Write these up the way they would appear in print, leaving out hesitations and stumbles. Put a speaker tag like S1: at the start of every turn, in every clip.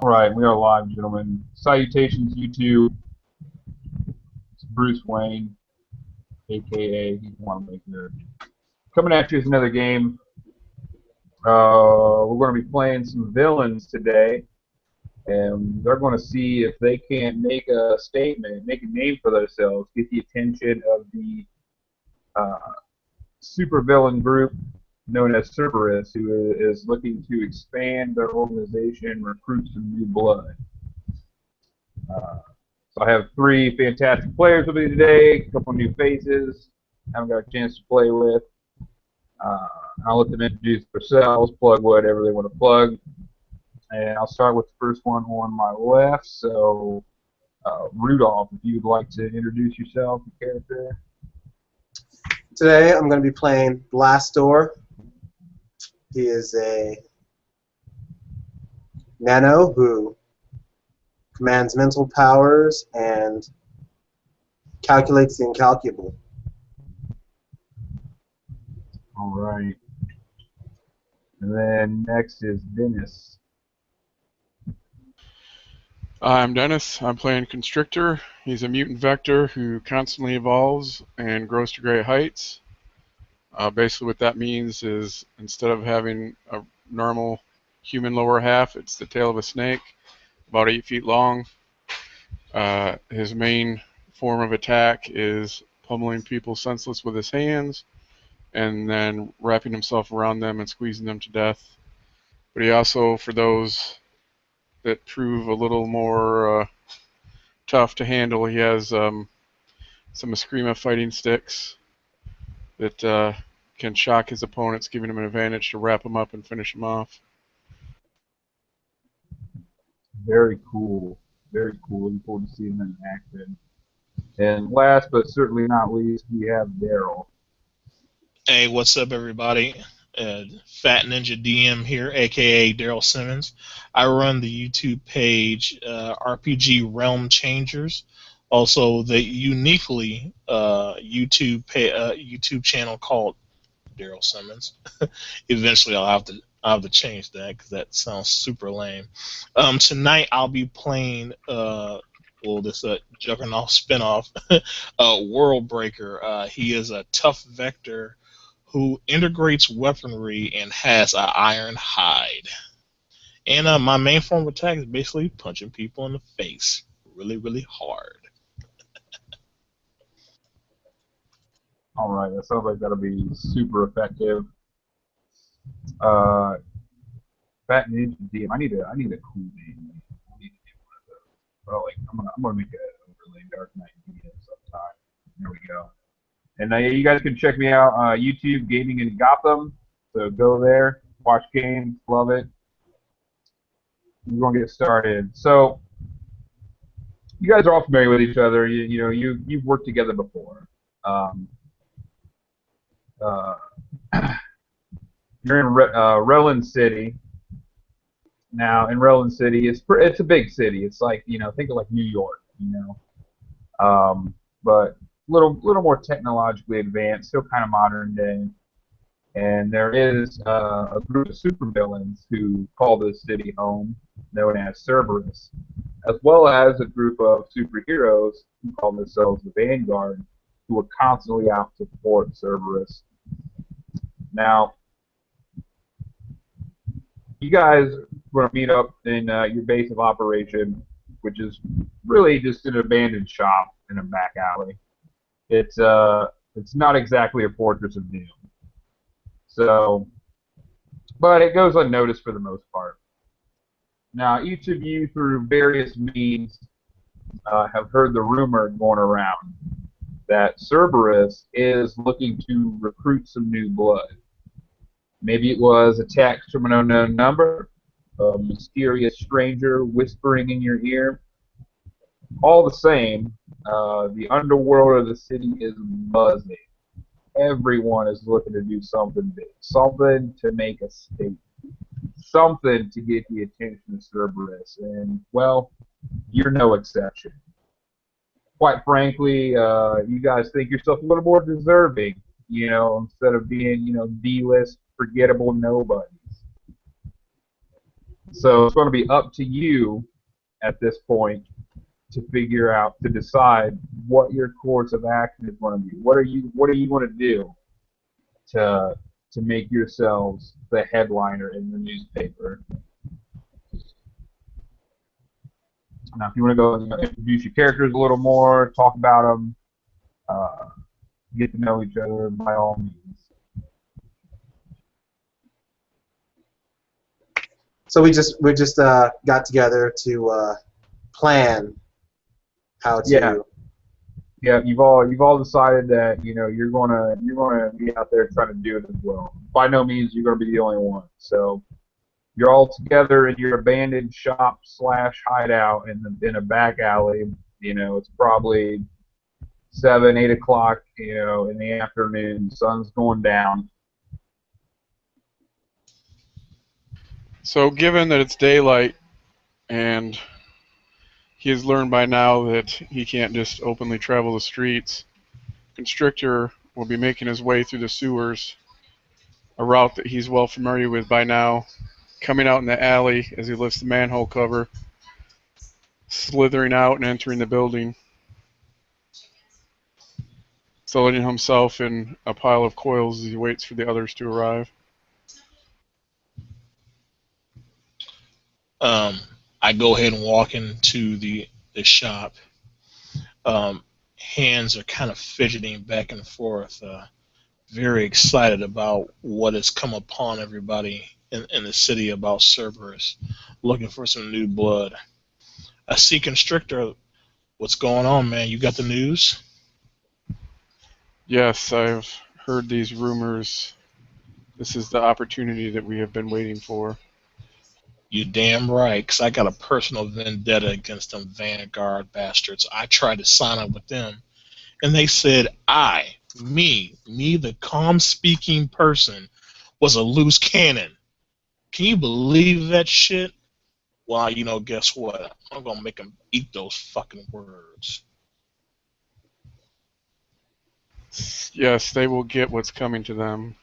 S1: All right, we are live, gentlemen. Salutations, YouTube. It's Bruce Wayne, aka He's One Maker. Coming at you with another game. We're going to be playing some villains today, and they're going to see if they can make a statement, make a name for themselves, get the attention of the uh, super villain group known as Cerberus, who is looking to expand their organization, recruit some new blood. Uh, So I have three fantastic players with me today, a couple new faces I haven't got a chance to play with. Uh, I'll let them introduce themselves, plug whatever they want to plug. And I'll start with the first one on my left. So, Rudolph, if you'd like to introduce yourself and character.
S2: Today I'm going to be playing Blastdoor. He is a nano who commands mental powers and calculates the incalculable.
S1: All right. And then next is Dennis.
S3: I'm Dennis. I'm playing Constrictor. He's a mutant vector who constantly evolves and grows to great heights. Basically what that means is instead of having a normal human lower half, it's the tail of a snake, about 8 feet long. His main form of attack is pummeling people senseless with his hands and then wrapping himself around them and squeezing them to death. But he also, for those that prove a little more tough to handle, he has some Eskrima fighting sticks that can shock his opponents, giving him an advantage to wrap him up and finish him off.
S1: Very cool. Very cool. Looking forward to seeing them in action. And last but certainly not least, we have Daryl.
S4: Hey, what's up, everybody? Fat Ninja DM here, aka Daryl Simmons. I run the YouTube page RPG Realm Changers, also the uniquely YouTube channel called Daryl Simmons. Eventually, I'll have to change that because that sounds super lame. Tonight I'll be playing this Juggernaut spinoff, World Breaker. He is a tough vector who integrates weaponry and has an iron hide. And my main form of attack is basically punching people in the face really, really hard.
S1: All right, that sounds like that'll be super effective. Uh, Fat Ninja DM. I need a cool name. I need to get one of those. Well, like I'm gonna make an overlay Dark Knight DM sometime. There we go. And you guys can check me out YouTube Gaming in Gotham. So go there, watch games, love it. We're gonna get started. So you guys are all familiar with each other. You've worked together before. Uh, you're in Rildan City. Now, in Rildan City, it's a big city. It's like, think of like New York, but a little more technologically advanced, still kind of modern day. And there is a group of supervillains who call this city home, known as Cerberus, as well as a group of superheroes who call themselves the Vanguard, who are constantly out to support Cerberus. Now, you guys are going to meet up in your base of operation, which is really just an abandoned shop in a back alley. It's not exactly a fortress of doom. So, but it goes unnoticed for the most part. Now, each of you, through various means, have heard the rumor going around that Cerberus is looking to recruit some new blood. Maybe it was a text from an unknown number, a mysterious stranger whispering in your ear. All the same, the underworld of the city is buzzing. Everyone is looking to do something big, something to make a statement, something to get the attention of Cerberus, and, well, you're no exception. Quite frankly, you guys think yourself a little more deserving, instead of being, D-list, forgettable nobodies. So it's going to be up to you at this point to decide what your course of action is going to be. What do you want to do to make yourselves the headliner in the newspaper? Now, if you want to go and introduce your characters a little more, talk about them, uh, get to know each other, by all means.
S2: So we just got together to plan how
S1: Yeah,
S2: to.
S1: yeah. You've all decided that you're gonna be out there trying to do it as well. By no means you're gonna be the only one. So you're all together in your abandoned shop slash hideout in a back alley. It's probably 7, 8 o'clock. In the afternoon, sun's going down.
S3: So, given that it's daylight and he has learned by now that he can't just openly travel the streets, Constrictor will be making his way through the sewers, a route that he's well familiar with by now, coming out in the alley as he lifts the manhole cover, slithering out and entering the building, settling himself in a pile of coils as he waits for the others to arrive.
S4: I go ahead and walk into the shop. Um, Hands are kind of fidgeting back and forth, very excited about what has come upon everybody in the city about Cerberus, looking for some new blood. I see Constrictor. What's going on, man? You got the news?
S3: Yes, I've heard these rumors. This is the opportunity that we have been waiting for.
S4: You damn right, 'cause I got a personal vendetta against them Vanguard bastards. I tried to sign up with them, and they said me, the calm-speaking person, was a loose cannon. Can you believe that shit? Well, guess what? I'm gonna make them eat those fucking words.
S3: Yes, they will get what's coming to them.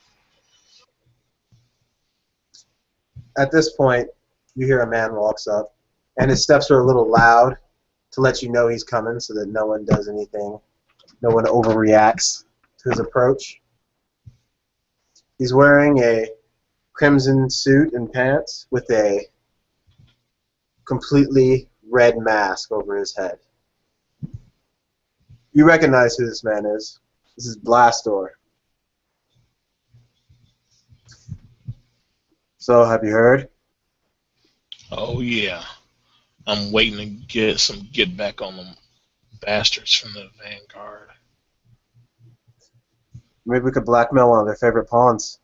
S2: At this point, you hear a man walks up, and his steps are a little loud to let you know he's coming, so that no one does anything, no one overreacts to his approach. He's wearing a crimson suit and pants with a completely red mask over his head. You recognize who this man is. This is Blastor. So, have you heard?
S4: Oh yeah, I'm waiting to get some get back on them bastards from the Vanguard.
S2: Maybe we could blackmail one of their favorite pawns.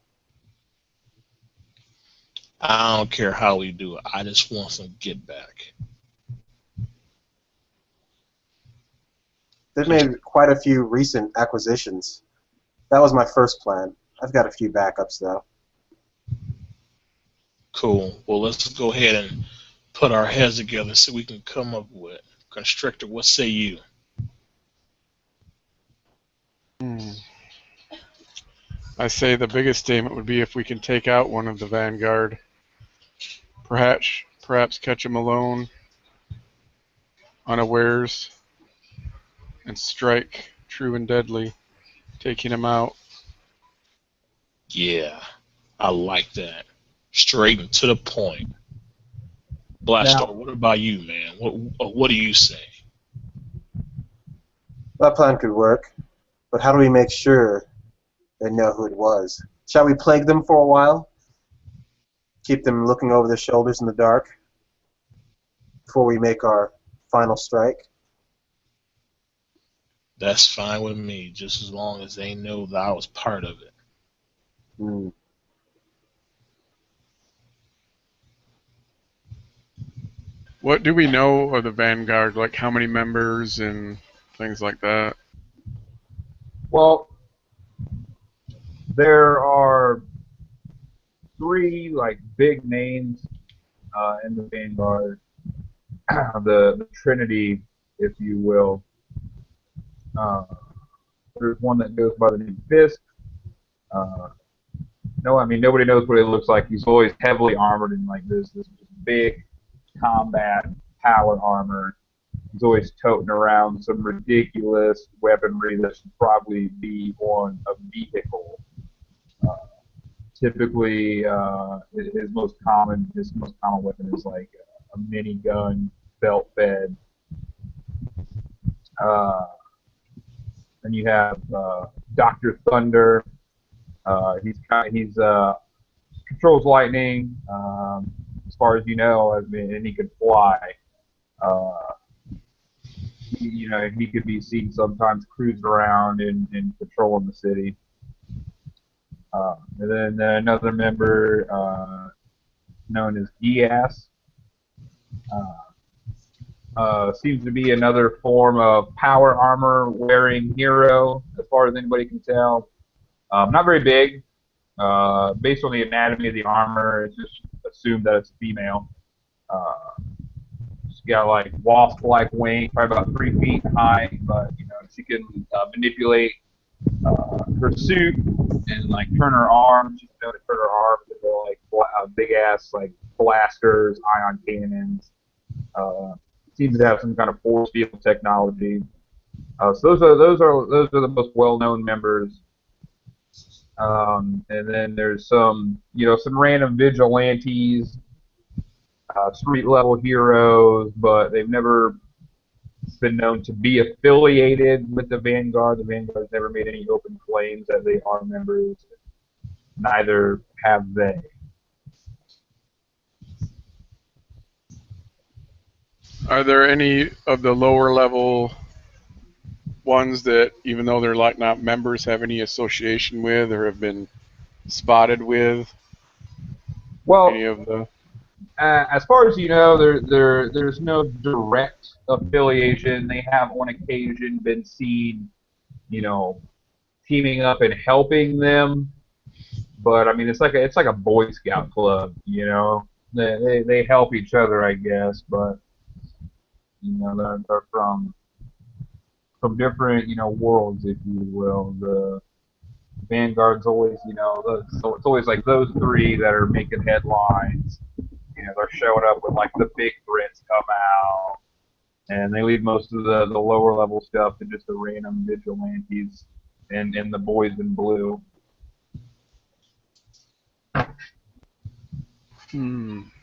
S4: I don't care how we do it. I just want some get back.
S2: They've made quite a few recent acquisitions. That was my first plan. I've got a few backups, though.
S4: Cool. Well, let's go ahead and put our heads together so we can come up with Constrictor. What say you?
S3: I say the biggest statement would be if we can take out one of the Vanguard. Perhaps catch him alone, unawares, and strike true and deadly, taking him out.
S4: Yeah, I like that. Straight and to the point. Blastar,
S1: Now,
S4: what about you, man? What do you say?
S2: That plan could work, but how do we make sure they know who it was? Shall we plague them for a while? Keep them looking over their shoulders in the dark before we make our final strike?
S4: That's fine with me, just as long as they know that I was part of it.
S2: Hmm.
S3: What do we know of the Vanguard? Like how many members and things like that?
S1: well, there are three big names in the Vanguard, the Trinity, if you will. Uh, there's one that goes by the name Fisk. No, I mean nobody knows what he looks like. He's always heavily armored in this big combat power armor. He's always toting around some ridiculous weaponry that should probably be on a vehicle. Uh, Typically, his most common weapon is like a minigun, belt fed. Uh, then you have Doctor Thunder. He's controls lightning, as far as you know. I mean, and he can fly. Uh, he could be seen sometimes cruising around and patrolling the city. And then another member known as Gias seems to be another form of power armor wearing hero, as far as anybody can tell. Not very big. Based on the anatomy of the armor, it's just assumed that it's female. She's got like wasp-like wings, probably about 3 feet high, but she can manipulate her suit and like turn her arms. She's known to turn her arms into like big ass like blasters, ion cannons. Seems to have some kind of force field technology. So those are the most well-known members. And then there's some random vigilantes, street level heroes, but they've never been known to be affiliated with the Vanguard. The Vanguard's never made any open claims that they are members. Neither have they.
S3: Are there any of the lower level ones that, even though they're like not members, have any association with or have been spotted with
S1: Well,
S3: any of the?
S1: as far as you know, there's no direct affiliation. They have on occasion been seen, teaming up and helping them. But I mean, it's like a Boy Scout club, They help each other, I guess, but they're from different worlds, if you will. The Vanguard's always so it's always like those three that are making headlines. They're showing up when like the big threats come out, and they leave most of the lower level stuff to just the random vigilantes and the boys in blue.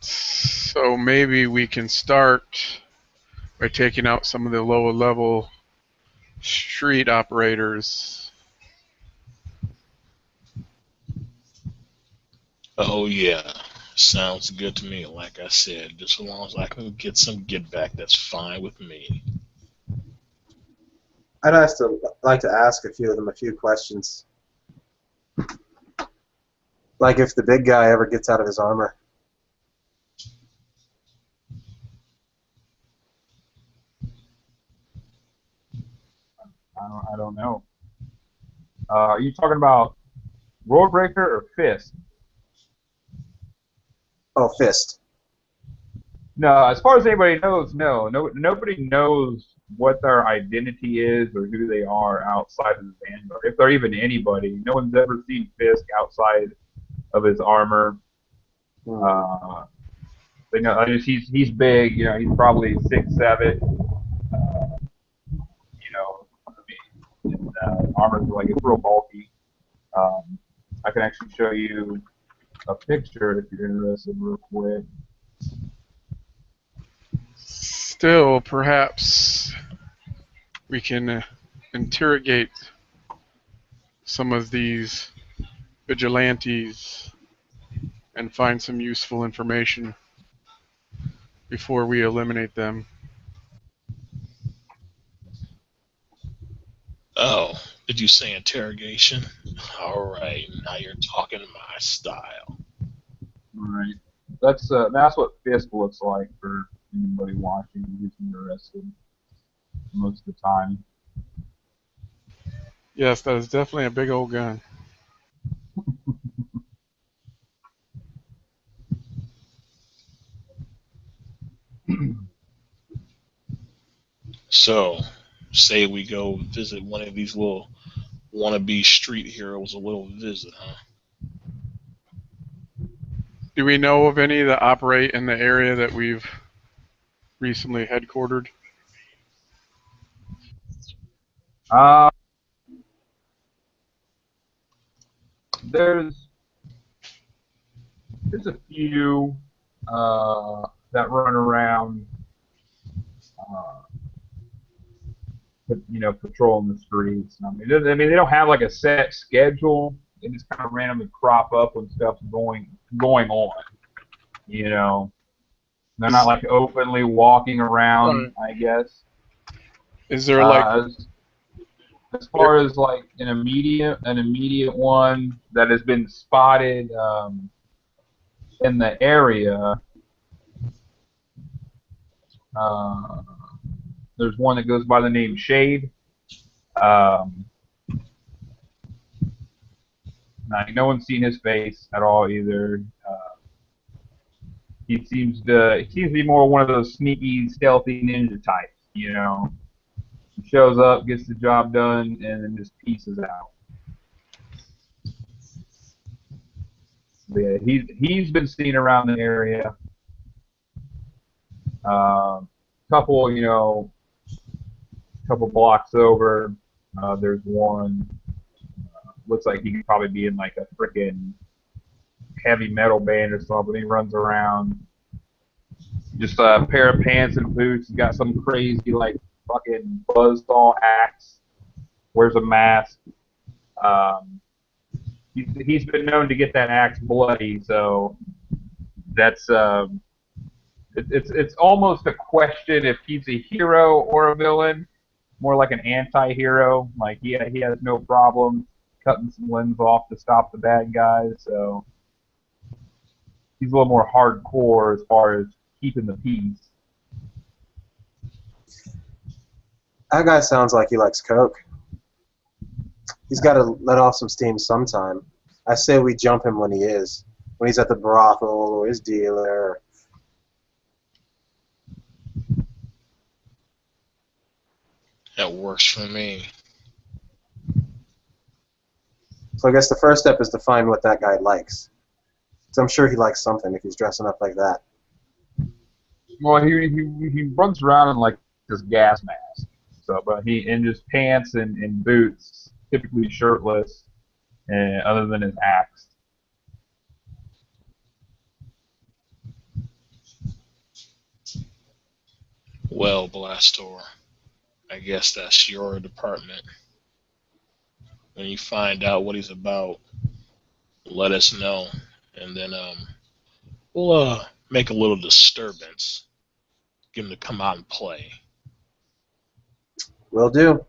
S3: So maybe we can start by taking out some of the lower level street operators.
S4: Oh yeah, sounds good to me. Like I said, just as long as I can get some get back, that's fine with me.
S2: Like to ask a few of them a few questions. Like if the big guy ever gets out of his armor.
S1: I don't know. Are you talking about Roadbreaker or Fist?
S2: Oh, Fist.
S1: No, as far as anybody knows, no. Nobody knows what their identity is or who they are outside of the Vanguard. If they're even anybody, no one's ever seen Fisk outside of his armor. They know he's big. He's probably 6'7". I mean, armor's like it's real bulky. I can actually show you a picture if you're interested, real quick.
S3: Still, perhaps we can interrogate some of these vigilantes and find some useful information before we eliminate them.
S4: Oh, did you say interrogation? All right, now you're talking my style.
S1: Right. That's what Fisk looks like for anybody watching who's interested most of the time.
S3: Yes, that is definitely a big old gun.
S4: So, say we go visit one of these little wannabe street heroes, a little visit, huh?
S3: Do we know of any that operate in the area that we've recently headquartered?
S1: Uh, there's there's a few that run around, uh, patrolling the streets. They don't have like a set schedule. They just kind of randomly crop up when stuff's going on. You know, they're not like openly walking around,
S3: Right.
S1: I guess.
S3: Is there like
S1: As far as like an immediate one that has been spotted in the area, uh, there's one that goes by the name Shade. Um, no one's seen his face at all either. He seems to be more one of those sneaky, stealthy ninja types. He shows up, gets the job done, and then just pieces out. But yeah, he's been seen around the area. Couple, couple blocks over, there's one. Looks like he could probably be in like a freaking heavy metal band or something. He runs around, just a pair of pants and boots. He's got some crazy like fucking buzzsaw axe. Wears a mask. Um, he's been known to get that axe bloody, so that's it's almost a question if he's a hero or a villain. More like an anti-hero. Like he has no problem cutting some limbs off to stop the bad guys. So he's a little more hardcore as far as keeping the peace.
S2: That guy sounds like he likes coke. He's got to let off some steam sometime. I say we jump him when he's at the brothel or his dealer.
S4: That works for me.
S2: So I guess the first step is to find what that guy likes. So I'm sure he likes something if he's dressing up like that.
S1: Well, he runs around in like this gas mask. So, but he in just pants and boots, typically shirtless, and other than his axe.
S4: Well, Blastor, I guess that's your department. When you find out what he's about, let us know, and then we'll make a little disturbance. Get him to come out and play.
S2: Will do.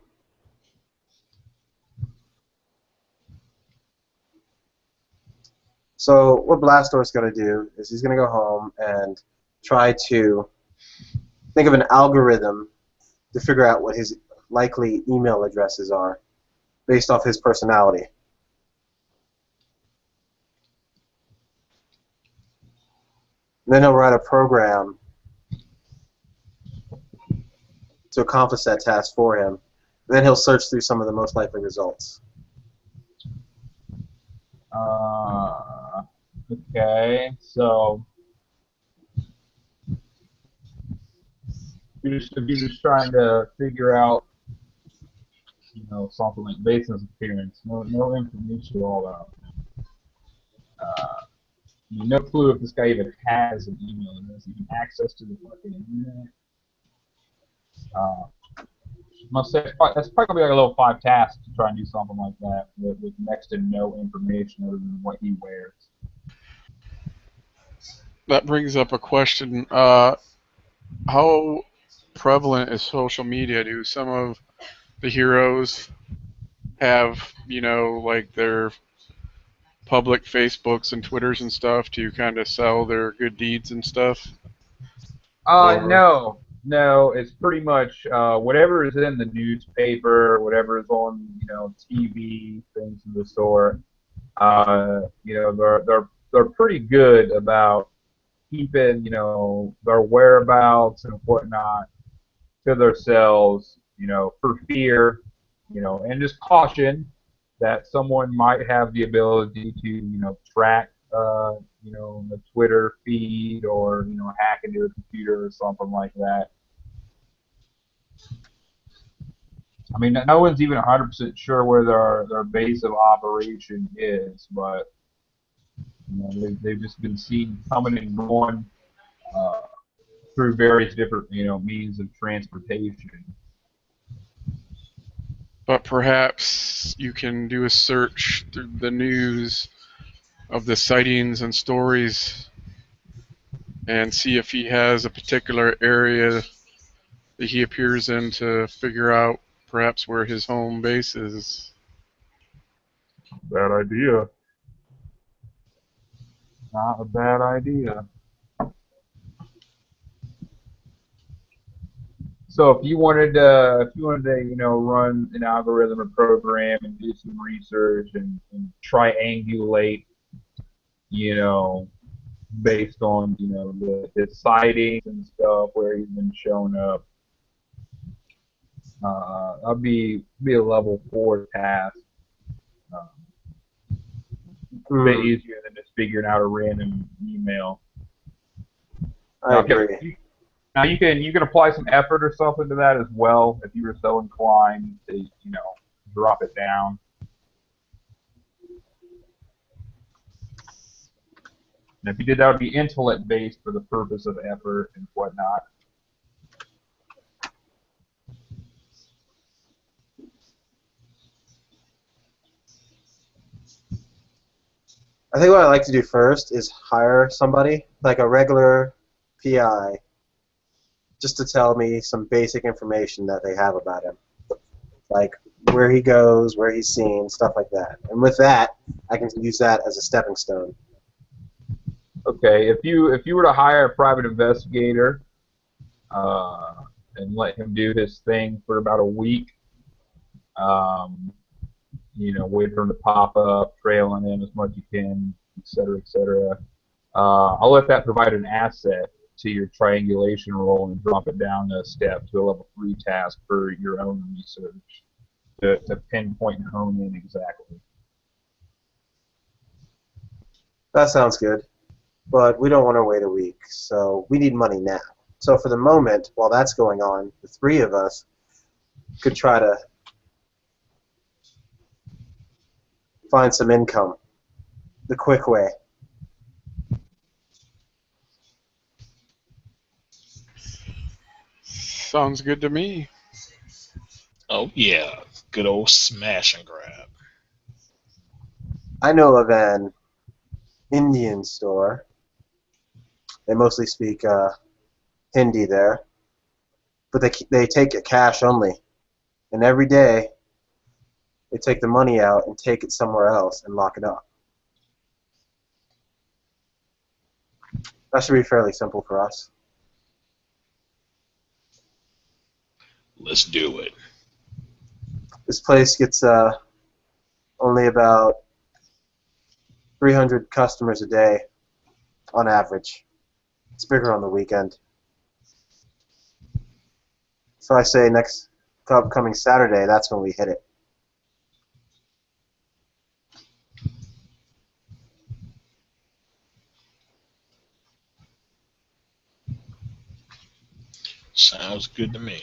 S2: So what Blastor's going to do is he's going to go home and try to think of an algorithm to figure out what his likely email addresses are based off his personality. And then he'll write a program to accomplish that task for him. And then he'll search through some of the most likely results.
S1: Okay, so if you're just trying to figure out, something like based on his appearance, no information at all about. No clue if this guy even has an email address, even access to the fucking internet. Must say that's probably gonna be like a little 5 tasks to try and do something like that with next to no information other than what he wears.
S3: that brings up a question. How prevalent is social media? Do some of the heroes have, like their public Facebooks and Twitters and stuff to kind of sell their good deeds and stuff? Or
S1: No. It's pretty much whatever is in the newspaper, whatever is on TV, things of the sort. They're pretty good about keeping their whereabouts and whatnot to themselves, for fear, and just caution that someone might have the ability to track a Twitter feed or hack into a computer or something like that. I mean, no one's even 100% sure where their base of operation is, but they've just been seen coming and going uh, through various different means of transportation.
S3: But perhaps you can do a search through the news of the sightings and stories and see if he has a particular area that he appears in to figure out perhaps where his home base is.
S1: Bad idea. Not a bad idea. So if you wanted to run an algorithm or program and do some research and triangulate, you know, based on his sightings and stuff where he's been showing up, that'd be a level 4 task. A bit easier than just figuring out a random email.
S2: I agree.
S1: Now you can apply some effort or something to that as well if you were so inclined to drop it down. And if you did, that would be intellect based for the purpose of effort and whatnot.
S2: I think what I like to do first is hire somebody, like a regular PI, just to tell me some basic information that they have about him, like where he goes, where he's seen, stuff like that. And with that, I can use that as a stepping stone.
S1: Okay, if you were to hire a private investigator and let him do his thing for about a week, wait for him to pop up, trailing in as much as you can, et cetera. I'll let that provide an asset to your triangulation roll and drop it down a step to a level 3 task for your own research to pinpoint and hone in exactly.
S2: That sounds good, but we don't want to wait a week, so we need money now. So for the moment, while that's going on, the three of us could try to find some income the quick way.
S3: Sounds good to me.
S4: Oh yeah, good old smash and grab.
S2: I know of an Indian store. They mostly speak Hindi there, but they take it cash only, and every day they take the money out and take it somewhere else and lock it up. That should be fairly simple for us.
S4: Let's do it.
S2: This place gets only about 300 customers a day on average. It's bigger on the weekend. So I say next upcoming Saturday, that's when we hit it.
S4: Sounds good to me.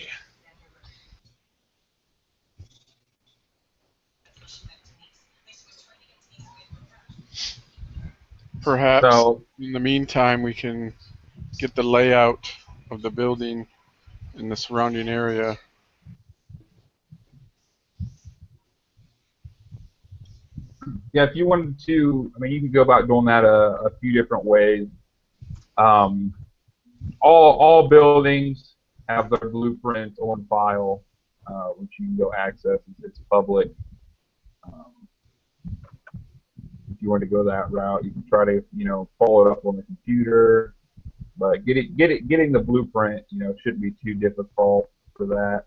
S3: Perhaps
S1: So
S3: in the meantime we can get the layout of the building in the surrounding area.
S1: yeah, if you wanted to, I mean, you could go about doing that a few different ways. Um, all buildings have their blueprint on file, which you can go access. It's public. Um, if you want to go that route, you can try to pull it up on the computer. But getting the blueprint shouldn't be too difficult for that.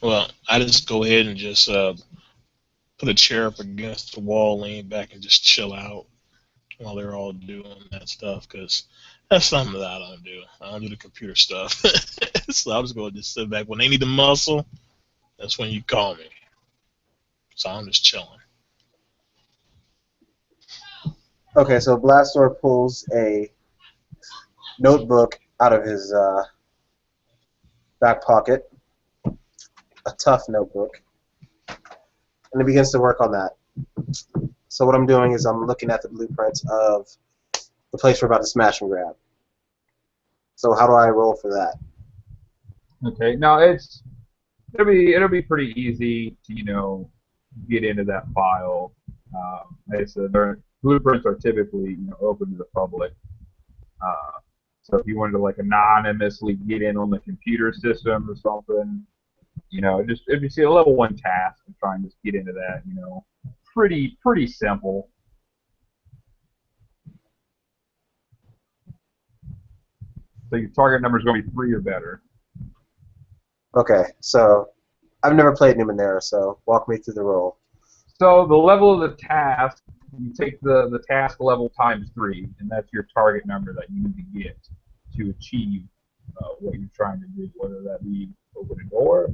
S4: Well, I just go ahead and just put a chair up against the wall, lean back, and just chill out while they're all doing that stuff, because that's something that I don't do. I don't do the computer stuff. So I'm just going to just sit back. When they need the muscle, that's when you call me. So I'm just chilling.
S2: Okay, so Blastor pulls a notebook out of his back pocket, a tough notebook, and he begins to work on that. So what I'm doing is I'm looking at the blueprints of the place we're about to smash and grab. So how do I roll for that?
S1: Okay, now it'll be pretty easy to get into that file. Like I said, blueprints are typically open to the public. So if you wanted to like anonymously get in on the computer system or something, just if you see a level 1 task and try and just get into that, pretty simple. So your target number is going to be 3 or better.
S2: Okay, so I've never played Numenera, so walk me through the roll.
S1: So the level of the task, you take the task level times 3, and that's your target number that you need to get to achieve what you're trying to do, whether that be open a door,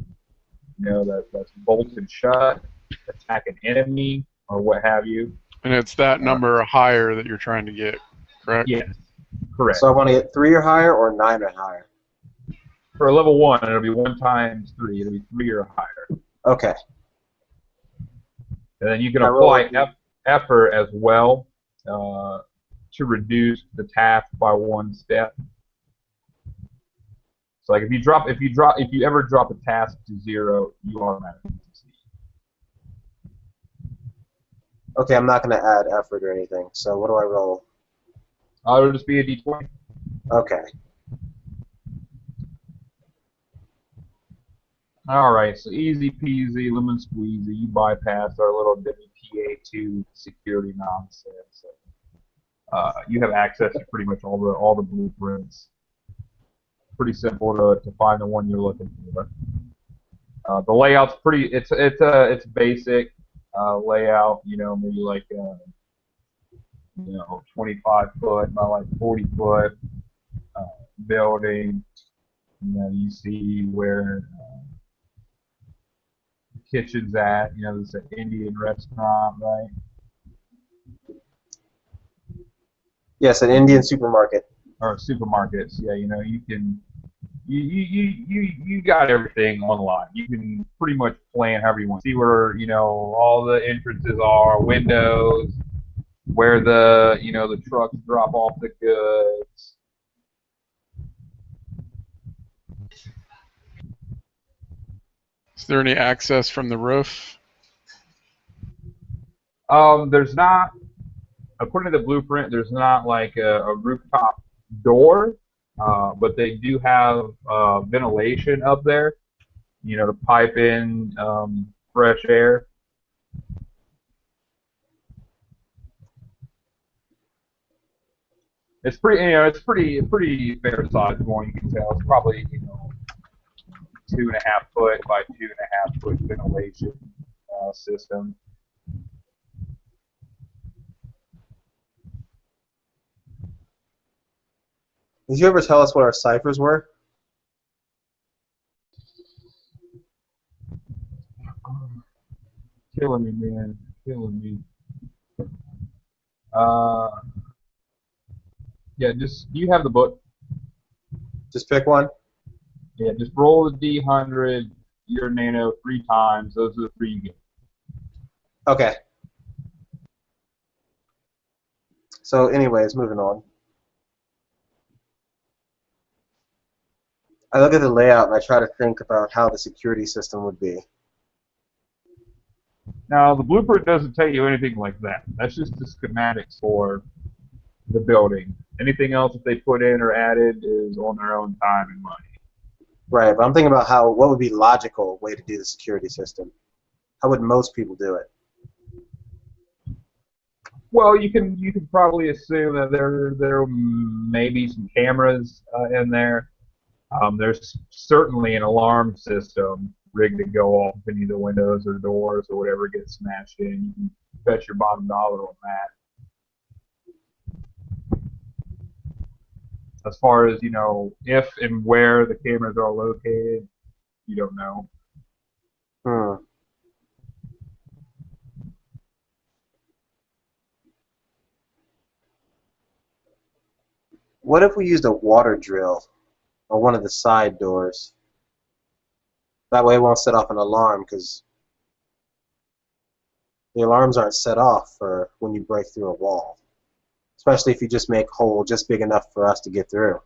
S1: that's bolted shut, attack an enemy, or what have you.
S3: And it's that number higher that you're trying to get, correct?
S1: Yes, correct.
S2: So I want to get 3 or higher or 9 or higher?
S1: For level 1, it'll be 1 times 3. It'll be 3 or higher.
S2: Okay.
S1: And then you can apply effort as well to reduce the task by 1 step. So like if you ever drop a task to 0, you automatically succeed.
S2: Okay, I'm not going to add effort or anything. So what do I roll?
S1: It'll just be a d20.
S2: Okay.
S1: All right, so easy peasy, lemon squeezy. You bypass our little WPA2 security nonsense. You have access to pretty much all the blueprints. Pretty simple to find the one you're looking for. The layout's it's basic layout. Maybe like 25 foot by like 40 foot building. You see where the kitchen's at. This is an Indian restaurant, right?
S2: Yes, an Indian supermarket.
S1: Or supermarkets. Yeah, you can. You got everything online. You can pretty much plan however you want. See where all the entrances are, windows, where the trucks drop off the goods.
S3: Is there any access from the roof?
S1: There's not, according to the blueprint, there's not like a rooftop door, but they do have ventilation up there, to pipe in fresh air. It's pretty fair size one. You can tell it's probably 2.5 foot by 2.5 foot ventilation system.
S2: Did you ever tell us what our ciphers were?
S1: Killing me, man. Killing me. Yeah, you have the book.
S2: Just pick one?
S1: Yeah, just roll the D100, your nano 3 times. Those are the 3 you get.
S2: Okay. So anyways, moving on. I look at the layout and I try to think about how the security system would be.
S1: Now, the blueprint doesn't tell you anything like that. That's just the schematics for the building. Anything else that they put in or added is on their own time and money.
S2: Right, but I'm thinking about what would be logical way to do the security system. How would most people do it?
S1: Well, you can probably assume that there may be some cameras in there. There's certainly an alarm system rigged to go off if any of the windows or doors or whatever gets smashed in. You can bet your bottom dollar on that. As far as if and where the cameras are located, you don't know.
S2: what if we used a water drill on one of the side doors? That way it won't set off an alarm, because the alarms aren't set off for when you break through a wall. Especially if you just make a hole just big enough for us to get through.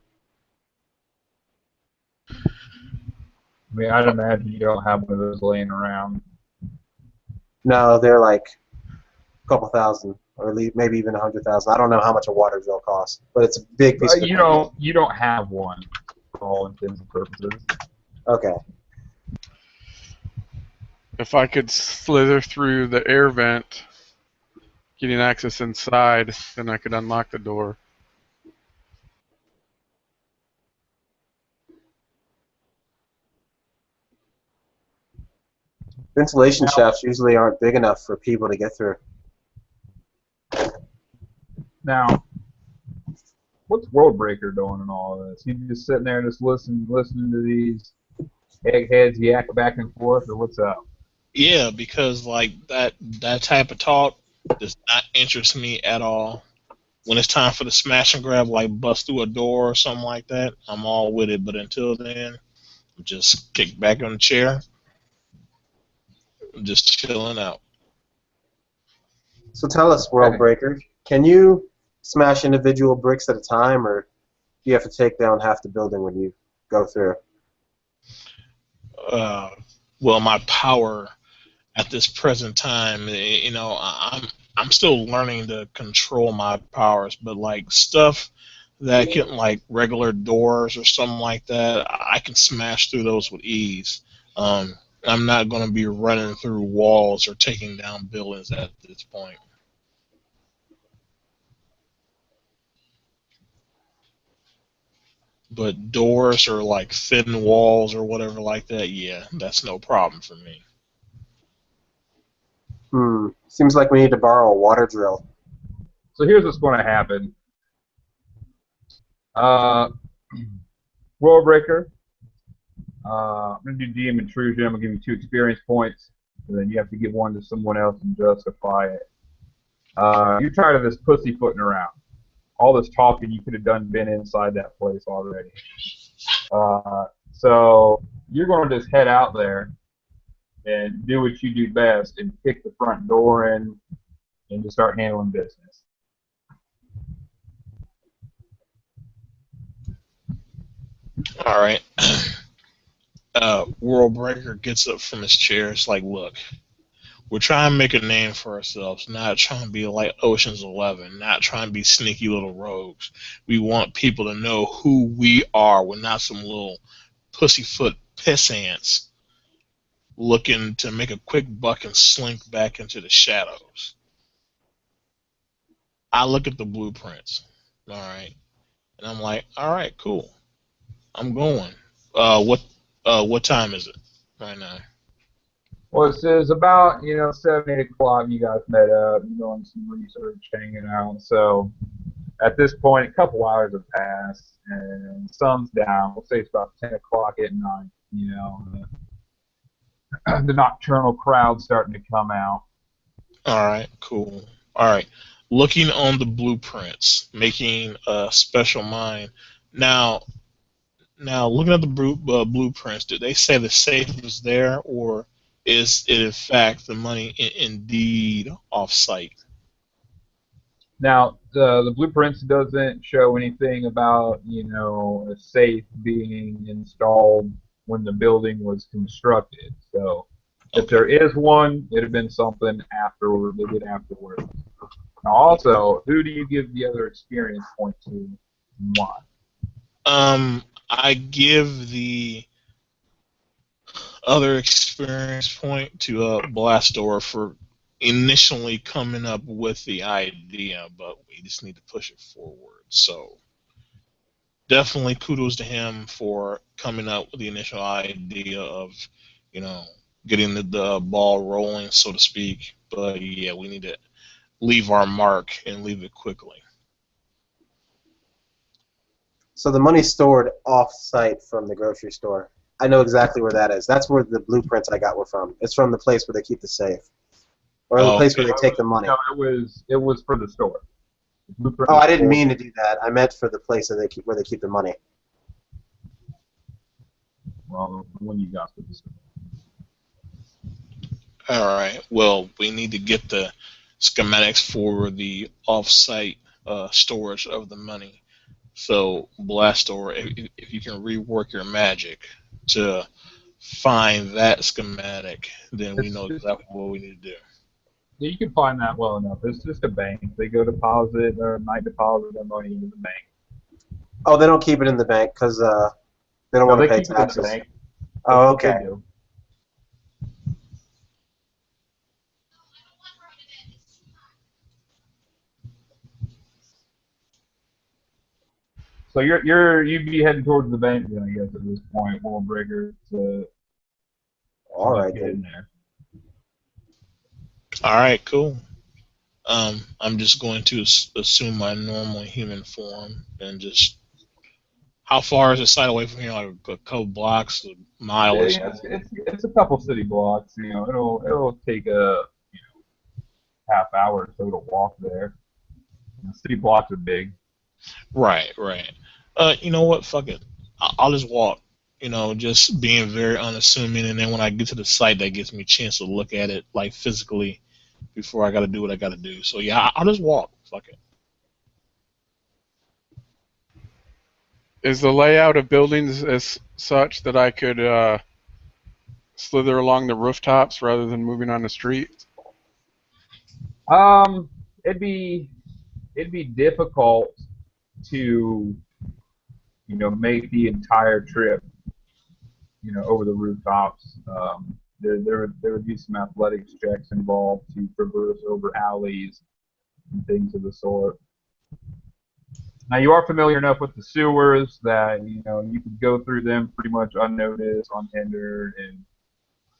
S1: I mean, I'd imagine you don't have one of those laying around.
S2: No, they're like a couple thousand, or at least maybe even 100,000. I don't know how much a water drill costs, but it's a big piece of equipment.
S1: You don't have one for all intents and purposes.
S2: Okay.
S3: If I could slither through the air vent, getting access inside, then I could unlock the door.
S2: Ventilation shafts usually aren't big enough for people to get through.
S1: Now, what's Worldbreaker doing in all of this? He's just sitting there, just listening to these eggheads yak back and forth, or what's up?
S4: Yeah, because like that type of talk does not interest me at all. When it's time for the smash and grab, like bust through a door or something like that, I'm all with it. But until then, I'm just kick back on the chair, I'm just chilling out.
S2: So tell us, Worldbreaker, can you smash individual bricks at a time, or do you have to take down half the building when you go through?
S4: Well, my power at this present time, you know, I'm still learning to control my powers, but like stuff that can, like regular doors or something like that, I can smash through those with ease. I'm not going to be running through walls or taking down buildings at this point. But doors or like thin walls or whatever like that, yeah, that's no problem for me.
S2: Seems like we need to borrow a water drill.
S1: So here's what's going to happen. Worldbreaker, I'm going to do DM Intrusion. I'm going to give you 2 experience points, and then you have to give 1 to someone else and justify it. You're tired of this pussyfooting around. All this talking you could have been inside that place already. So you're going to just head out there and do what you do best and kick the front door in and just start handling business.
S4: All right. Worldbreaker gets up from his chair. It's like, look, we're trying to make a name for ourselves, not trying to be like Ocean's 11, not trying to be sneaky little rogues. We want people to know who we are. We're not some little pussyfoot piss ants looking to make a quick buck and slink back into the shadows. I look at the blueprints, all right, and I'm like, all right, cool. I'm going. What time is it right now?
S1: Well, it's about 7, 8 o'clock. You guys met up, you're doing some research, hanging out. So at this point, a couple hours have passed, and the sun's down. We'll say it's about 10 o'clock at night. The nocturnal crowd's starting to come out.
S4: All right, cool. All right, looking on the blueprints, making a special mind. Now looking at the blueprints, did they say the safe was there, or is it in fact the money indeed off-site?
S1: Now, the blueprints doesn't show anything about a safe being installed when the building was constructed. So if there is one, it'd have been something afterward. They did afterwards. Now, also, who do you give the other experience point to, and why?
S4: I give the other experience point to Blastor for initially coming up with the idea, but we just need to push it forward. So definitely kudos to him for coming up with the initial idea of, getting the ball rolling, so to speak. But yeah, we need to leave our mark and leave it quickly.
S2: So the money's stored off-site from the grocery store. I know exactly where that is. That's where the blueprints I got were from. It's from the place where they keep the safe, or the place where they take the money.
S1: No, it was for the store. Blueprint
S2: Oh,
S1: is
S2: I didn't
S1: full.
S2: mean to do that. I meant for the place that where they keep the money.
S1: Well, the one you got for this.
S4: All right. Well, we need to get the schematics for the off-site storage of the money. So, Blastor, if you can rework your magic to find that schematic, then we know
S1: It's
S4: exactly what we need to do.
S1: you can find that well enough. It's just a bank. They go deposit or might deposit their money into the bank.
S2: Oh, they don't keep it in the bank because they don't
S1: No,
S2: want to
S1: they
S2: pay
S1: keep it in the
S2: taxes.
S1: bank. That's
S2: Oh,
S1: what they
S2: okay.
S1: do. So you'd be heading towards the bank then, I guess, at this point, World Breaker, to
S2: All right
S1: get
S2: then.
S1: in there.
S4: All right, cool. I'm just going to assume my normal human form and just. How far is the site away from here? Like a couple blocks, a mile
S1: Yeah,
S4: or
S1: yeah,
S4: something?
S1: it's a couple city blocks. It'll take a half hour or so to walk there. City blocks are big.
S4: Right, right. You know what? Fuck it. I'll just walk. Just being very unassuming, and then when I get to the site, that gives me a chance to look at it like physically before I got to do what I got to do. So yeah, I'll just walk. Fuck it.
S3: Is the layout of buildings as such that I could slither along the rooftops rather than moving on the street?
S1: Um, it'd be difficult to make the entire trip over the rooftops. There would be some athletics checks involved to traverse over alleys and things of the sort. Now you are familiar enough with the sewers that you could go through them pretty much unnoticed, unhindered, and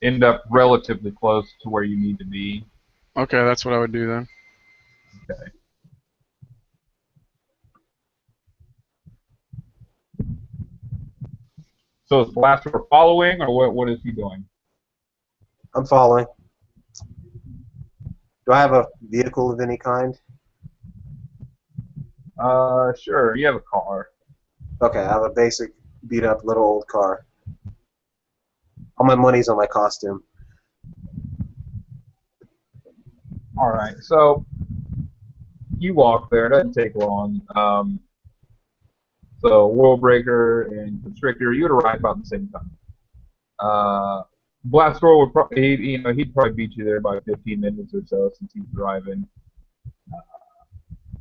S1: end up relatively close to where you need to be.
S3: Okay, that's what I would do then.
S1: Okay. So is Blaster following, or what is he doing?
S2: I'm following. Do I have a vehicle of any kind?
S1: Sure. You have a car.
S2: Okay, I have a basic, beat up little old car. All my money's on my costume.
S1: All right. So you walk there. It doesn't take long. So World Breaker and Constrictor, you'd arrive about the same time. Uh, Blastor would probably, he'd probably beat you there by 15 minutes or so since he's driving.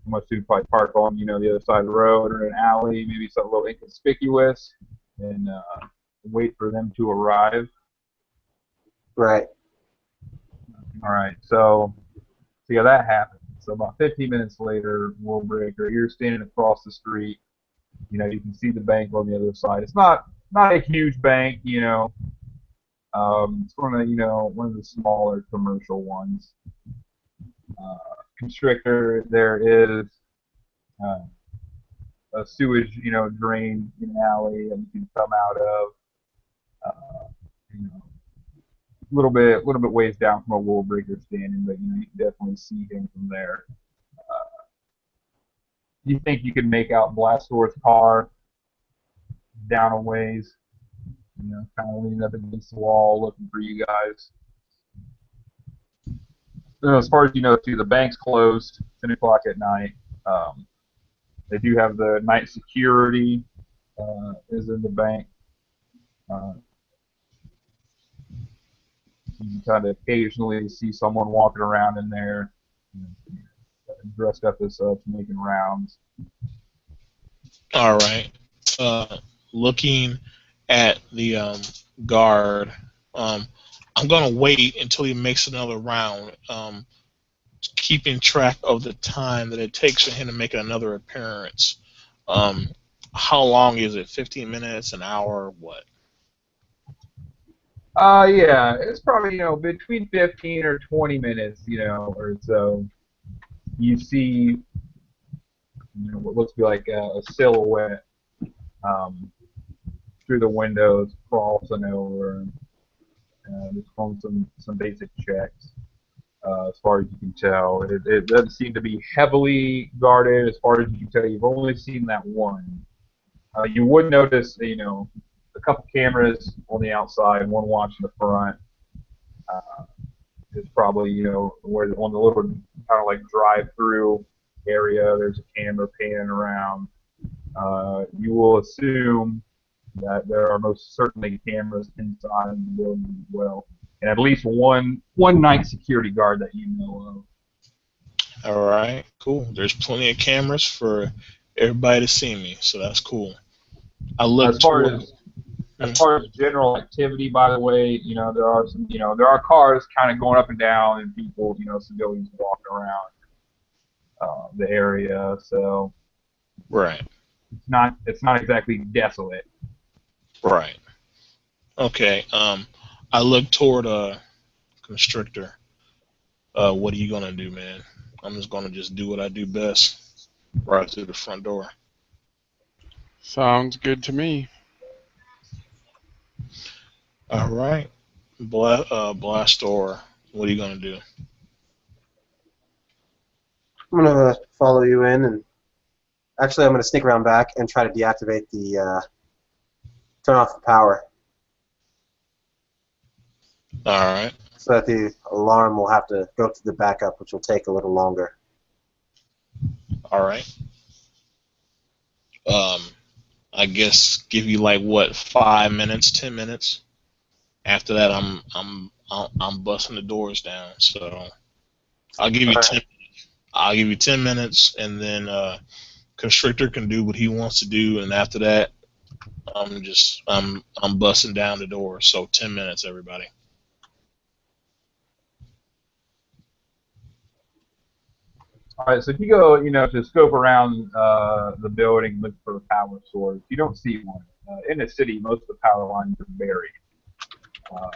S1: Unless you'd probably park on, the other side of the road or an alley, maybe something a little inconspicuous, and wait for them to arrive.
S2: Right.
S1: All right. So yeah, that happened. So about 15 minutes later, World Breaker, you're standing across the street. You can see the bank on the other side. It's not a huge bank. It's one of the smaller commercial ones. Uh, Constrictor, there is uh, a sewage, drain in an alley that you can come out of. Uh, you know, little bit ways down from a World Breaker standing, but you can definitely see him from there. You think you can make out Blastor's car down a ways? Kind of leaning up against the wall, looking for you guys. As far as you know, too, the bank's closed 10 o'clock at night. Um, they do have the night security is in the bank. Uh, you can kind of occasionally see someone walking around in there, dressed up as such, making rounds.
S4: All right. Uh, Looking at the guard, um, I'm gonna wait until he makes another round. Keeping track of the time that it takes for him to make another appearance. Um, how long is it? 15 minutes, an hour, what?
S1: Yeah, it's probably between 15 or 20 minutes, or so. You see, what looks to be like a silhouette um, through the windows, crossing over, just on some basic checks. as far as you can tell. It doesn't seem to be heavily guarded as far as you can tell. You've only seen that one. You would notice, a couple cameras on the outside, one watching the front. Uh, is probably, where on the little kind of like drive-through area, there's a camera panning around. You will assume that there are most certainly cameras inside the building as well, and at least one night security guard that you know
S4: All right, cool. There's plenty of cameras for everybody to see me, so that's cool. I
S1: of.
S4: look
S1: As far
S4: toward.
S1: as as far as general activity, by the way, there are cars kind of going up and down, and people, civilians walking around the area. So
S4: Right,
S1: it's not exactly desolate.
S4: right. Okay. I look toward a constrictor. What are you gonna do, man? I'm just gonna do what I do best, right through the front door.
S3: Sounds good to me.
S4: All right, blast door. What are you gonna do?
S2: I'm gonna follow you in, and actually, I'm gonna sneak around back and try to deactivate the turn off the power,
S4: All right,
S2: so that the alarm will have to go to the backup, which will take a little longer.
S4: all right. Um, I guess give you like what, 5 minutes, 10 minutes. After that, I'm busting the doors down. So I'll give you
S2: All
S4: 10.
S2: right.
S4: I'll give you 10 minutes, and then Constrictor can do what he wants to do, and after that, I'm busting down the door. So 10 minutes, everybody.
S1: All right, so if you go, to scope around the building, look for a power source, you don't see one. In the city, most of the power lines are buried. Um,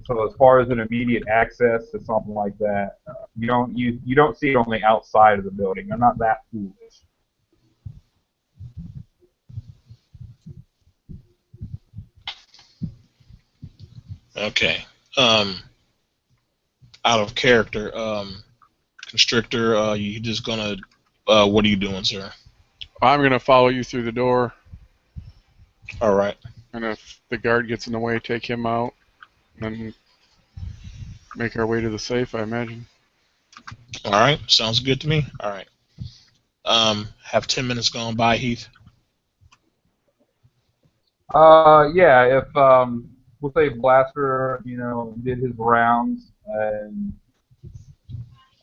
S1: so as far as an immediate access to something like that, you don't see it on the outside of the building. They're not that foolish.
S4: Okay. Um, Out of character, Constrictor, you just gonna what are you doing, sir?
S3: I'm going to follow you through the door,
S4: All right.
S3: and if the guard gets in the way, take him out, and then make our way to the safe, I imagine.
S4: All right. Sounds good to me. All right. Have 10 minutes gone by, Heath?
S1: Yeah, if we'll say Blaster, did his rounds, and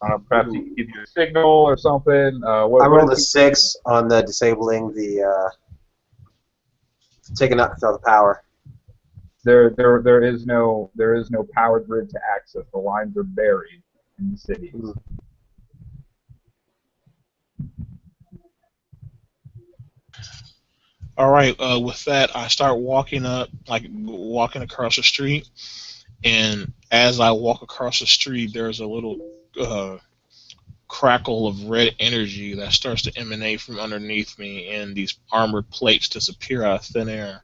S1: I don't know, perhaps he could give you a signal or something.
S2: I
S1: What
S2: rolled a
S1: is he thinking?
S2: 6 on the disabling the taking out the power.
S1: There is no power grid to access. The lines are buried in the cities.
S2: Mm.
S4: All right. With that, I start walking up, like walking across the street, and as I walk across the street, there's a little crackle of red energy that starts to emanate from underneath me, and these armored plates disappear out of thin air.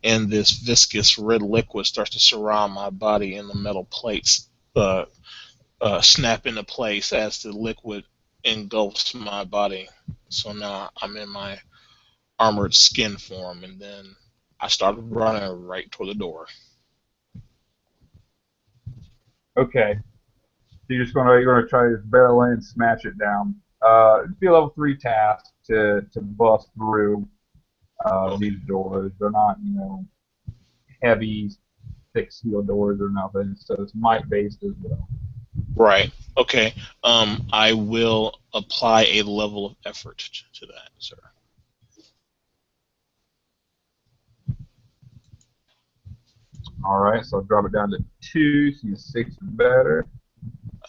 S4: And this viscous red liquid starts to surround my body, and the metal plates uh, snap into place as the liquid engulfs my body. So now I'm in my armored skin form, and then I started running right toward the door.
S1: Okay, so you're gonna try to barrel in and smash it down. It'd be a level 3 task to bust through
S4: Okay.
S1: these doors. They're not heavy, thick steel doors or nothing. So it's might based as well.
S4: Right. Okay. I will apply a level of effort to that, sir.
S1: All right, so I'll drop it down to 2, so you're 6 or better.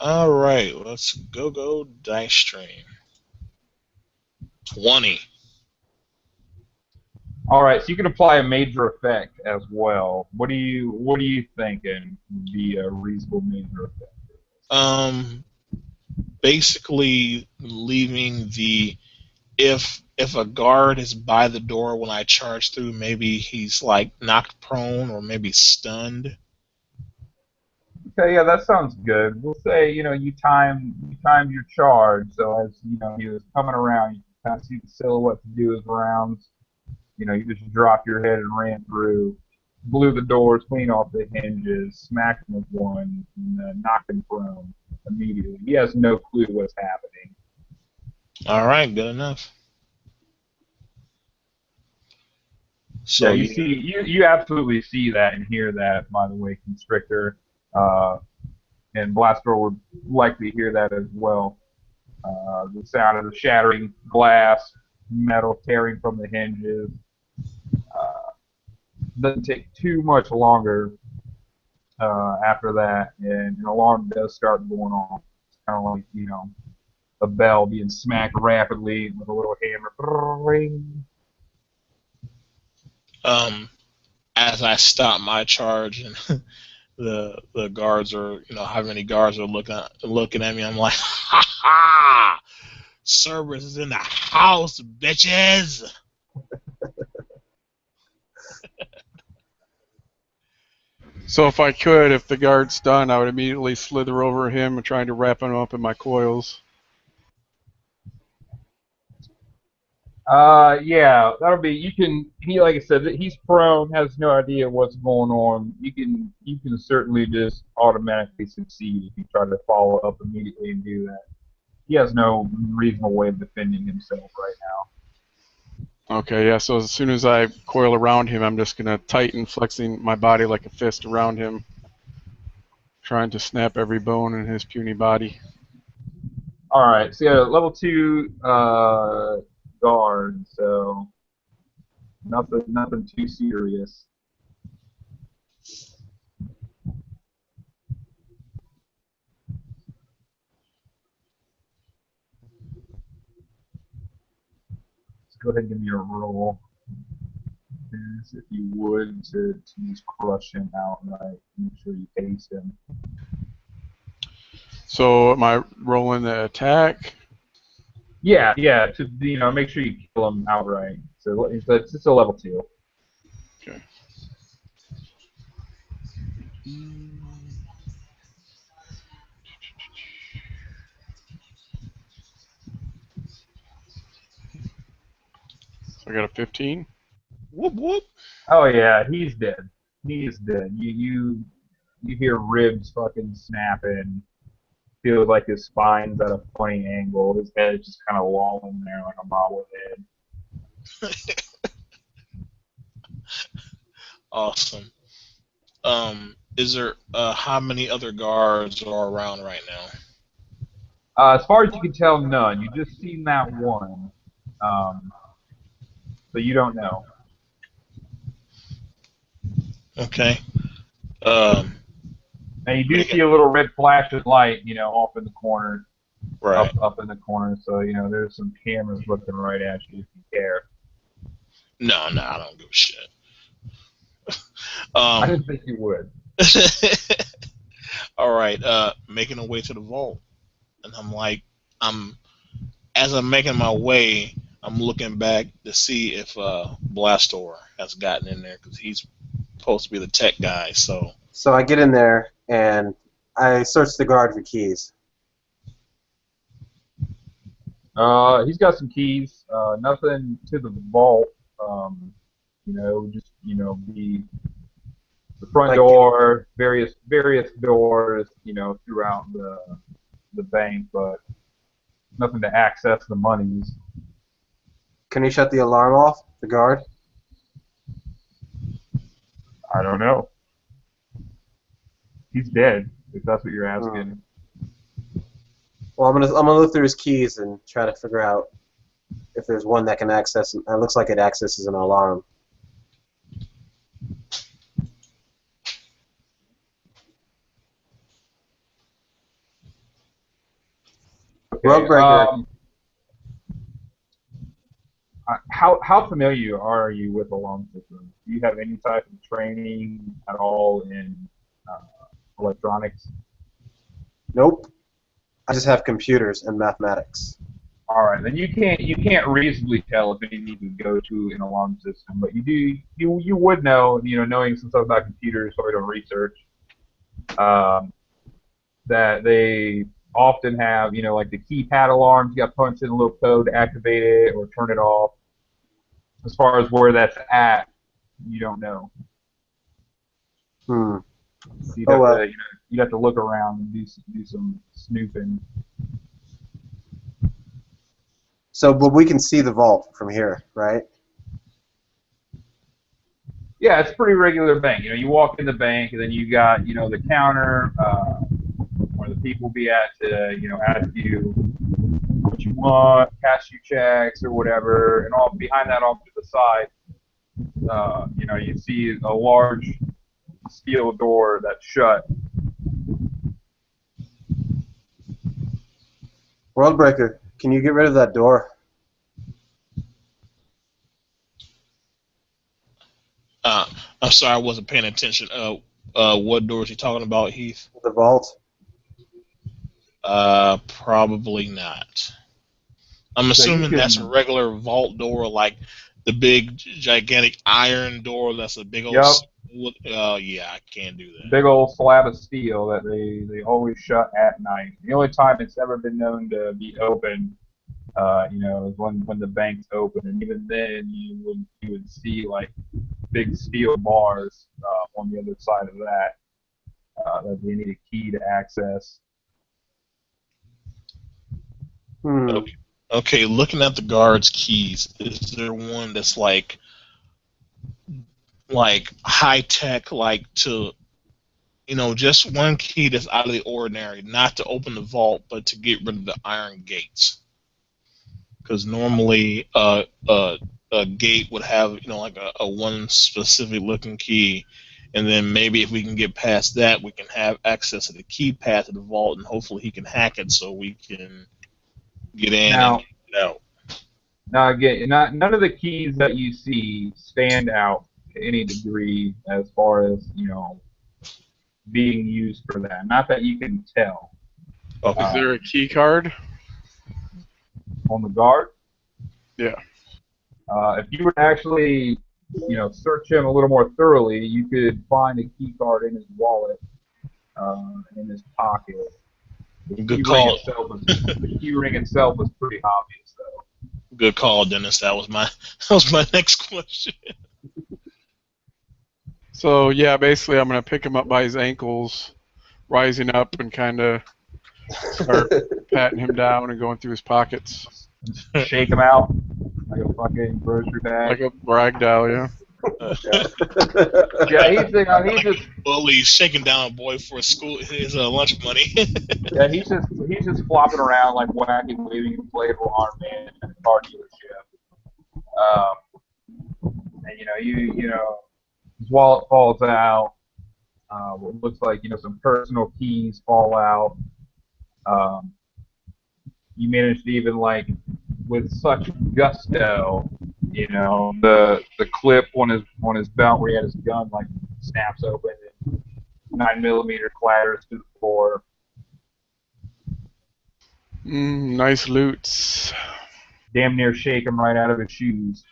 S4: All right. Let's go dice stream. 20.
S1: All right, so you can apply a major effect as well. What are you thinking would be a reasonable major effect?
S4: Um, Basically leaving the if a guard is by the door when I charge through, maybe he's like knocked prone or maybe stunned.
S1: Okay, yeah, that sounds good. We'll say, you time your charge. So as he was coming around, you kind of see the silhouette to do his rounds. You just dropped your head and ran through, blew the doors clean off the hinges, smacked him with one, and knocked him prone immediately. He has no clue what's happening.
S4: All right, good enough.
S1: Yeah,
S4: So
S1: you
S4: you
S1: see, you absolutely see that and hear that. By the way, Constrictor and Blastor would likely hear that as well. The sound of the shattering glass, metal tearing from the hinges. Uh, doesn't take too much longer after that, and an alarm does start going off. It's kind of like, a bell being smacked rapidly with a little hammer. Ring.
S4: um as I stop my charge and the guards are how many guards are looking at me, I'm like, ha ha! Cerberus is in the house, bitches.
S3: So if I could, if the guard's done, I would immediately slither over him and trying to wrap him up in my coils.
S1: Yeah, that'll be. You can. He, like I said, he's prone, has no idea what's going on. You can certainly just automatically succeed if you try to follow up immediately and do that. He has no reasonable way of defending himself right now.
S3: Okay, yeah, so as soon as I coil around him, I'm just going to tighten, flexing my body like a fist around him, trying to snap every bone in his puny body.
S1: All right, so yeah, level 2 guard, so nothing too serious. Let's go ahead and give me a roll, if you would, to just crush him outright. Make sure you haste him.
S3: So am I rolling the attack?
S1: Yeah, yeah, to make sure you kill him outright. So it's a level 2.
S3: Okay. So I got a 15.
S4: Whoop whoop.
S1: Oh yeah, he's dead. He's dead. You hear ribs fucking snapping. Feels like his spine's at a funny angle. His head's just kind of lolling there like a bobblehead.
S4: Awesome. Is there how many other guards are around right now?
S1: As far as you can tell, none. You just seen that one, um, so you don't know.
S4: Okay. Um,
S1: And you
S4: I
S1: do
S4: mean,
S1: see a little red flash of light, off in the corner,
S4: right.
S1: up in the corner. So there's some cameras looking right at you if you care.
S4: No, no, I don't give a shit.
S1: I
S4: Um,
S1: didn't think you would.
S4: all right. Making a way to the vault, and I'm as I'm making my way, I'm looking back to see if Blastor has gotten in there because he's supposed to be the tech guy. So
S2: So I get in there and I search the guard for keys.
S1: He's got some keys. Nothing to the vault. Just the front
S2: Like,
S1: door, various doors, throughout the bank, but nothing to access the monies.
S2: can he shut the alarm off, the guard?
S1: I don't know. He's dead, if that's what you're
S2: Hmm.
S1: asking.
S2: Well, I'm gonna look through his keys and try to figure out if there's one that can access. It looks like it accesses an alarm.
S1: Okay.
S2: Rugbreaker.
S1: How familiar are you with alarm systems? Do you have any type of training at all in uh, electronics?
S2: Nope. I just have computers and mathematics.
S1: All right, then you can't reasonably tell if any need to go to an alarm system, but you would know, knowing some stuff about computers, sort of research. Um, that they often have, like the keypad alarms. You got to punch in a little code to activate it or turn it off. As far as where that's at, you don't know.
S2: Hmm.
S1: You'd
S2: Oh
S1: have
S2: well.
S1: to, you'd have to look around and do some snooping.
S2: So, but we can see the vault from here, right?
S1: Yeah, it's a pretty regular bank. You walk in the bank, and then you got, the counter where the people be at to, ask you what you want, cash you checks or whatever, and all behind that, off to the side, you see a large steel door that's shut.
S2: Worldbreaker, can you get rid of that door?
S4: I'm sorry, I wasn't paying attention. What door is he talking about, Heath?
S2: The vault?
S4: Probably not. I'm
S1: So you
S4: assuming that's a
S1: can,
S4: regular vault door, like the big, gigantic iron door. That's a big old.
S1: yep,
S4: Yeah, I can't do that.
S1: big old slab of steel that they always shut at night. The only time it's ever been known to be open, is when the bank's open, and even then you would see like big steel bars on the other side of that that they need a key to access.
S2: Hmm.
S4: Okay. Okay, looking at the guard's keys, is there one that's like high tech, like to just one key that's out of the ordinary, not to open the vault, but to get rid of the iron gates? Because normally a gate would have like a one specific looking key, and then maybe if we can get past that, we can have access to the keypad to the vault, and hopefully he can hack it so we can get in and
S1: Now,
S4: get out.
S1: now again, none of the keys that you see stand out to any degree as far as being used for that. Not that you can tell.
S3: Is
S4: Okay.
S3: there a key card?
S1: On the guard,
S3: Yeah.
S1: if you were to actually, search him a little more thoroughly, you could find a key card in his wallet, in his pocket. The
S4: Good
S1: key ring
S4: call.
S1: itself was pretty obvious, though.
S4: Good call, Dennis. That was my that was my next question.
S3: So yeah, basically I'm gonna pick him up by his ankles, rising up and kind of start patting him down and going through his pockets
S1: Shake him out like a fucking grocery
S3: like
S1: bag.
S3: a rag doll. Yeah.
S1: Yeah, he's just
S4: Bully's shaking down a boy for his lunch money.
S1: yeah he's just flopping around like wacky waving inflatable arm man in a car dealership. And his wallet falls out. What looks like some personal keys fall out. Um, you managed to even like with such gusto, the clip on his belt where he had his gun like snaps open and 9mm clatters to the floor.
S3: Nice loots.
S1: Damn near shake him right out of his shoes.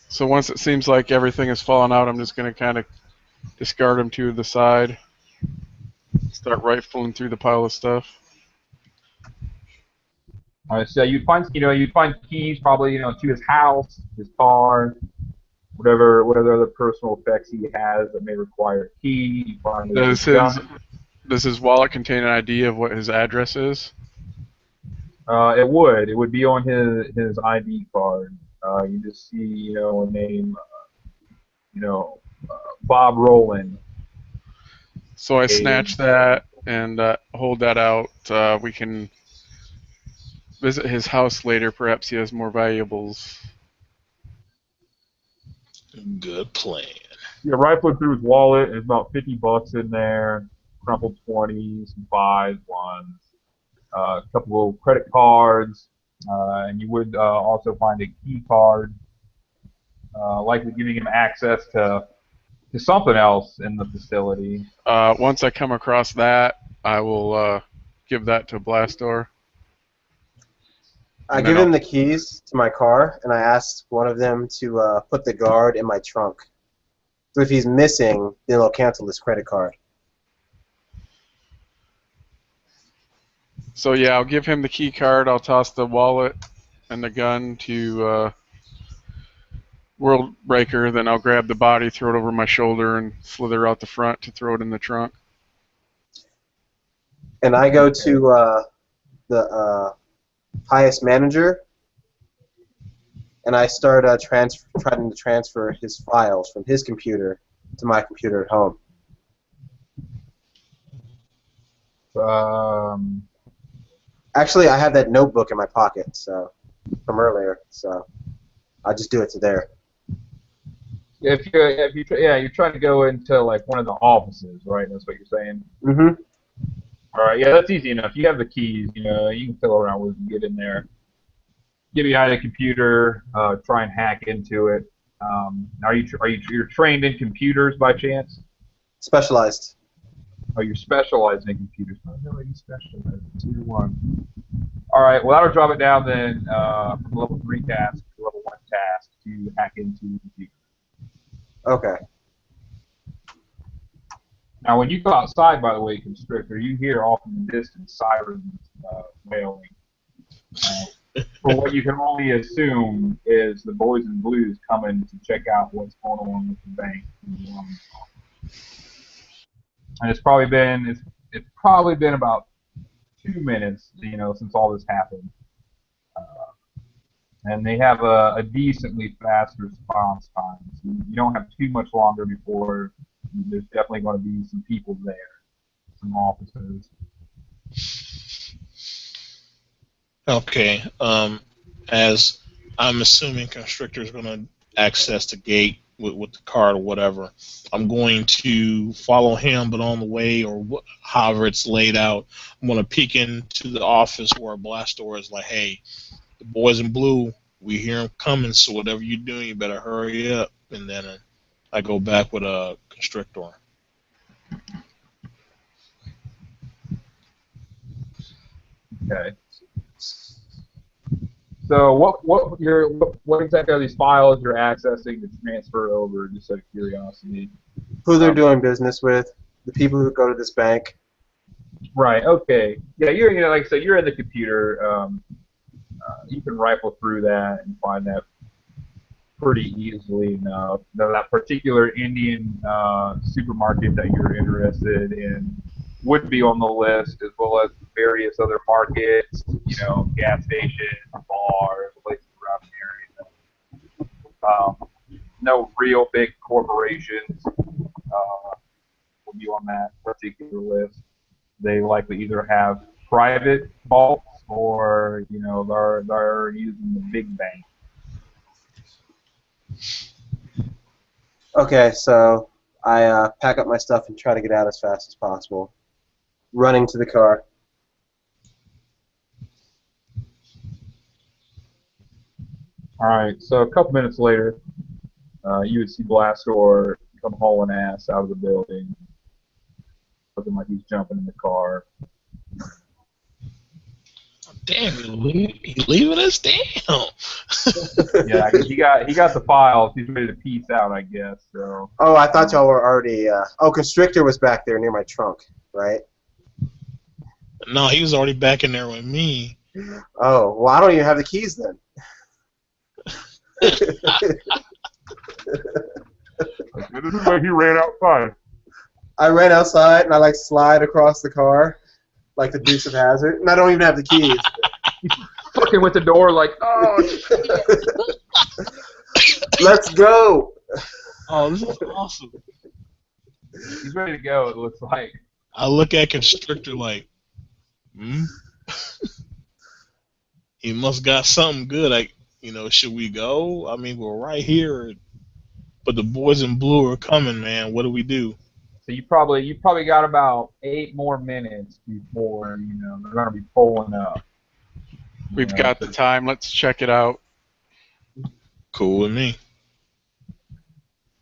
S3: So once it seems like everything has fallen out, I'm just gonna kind of discard him to the side. Start rifling through the pile of stuff.
S1: So you'd find keys probably to his house, his car, whatever other personal effects he has that may require a key. You find his
S3: Does his
S1: gun.
S3: does his wallet contain an idea of what his address is?
S1: It would be on his ID card. You just see a name, you know Bob Rowland.
S3: So I
S1: A
S3: snatch that and hold that out. We can visit his house later. Perhaps he has more valuables.
S4: Good plan.
S1: rifling through his wallet. There's about $50 in there, crumpled 20s, some 5s, 1s, a couple of credit cards, and you would also find a key card, likely giving him access to something else in the facility.
S3: Once I come across that, I will give that to Blastor.
S2: I give him the keys to my car, and I ask one of them to put the guard in my trunk. So if he's missing, then it'll cancel his credit card.
S3: So yeah, I'll give him the key card. I'll toss the wallet and the gun to World Breaker. Then I'll grab the body, throw it over my shoulder, and slither out the front to throw it in the trunk.
S2: And I go to the highest manager, and I start trying to transfer his files from his computer to my computer at home. Actually, I have that notebook in my pocket, so from earlier, so I'll just do it to there.
S1: You're trying to go into like one of the offices, right? That's what you're saying.
S2: Mm-hmm.
S1: All right, yeah, that's easy enough. You have the keys, you know, you can fiddle around with it and get in there. Get behind a computer, try and hack into it. You're trained in computers by chance?
S2: Specialized.
S1: Oh, you're specialized in computers. Oh, no, you specialize in Tier 1. All right, well, that'll drop it down then from level 3 task to level 1 task to hack into the computer.
S2: Okay.
S1: Now, when you go outside, by the way, Constrictor, you hear off in the distance sirens wailing. For what you can only assume is the boys in blues coming to check out what's going on with the bank. And it's probably been about 2 minutes, you know, since all this happened. And they have a decently fast response time. So you don't have too much longer before there's definitely going to be some people there, some officers.
S4: Okay. As I'm assuming Constrictor is going to access the gate with the card or whatever, I'm going to follow him, but on the way or however it's laid out, I'm going to peek into the office where a blast door is like, hey, the boys in blue, we hear them coming, so whatever you're doing, you better hurry up. And then I go back with a Constrictor.
S1: Okay. So what exactly are these files you're accessing to transfer over, just out of curiosity?
S2: Who they're doing business with, the people who go to this bank.
S1: Right. Okay. Yeah. Like I said, you're in the computer. You can rifle through that and find that pretty easily enough. Now, that particular Indian supermarket that you're interested in would be on the list, as well as various other markets, you know, gas stations, bars, places around the area. No real big corporations will be on that particular list. They likely either have private vaults or, you know, they're using the big bank.
S2: Okay, so I pack up my stuff and try to get out as fast as possible, running to the car.
S1: All right, so a couple minutes later, you would see Blastor come hauling ass out of the building, looking like he's jumping in the car.
S4: Damn, he's leaving us down.
S1: Yeah, he got the files. He's ready to peace out, I guess. So.
S2: Oh, I thought y'all were already. Oh, Constrictor was back there near my trunk, right?
S4: No, he was already back in there with me.
S2: Oh, well, I don't even have the keys then.
S1: This is why he ran outside.
S2: I ran outside and I like slide across the car, like the Dukes of Hazzard, and I don't even have the keys.
S1: Fucking with the door, like, oh shit.
S2: Let's go.
S4: Oh, this is awesome.
S1: He's ready to go. It looks like.
S4: I look at Constrictor like, he must got something good. Like, you know, should we go? I mean, we're right here, but the boys in blue are coming, man. What do we do?
S1: So you probably got about 8 more minutes before, you know, they're gonna be pulling up.
S3: We've got the time. Let's check it out.
S4: Cool with me.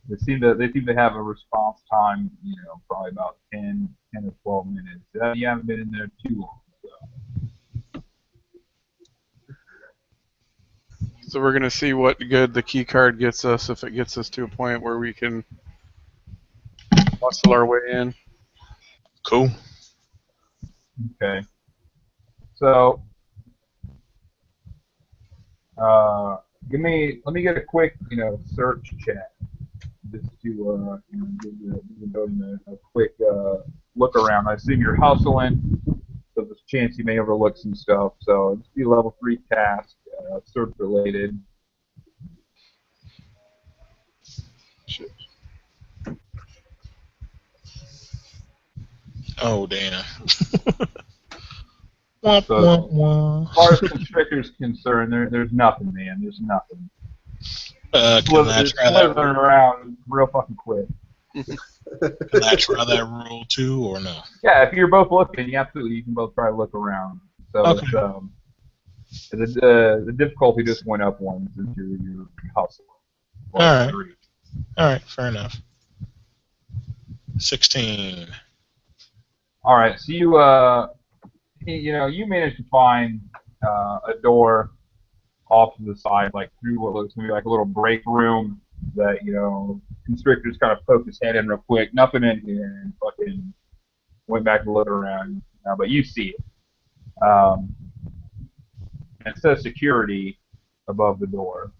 S1: They seem to have a response time, you know, probably about 10 or 12 minutes. You haven't been in there too long.
S3: So we're going to see what good the key card gets us, if it gets us to a point where we can muscle our way in.
S4: Cool.
S1: Okay. So, let me get a quick, search check just to, give the building a quick look around. I assume you're hustling, so there's a chance you may overlook some stuff. So, just be level 3 task, search related.
S3: Shit.
S4: Oh damn. Womp,
S1: So,
S4: womp,
S1: as far as
S4: womp.
S1: constrictors concerned, there's nothing, man. There's nothing.
S4: Can I
S1: It's
S4: try that
S1: slithering
S4: rule?
S1: around real fucking quick.
S4: Can I try that rule too, or no?
S1: Yeah, if you're both looking, you can both try to look around. So
S4: Okay.
S1: it's the difficulty just went up one since you're hustling.
S4: All
S1: Level
S4: right.
S1: 3.
S4: All right. Fair enough. 16.
S1: All right, so you managed to find a door off to the side, like through what looks to be like a little break room that constrictors kind of poked his head in real quick. Nothing in here, and fucking went back to look around. But you see it. And it says security above the door,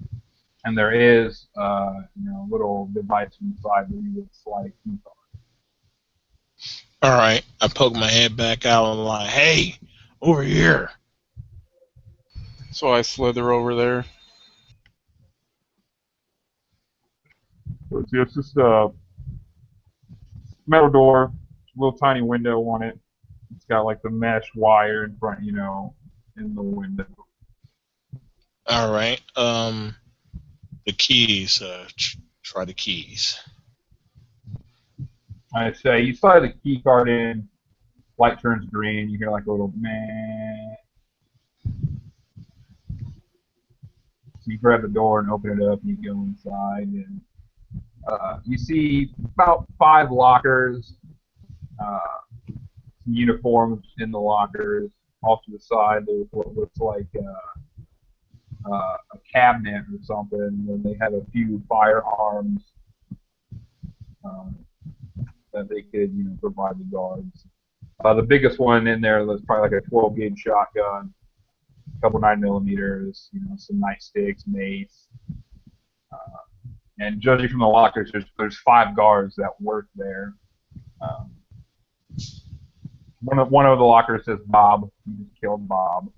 S1: and there is a little device inside that you would slide keys on.
S4: All right. I poke my head back out and I'm like, hey, over here.
S3: So I slither over there.
S1: So it's just a metal door, little tiny window on it. It's got like the mesh wire in front, in the window.
S4: All right. The keys. Try the keys.
S1: I say you slide the key card in, light turns green, you hear like a little meh. So you grab the door and open it up, and you go inside, and you see about 5 lockers, some uniforms in the lockers. Off to the side, there's what looks like a cabinet or something, and they have a few firearms uh, that they could, provide the guards. The biggest one in there was probably like a 12 gauge shotgun, a couple 9mm, some nightsticks, mace. And judging from the lockers, there's 5 guards that work there. Um, one of the lockers says Bob. You just killed Bob.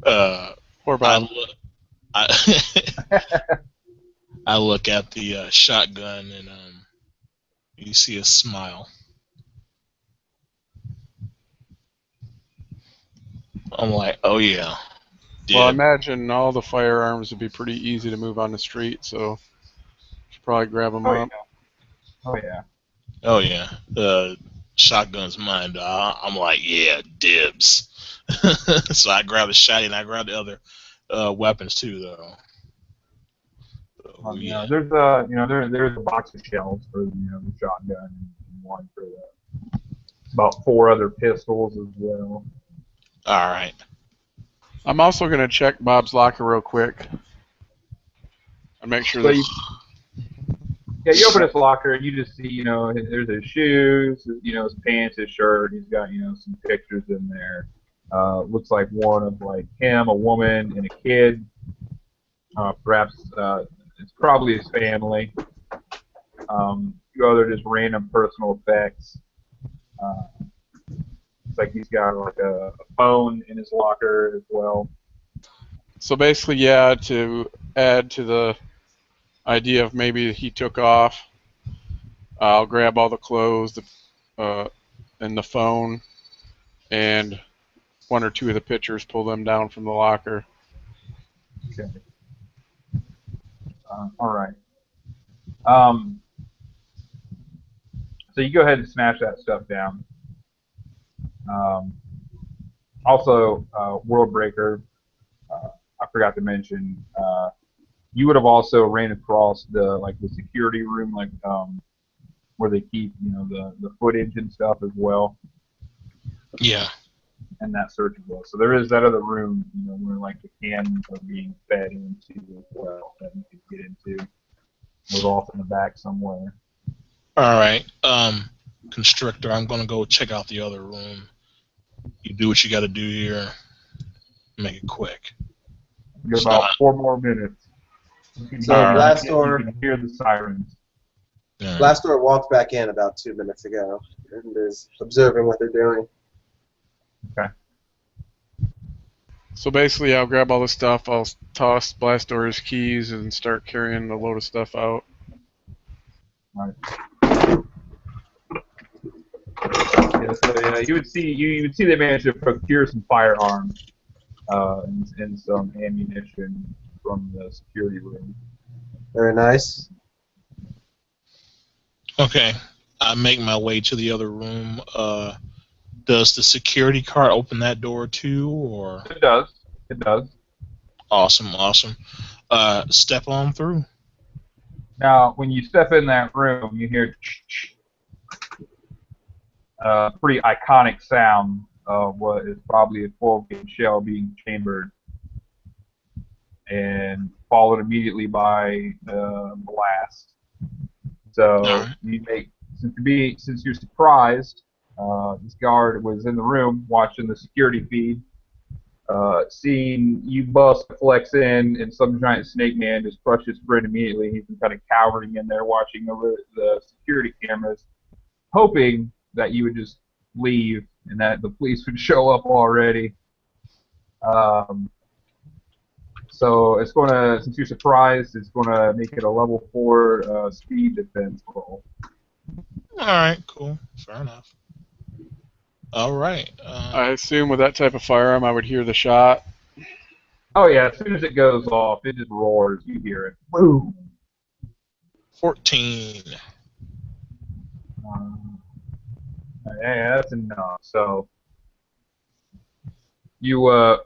S3: Poor
S4: I
S3: Bob.
S4: look. I, I look at the shotgun and you see a smile. I'm like, oh yeah,
S3: Well, I
S4: dib.
S3: imagine all the firearms would be pretty easy to move on the street, so should probably grab them
S1: Oh yeah.
S3: up.
S1: Oh yeah.
S4: Oh yeah, shotgun's mine. Dog. I'm like, yeah, dibs. So I grab the shotty and I grab the other weapons too, though. Oh yeah.
S1: There's there's a box of shells for the shotgun and one for about 4 other pistols as well.
S4: All right.
S3: I'm also going to check Bob's locker real quick and make sure
S1: So
S3: that.
S1: you open his locker and you just see there's his shoes, his pants, his shirt. He's got some pictures in there. Looks like one of like him, a woman, and a kid. Perhaps it's probably his family. Few other just random personal effects. It's like he's got like a phone in his locker as well.
S3: So basically, yeah, to add to the idea of maybe he took off, I'll grab all the clothes and the phone and 1 or 2 of the pictures, pull them down from the locker.
S1: Okay. All right. Um, so you go ahead and smash that stuff down. Um, Also, World Breaker, I forgot to mention, you would have also ran across the security room, where they keep the footage and stuff as well,
S4: Yeah.
S1: and that search as well. So there is that other room, where like the cams are being fed into as well that you could get into. was off in the back somewhere.
S4: All right. Constrictor, I'm gonna go check out the other room. You do what you got to do here. Make it quick.
S1: You got about 4 more minutes. You can
S2: So
S1: hear,
S2: Blastor,
S1: you can hear the sirens.
S4: All right.
S2: Blastor walked back in about 2 minutes ago and is observing what they're doing.
S1: Okay.
S3: So basically, I'll grab all the stuff. I'll toss Blastor's keys and start carrying the load of stuff out.
S1: All right. Yeah, so you would see they managed to procure some firearms and some ammunition from the security room.
S2: Very nice.
S4: Okay. I make my way to the other room. Does the security card open that door too, or?
S1: It does. It does.
S4: Awesome, awesome. Step on through.
S1: Now, when you step in that room, you hear pretty iconic sound of what is probably a 12-gauge shell being chambered, and followed immediately by blast. So
S4: Alright.
S1: you make since you're surprised, this guard was in the room watching the security feed, seeing you bust flex in and some giant snake man just crushed his friend immediately. He's been kind of cowering in there watching over the security cameras, hoping that you would just leave and that the police would show up already. So it's going to, since you're surprised, it's going to make it a level 4 speed defense roll.
S4: Alright, cool. Fair enough. Alright.
S3: I assume with that type of firearm, I would hear the shot.
S1: Oh yeah, as soon as it goes off, it just roars. You hear it. Boom.
S4: 14.
S1: Yeah, that's enough. So you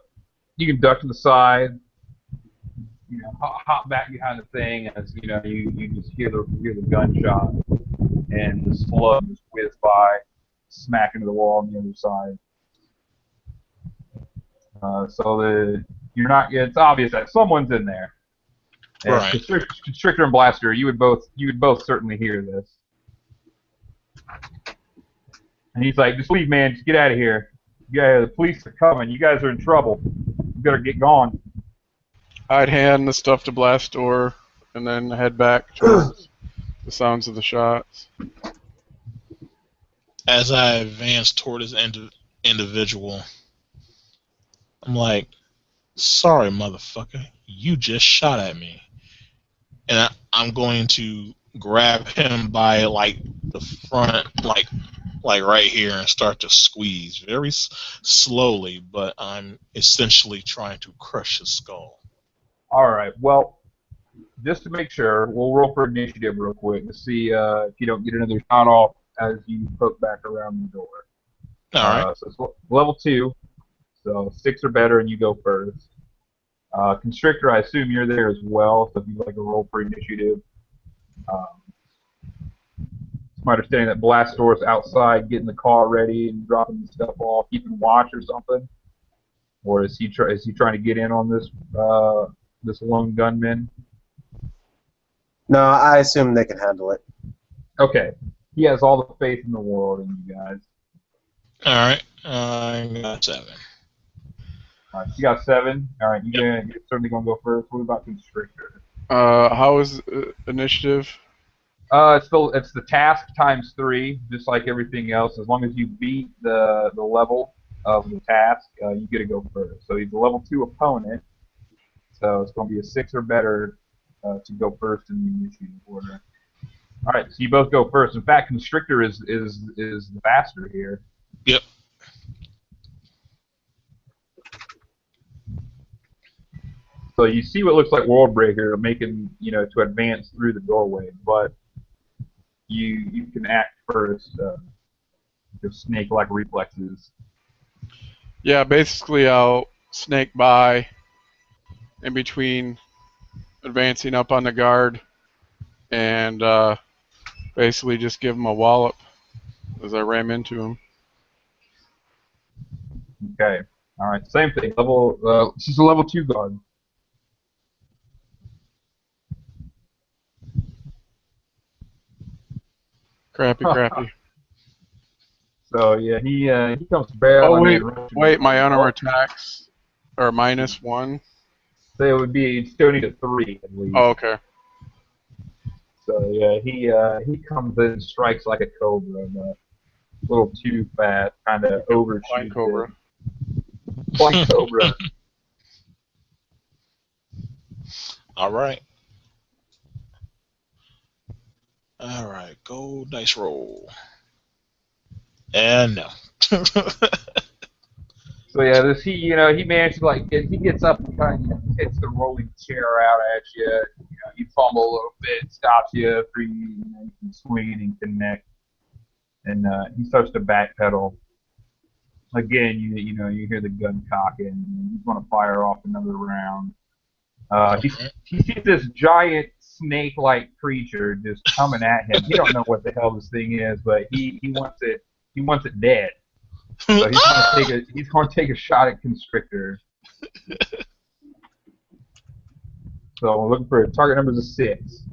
S1: can duck to the side, hop back behind the thing as you just hear the gunshot, and the slug just whiz by, smack into the wall on the other side. So it's obvious that someone's in there. And
S4: Right.
S1: Constrictor and Blaster, you would both certainly hear this. And he's like, just leave, man. Just get out of here. Yeah, the police are coming. You guys are in trouble. You better get gone.
S3: I'd hand the stuff to Blastor and then head back towards the sounds of the shots.
S4: As I advance toward this individual, I'm like, sorry, motherfucker. You just shot at me. And I'm going to grab him by, like, the front, like right here, and start to squeeze very slowly, but I'm essentially trying to crush his skull.
S1: All right. Well, just to make sure, we'll roll for initiative real quick to see if you don't get another shot off as you poke back around the door.
S4: All right.
S1: So it's level 2, so 6 or better, and you go first. Constrictor, I assume you're there as well, so if you'd like to roll for initiative. It's my understanding that Blastor's outside getting the car ready and dropping the stuff off, keeping watch or something. Or is he trying to get in on this this lone gunman?
S2: No, I assume they can handle it.
S1: Okay. He has all the faith in the world in you guys.
S4: All right. I got 7.
S1: All right, you got 7. All right, you're certainly gonna go first. What about Constrictor?
S3: How is initiative?
S1: It's the task times 3, just like everything else. As long as you beat the level of the task, you get to go first. So he's a level 2 opponent, so it's going to be a 6 or better to go first in the initiative order. All right, so you both go first. In fact, Constrictor is the faster here.
S4: Yep.
S1: So you see what looks like Worldbreaker making, to advance through the doorway, but you can act first. Just snake-like reflexes.
S3: Yeah, basically I'll snake by in between advancing up on the guard and basically just give him a wallop as I ram into him.
S1: Okay. All right. Same thing. She's a level 2 guard.
S3: Crappy, crappy.
S1: So yeah, he comes
S3: Oh
S1: barreling
S3: wait,
S1: in, rushing
S3: wait, my
S1: forward.
S3: unarmed
S1: Oh,
S3: attacks are -1.
S1: so it would be you'd still need a 3 at
S3: Oh,
S1: least.
S3: okay.
S1: So yeah, he comes in, strikes like a cobra, but a little too fat, kind of
S3: Flying
S1: overshoots it.
S3: Cobra.
S1: Like cobra.
S4: All right. All right. Go dice roll. And no.
S1: So yeah, this he manages to he gets up and kind of hits the rolling chair out at you. You fumble a little bit, stops you for you can swing and connect, and he starts to backpedal. Again, you hear the gun cocking, and he's going to fire off another round. He sees this giant snake-like creature just coming at him. He don't know what the hell this thing is, but he wants it. He wants it dead. So he's going to take a shot at Constrictor. So we're looking for target numbers of 6.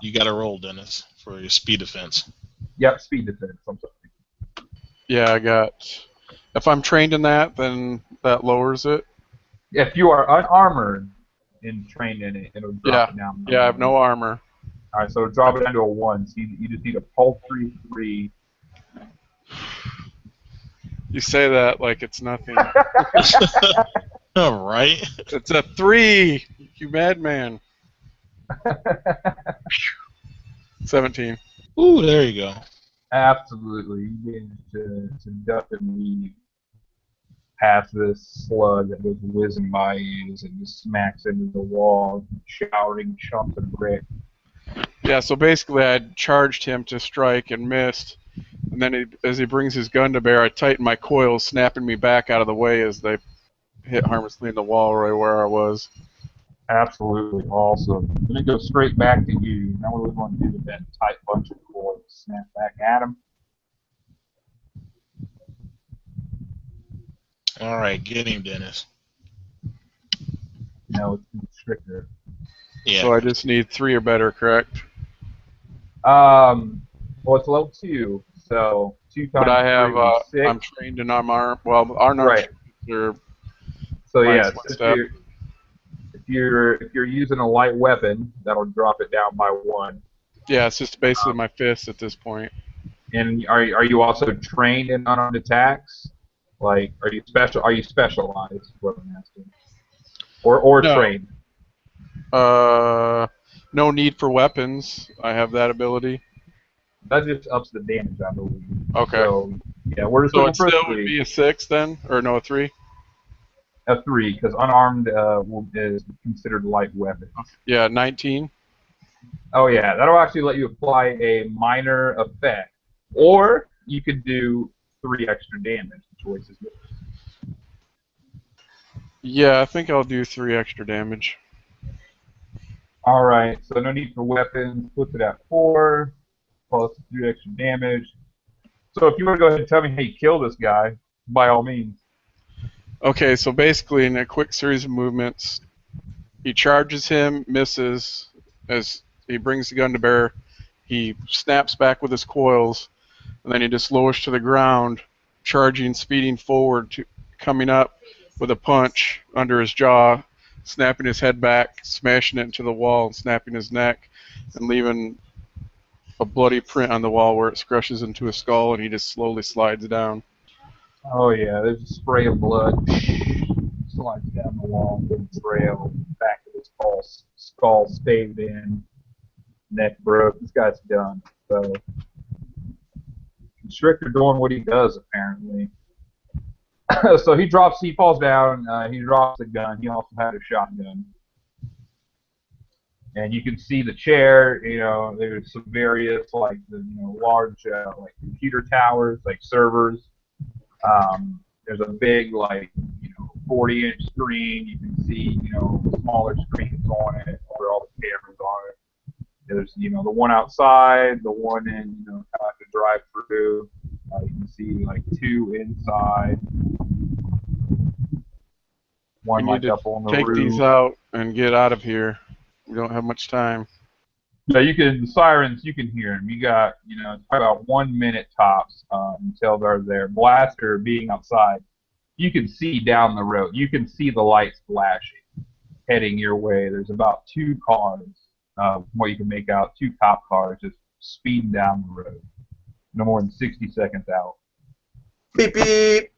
S4: You got to roll, Dennis, for your speed defense.
S1: Yep, speed defense. I'm sorry.
S3: Yeah, I got. If I'm trained in that, then that lowers it.
S1: If you are unarmored and trained in it, it'll drop
S3: Yeah.
S1: it down.
S3: Yeah, I have no armor.
S1: All right, so it'll drop it down to a 1. So you just need a paltry 3.
S3: You say that like it's nothing.
S4: All right.
S3: It's a 3. You madman. 17.
S4: Ooh, there you go.
S1: Absolutely, you managed to duck and weave past this slug that goes whizzing by you as it just smacks into the wall, showering chunks of brick.
S3: Yeah, so basically I charged him to strike and missed. And then as he brings his gun to bear, I tighten my coils, snapping me back out of the way as they hit harmlessly in the wall right where I was.
S1: Absolutely awesome. Then it goes straight back to you. Now what are we going to do with that tight bunch of coils? Snap back at him.
S4: All right, get him, Dennis.
S1: No, it's Constrictor.
S4: Yeah.
S3: So I just need 3 or better, correct?
S1: Well, it's level 2, so 2
S3: But
S1: times
S3: I have,
S1: 3 is 6.
S3: I'm trained in armor. Well, our
S1: Right.
S3: are
S1: So
S3: minus
S1: yes,
S3: 1
S1: if
S3: step.
S1: you're using a light weapon, that'll drop it down by 1.
S3: Yeah, it's just basically my fist at this point.
S1: And are you also trained in unarmed attacks? Like, are you specialized? Is what I'm asking. Or
S3: No.
S1: trained?
S3: No need for weapons. I have that ability.
S1: That just ups the damage, I believe.
S3: Okay.
S1: So yeah, we're just
S3: So
S1: looking
S3: it
S1: for
S3: still
S1: a
S3: would
S1: 3.
S3: be a 6 then, or no, a 3?
S1: A 3, because unarmed is considered light weapons.
S3: Yeah, 19.
S1: Oh yeah, that'll actually let you apply a minor effect, or you could do 3 extra damage. The choice is yours.
S3: Yeah, I think I'll do 3 extra damage.
S1: All right, so no need for weapons. Puts it at 4 plus 3 extra damage. So if you want to go ahead and tell me how you kill this guy, by all means.
S3: Okay, so basically in a quick series of movements, he charges him, misses. As he brings the gun to bear, he snaps back with his coils, and then he just lowers to the ground, charging, speeding forward, coming up with a punch under his jaw, snapping his head back, smashing it into the wall, and snapping his neck, and leaving a bloody print on the wall where it scrushes into his skull, and he just slowly slides down.
S1: Oh yeah, there's a spray of blood. Slides down the wall, big trail, back of his skull staved in, neck broke. This guy's done. So Constrictor doing what he does apparently. So he falls down, he drops the gun. He also had a shotgun. And you can see the chair, there's some various, large, computer towers, like servers. There's a big, 40-inch screen. You can see, smaller screens on it where all the cameras are. There's, the one outside, the one in, kind of like the drive-through. You can see, 2 inside.
S3: We
S1: One
S3: need
S1: like
S3: to
S1: up on the
S3: take these
S1: roof.
S3: out and get out of here. We don't have much time.
S1: Yeah, the sirens, you can hear them. You got, it's probably about 1 minute tops until they're there. Blaster being outside, you can see down the road. You can see the lights flashing, heading your way. There's about 2 cars, from what you can make out, 2 cop cars just speeding down the road. No more than 60 seconds out.
S2: Beep beep.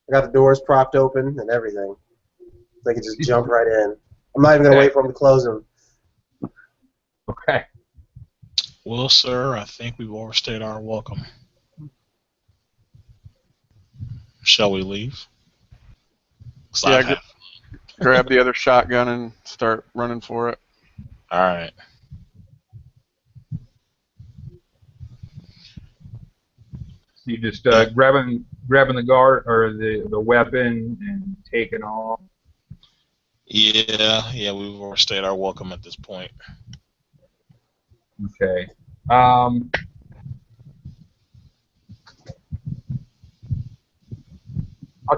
S2: I got the doors propped open and everything. They can just jump right in. I'm not even gonna wait for them to close them.
S1: Okay.
S4: Well, sir, I think we've overstayed our welcome. Shall we leave?
S3: Yeah, grab the other shotgun and start running for it.
S4: All right.
S1: So you just grabbing the guard or the weapon and taking off.
S4: Yeah, we've overstayed our welcome at this point.
S1: Okay. I'll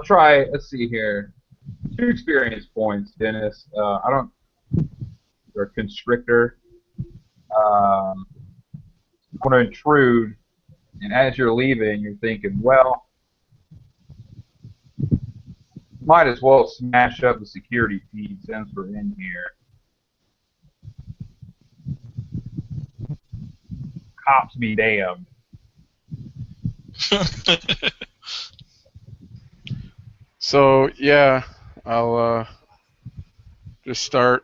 S1: try. Let's see here. 2 experience points, Dennis. I don't. Or constrictor. I'm going to intrude, and as you're leaving, you're thinking, well, might as well smash up the security feed since we're in here. Cops be damned.
S3: So yeah, I'll just start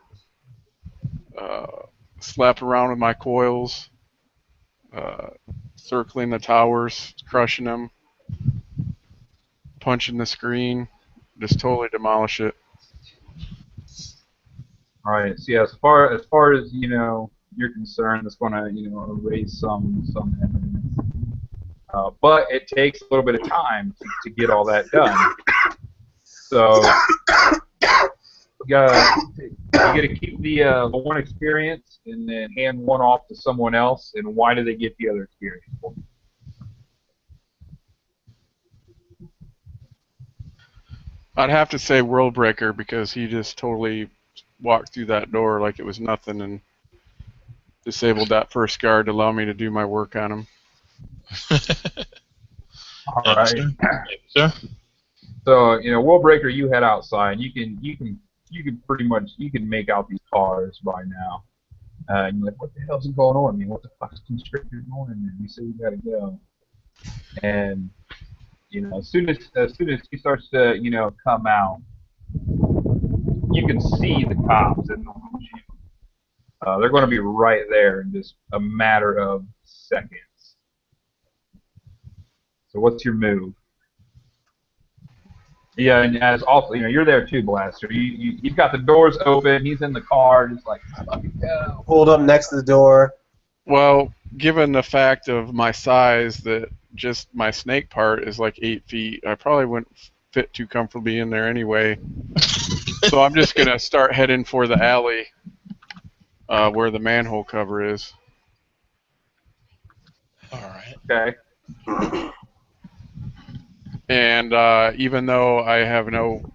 S3: slapping around with my coils, circling the towers, crushing them, punching the screen, just totally demolish it.
S1: All right. So yeah, as far as you're concerned, it's going to erase some evidence. But it takes a little bit of time to get all that done. So you gotta keep the 1 experience and then hand 1 off to someone else. And why do they get the other experience?
S3: I'd have to say World Breaker because he just totally walked through that door like it was nothing and disabled that first guard to allow me to do my work on him.
S1: All right.
S4: Thank you, sir.
S1: So World Breaker, you head outside. You can pretty much make out these cars by now. And you're like, what the hell's going on? I mean, what the fuck's Constrictor going in there? You say you gotta go. And as soon as he starts to come out, you can see the cops in the windshield. They're going to be right there in just a matter of seconds. So what's your move? Yeah, and as also, you're there too, Blaster. You've got the doors open. He's in the car, just like, fucking go.
S2: Pulled up next to the door.
S3: Well, given the fact of my size, that just my snake part is like 8 feet, I probably wouldn't fit too comfortably in there anyway. So I'm just gonna start heading for the alley where the manhole cover is.
S4: All right.
S1: Okay.
S3: And even though I have no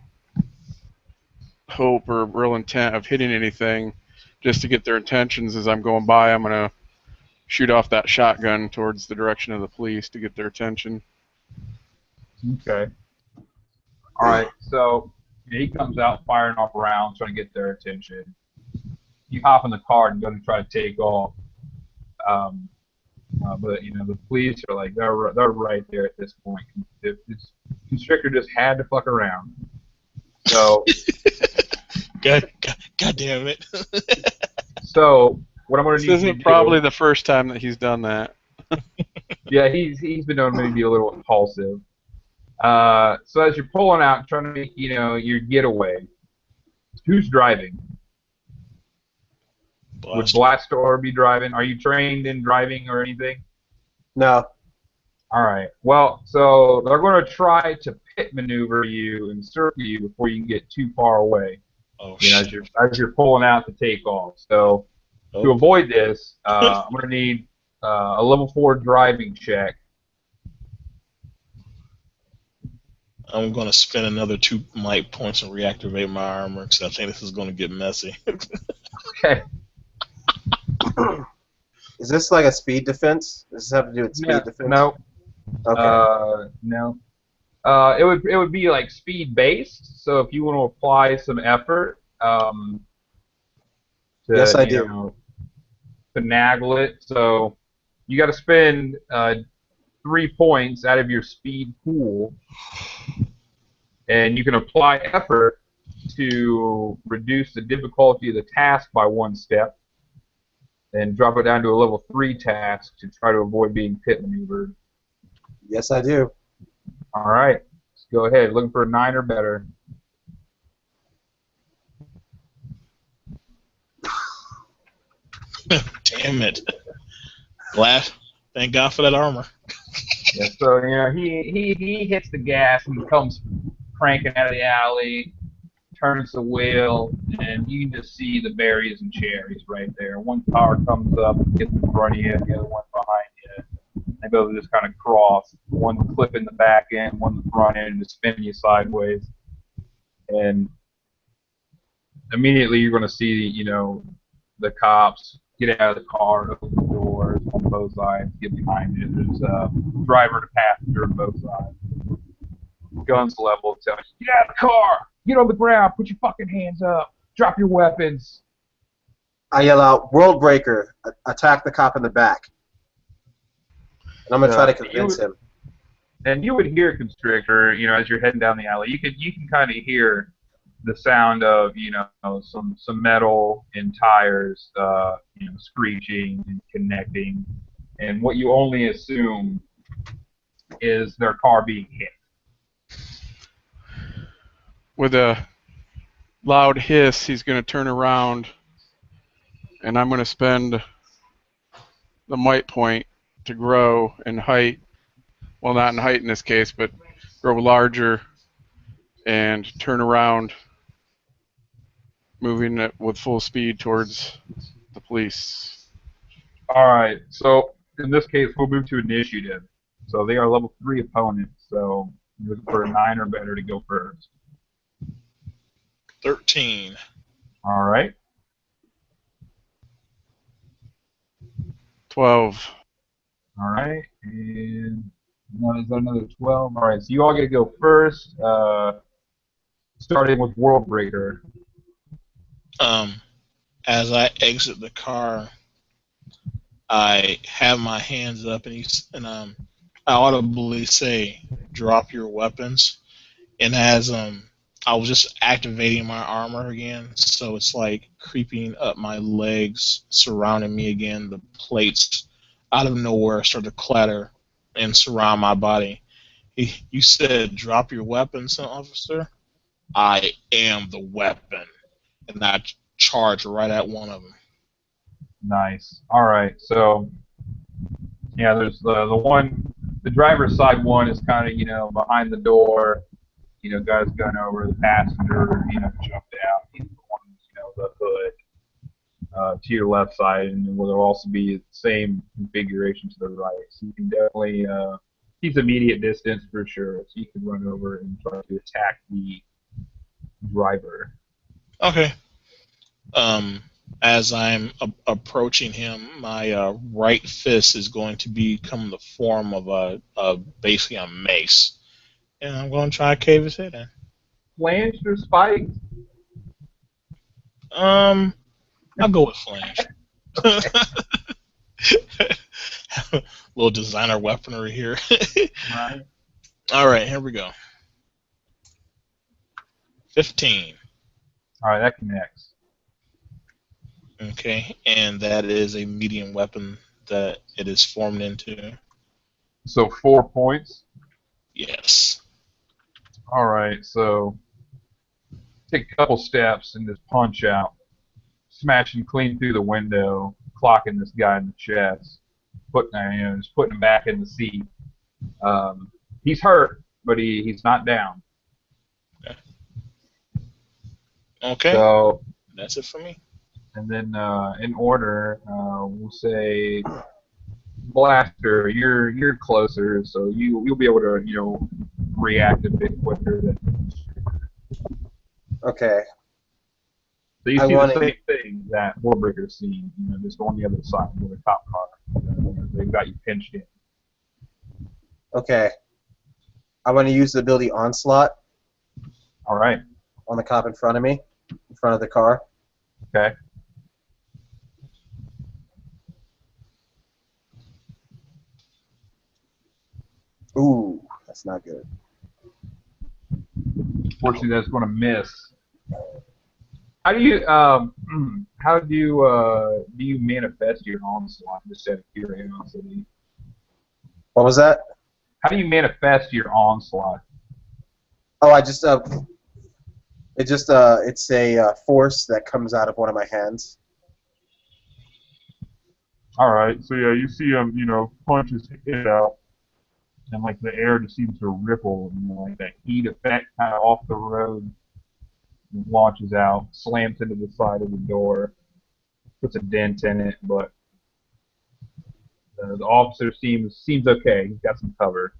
S3: hope or real intent of hitting anything, just to get their attentions as I'm going by, I'm gonna shoot off that shotgun towards the direction of the police to get their attention.
S1: Okay. All right. So he comes out firing off rounds, trying to get their attention. You hop in the car and go to try to take off. But the police are like they're right there at this point. This Constrictor just had to fuck around. So
S4: God damn it.
S1: So what I'm going to need
S3: This
S1: you to
S3: isn't
S1: do,
S3: probably the first time that he's done that.
S1: yeah, he's been known to be a little impulsive. So as you're pulling out, trying to make your getaway, who's driving? Would Blastor be driving? Are you trained in driving or anything?
S2: No.
S1: All right. Well, so they're going to try to pit maneuver you and circle you before you get too far away.
S4: Oh shit!
S1: As you're pulling out to take off. So to avoid this, I'm going to need a level 4 driving check.
S4: I'm going to spend another 2 might points and reactivate my armor because I think this is going to get messy.
S1: Okay.
S2: Is this like a speed defense? Does this have to do with
S1: Yeah.
S2: speed defense?
S1: No.
S2: Okay.
S1: No. It would be like speed based. So if you want to apply some effort,
S2: Yes,
S1: to
S2: I do.
S1: finagle it. So you got to spend 3 points out of your speed pool, and you can apply effort to reduce the difficulty of the task by 1 step, and drop it down to a level 3 task to try to avoid being pit maneuvered.
S2: Yes, I do.
S1: All right, let's go ahead. Looking for a 9 or better.
S4: Damn it. Glad. Thank God for that armor.
S1: Yeah, so he hits the gas and comes cranking out of the alley, turns the wheel, and you can just see the berries and cherries right there. One car comes up, gets in front of you, the other one behind you. They both just kind of cross. One clipping the back end, one the front end, just spinning you sideways. And immediately you're going to see, the cops get out of the car, open the doors on both sides, get behind you. There's a driver and a passenger on both sides. Guns leveled, telling you, get out of the car, get on the ground, put your fucking hands up, drop your weapons.
S2: I yell out, "World Breaker! Attack the cop in the back!" And I'm gonna try to convince him.
S1: And you would hear Constrictor, as you're heading down the alley. You can kind of hear the sound of, some metal and tires, screeching and connecting, and what you only assume is their car being hit.
S3: With a loud hiss, he's going to turn around, and I'm going to spend the might point to grow in height. Well, not in height in this case, but grow larger and turn around, moving it with full speed towards the police.
S1: All right, so in this case, we'll move to initiative. So they are level 3 opponents, so you're looking for a 9 or better to go first.
S4: 13.
S1: All right.
S3: 12.
S1: All right, and is that another 12? All right, so you all get to go first, starting with World Breaker.
S4: As I exit the car, I have my hands up and I audibly say, "Drop your weapons." And as I was just activating my armor again, so it's like creeping up my legs, surrounding me again. The plates out of nowhere start to clatter and surround my body. You said, "Drop your weapons, officer." I am the weapon, and I charge right at one of them.
S1: Nice. All right, so yeah, there's the driver's side one is kind of behind the door. Guy's gun over the passenger. Jumped out. He's the one, the hood to your left side, and there will also be the same configuration to the right. So you can definitely he's immediate distance for sure. So you can run over and try to attack the driver.
S4: Okay. As I'm approaching him, my right fist is going to become the form of basically a mace, and I'm going to try to cave his head in.
S1: Flanged or spiked?
S4: I'll go with flange. Little designer weaponry here.
S1: Right.
S4: All right, here we go. 15.
S1: All right, that connects.
S4: Okay, and that is a medium weapon that it is formed into.
S1: So 4 points.
S4: Yes.
S1: All right, so take a couple steps and just punch out, smashing clean through the window, clocking this guy in the chest, just putting him back in the seat. He's hurt, but he's not down.
S4: Okay.
S1: So
S4: that's it for me.
S1: And then in order, we'll say Blaster, you're closer, so you'll be able to react a bit quicker than.
S2: Okay.
S1: So you
S2: I
S1: see
S2: want
S1: the
S2: to.
S1: same thing that Warbreaker's seen, just on the other side with the cop car. They've got you pinched in.
S2: Okay. I want to use the ability Onslaught
S1: All right.
S2: on the cop in front of me, in front of the car.
S1: Okay.
S2: Ooh, that's not good.
S1: Fortunately, that's going to miss. How do you manifest your onslaught? Just out of curiosity.
S2: What was that?
S1: How do you manifest your onslaught?
S2: Oh, it's a force that comes out of one of my hands.
S1: All right. So yeah, you see him, punch his head out, and like the air just seems to ripple, and like that heat effect kind of off the road, launches out, slams into the side of the door, puts a dent in it, but the officer seems okay. He's got some cover.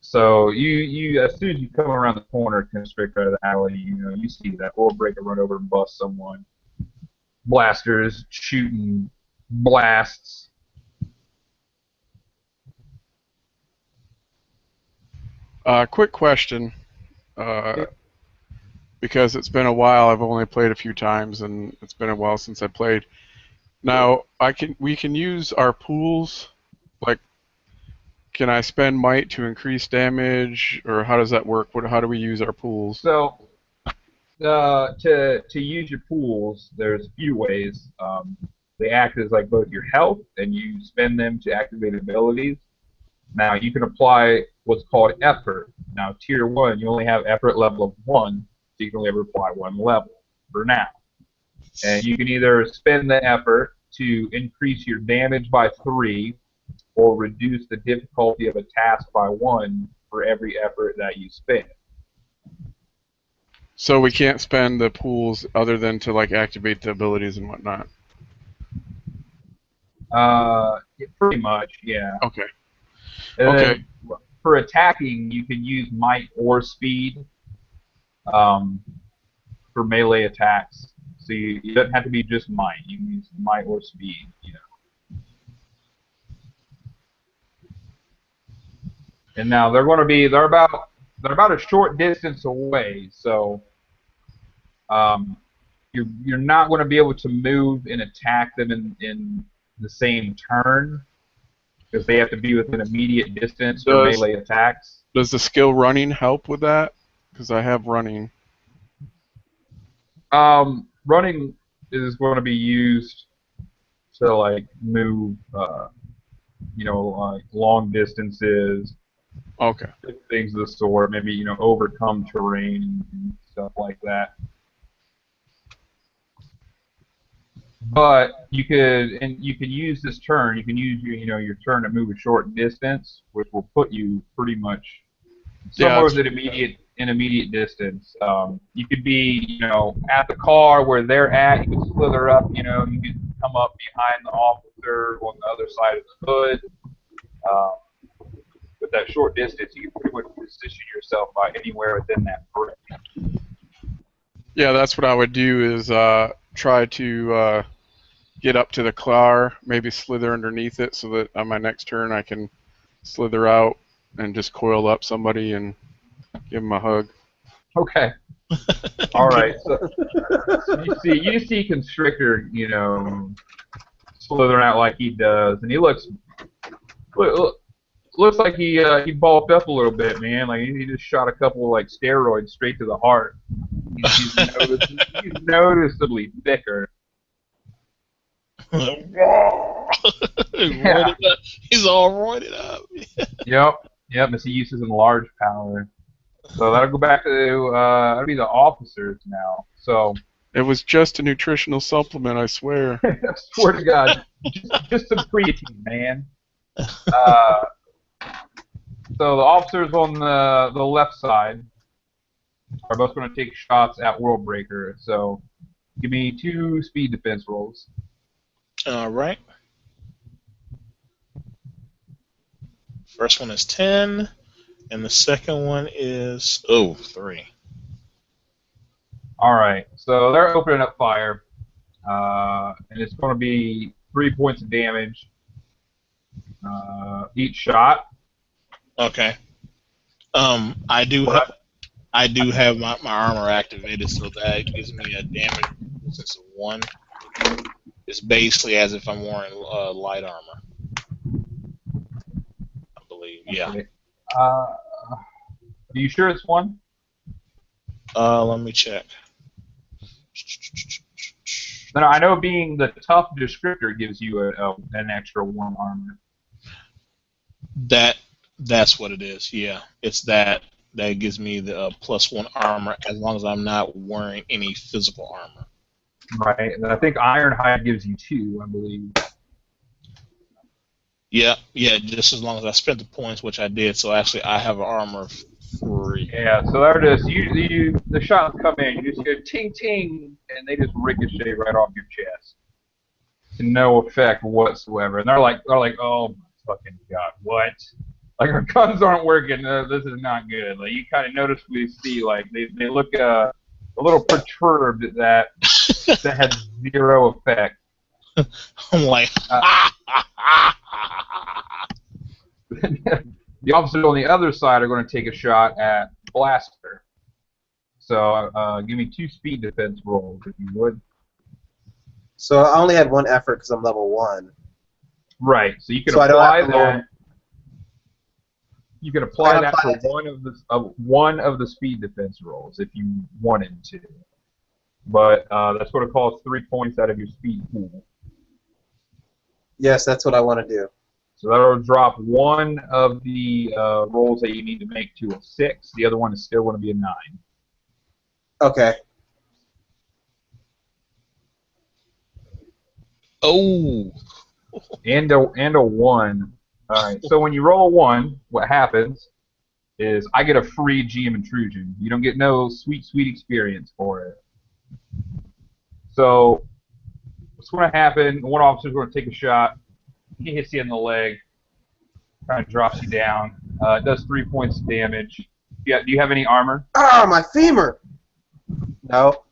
S1: So you as soon as you come around the corner, kind of straight out of the alley, you see that oil breaker run over and bust someone. Blasters shooting blasts.
S3: Quick question, because it's been a while. I've only played a few times, and it's been a while since I played. Now we can use our pools. Like, can I spend might to increase damage, or how does that work? How do we use our pools?
S1: So to use your pools, there's a few ways. They act as like both your health, and you spend them to activate abilities. Now you can apply what's called effort. Now tier 1, you only have effort level of 1, so you can only ever apply 1 level for now. And you can either spend the effort to increase your damage by 3, or reduce the difficulty of a task by 1 for every effort that you spend.
S3: So we can't spend the pools other than to like activate the abilities and whatnot.
S1: Pretty much, yeah.
S3: Okay.
S1: And
S3: Okay.
S1: then for attacking, you can use might or speed for melee attacks. So you don't have to be just might. You can use might or speed. And now they're about a short distance away. So you're not going to be able to move and attack them in the same turn, because they have to be within immediate distance for melee attacks.
S3: Does the skill running help with that? Because I have running.
S1: Running is going to be used to like move, like long distances,
S3: Okay.
S1: things of the sort. Maybe overcome terrain and stuff like that. But you could use this turn. You can use your turn to move a short distance, which will put you pretty much somewhere within immediate distance. You could be at the car where they're at. You could slither up. You could come up behind the officer on the other side of the hood. With that short distance, you can pretty much position yourself by anywhere within that frame.
S3: Yeah, that's what I would do is try to get up to the car, maybe slither underneath it so that on my next turn I can slither out and just coil up somebody and give them a hug.
S1: Okay. All right. So you see Constrictor, slithering out like he does, and he looks like he bulked up a little bit, man. Like he just shot a couple of like steroids straight to the heart. He's noticeably thicker.
S4: Yeah. He's all roided up.
S1: Yep. As he uses enlarged power. So that'll go back to that'll be the officers now. So
S3: it was just a nutritional supplement, I swear.
S1: I swear to God, just some creatine, man. So the officers on the left side are both going to take shots at Worldbreaker. So give me 2 speed defense rolls.
S4: All right. First one is 10. And the second one is 3.
S1: All right, so they're opening up fire, and it's going to be 3 points of damage each shot.
S4: Okay. I do
S1: What?
S4: have my armor activated, so that gives me a damage resistance of 1. It's basically as if I'm wearing light armor, I believe. Yeah.
S1: Okay. Are you sure it's 1?
S4: Let me check.
S1: No, I know being the tough descriptor gives you an extra 1 armor.
S4: That's what it is. Yeah, it's that gives me the +1 armor as long as I'm not wearing any physical armor.
S1: Right, and I think Ironhide gives you 2, I believe.
S4: Yeah, just as long as I spent the points, which I did. So actually, I have an armor of 3.
S1: Yeah, so there it is. The shots come in, you just go ting ting, and they just ricochet right off your chest to no effect whatsoever. And they're like, oh my fucking god, what? Like our guns aren't working. This is not good. Like you kind of noticeably see, like they look a little perturbed at that had 0 effect.
S4: I'm like,
S1: The officers on the other side are going to take a shot at Blaster. So give me 2 speed defense rolls, if you would.
S2: So I only had 1 effort because I'm level 1.
S1: Right. So you can
S2: So I don't
S1: apply
S2: have to roll.
S1: that. You can apply that
S2: apply
S1: for
S2: it.
S1: one of the speed defense rolls if you wanted to. But that's going to cost 3 points out of your speed pool.
S2: Yes, that's what I want to do.
S1: So that'll drop one of the rolls that you need to make to a 6. The other one is still going to be a 9.
S2: Okay.
S4: oh,
S1: And a 1. All right. So when you roll a 1, what happens is I get a free GM intrusion. You don't get no sweet experience for it. So what's going to happen? One officer's going to take a shot. He hits you in the leg, kind of drops you down. It does 3 points of damage. Yeah. Do you have any armor?
S2: Ah, my femur. No.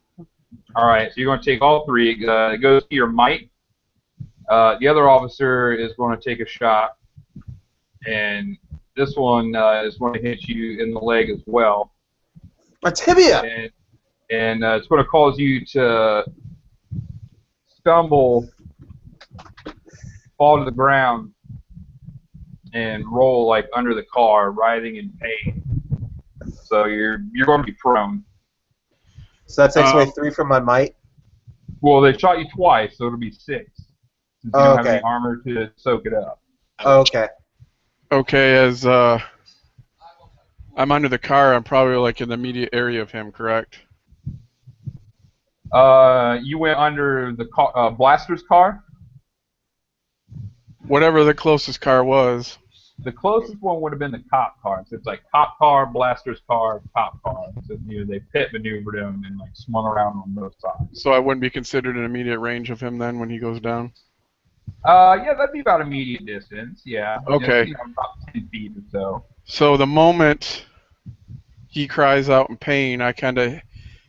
S1: All right. So you're going to take all 3. It goes to your might. The other officer is going to take a shot, and this one is going to hit you in the leg as well.
S2: My tibia.
S1: And it's going to cause you to stumble, fall to the ground, and roll like under the car, writhing in pain. So you're going to be prone.
S2: So that takes away 3 from my might.
S1: Well, they shot you twice, so it'll be 6. Since you don't have any armor to soak it up.
S2: Okay.
S3: Okay, as I'm under the car, I'm probably like in the immediate area of him, correct?
S1: You went under the car, Blaster's car?
S3: Whatever the closest car was.
S1: The closest one would have been the cop car. So it's like cop car, Blaster's car, cop car. So they pit maneuvered him and like swung around on both sides.
S3: So I wouldn't be considered in immediate range of him then when he goes down?
S1: Yeah, that'd be about immediate distance. Yeah.
S3: Okay.
S1: Just, about 10 feet or so.
S3: So the moment he cries out in pain, I kind of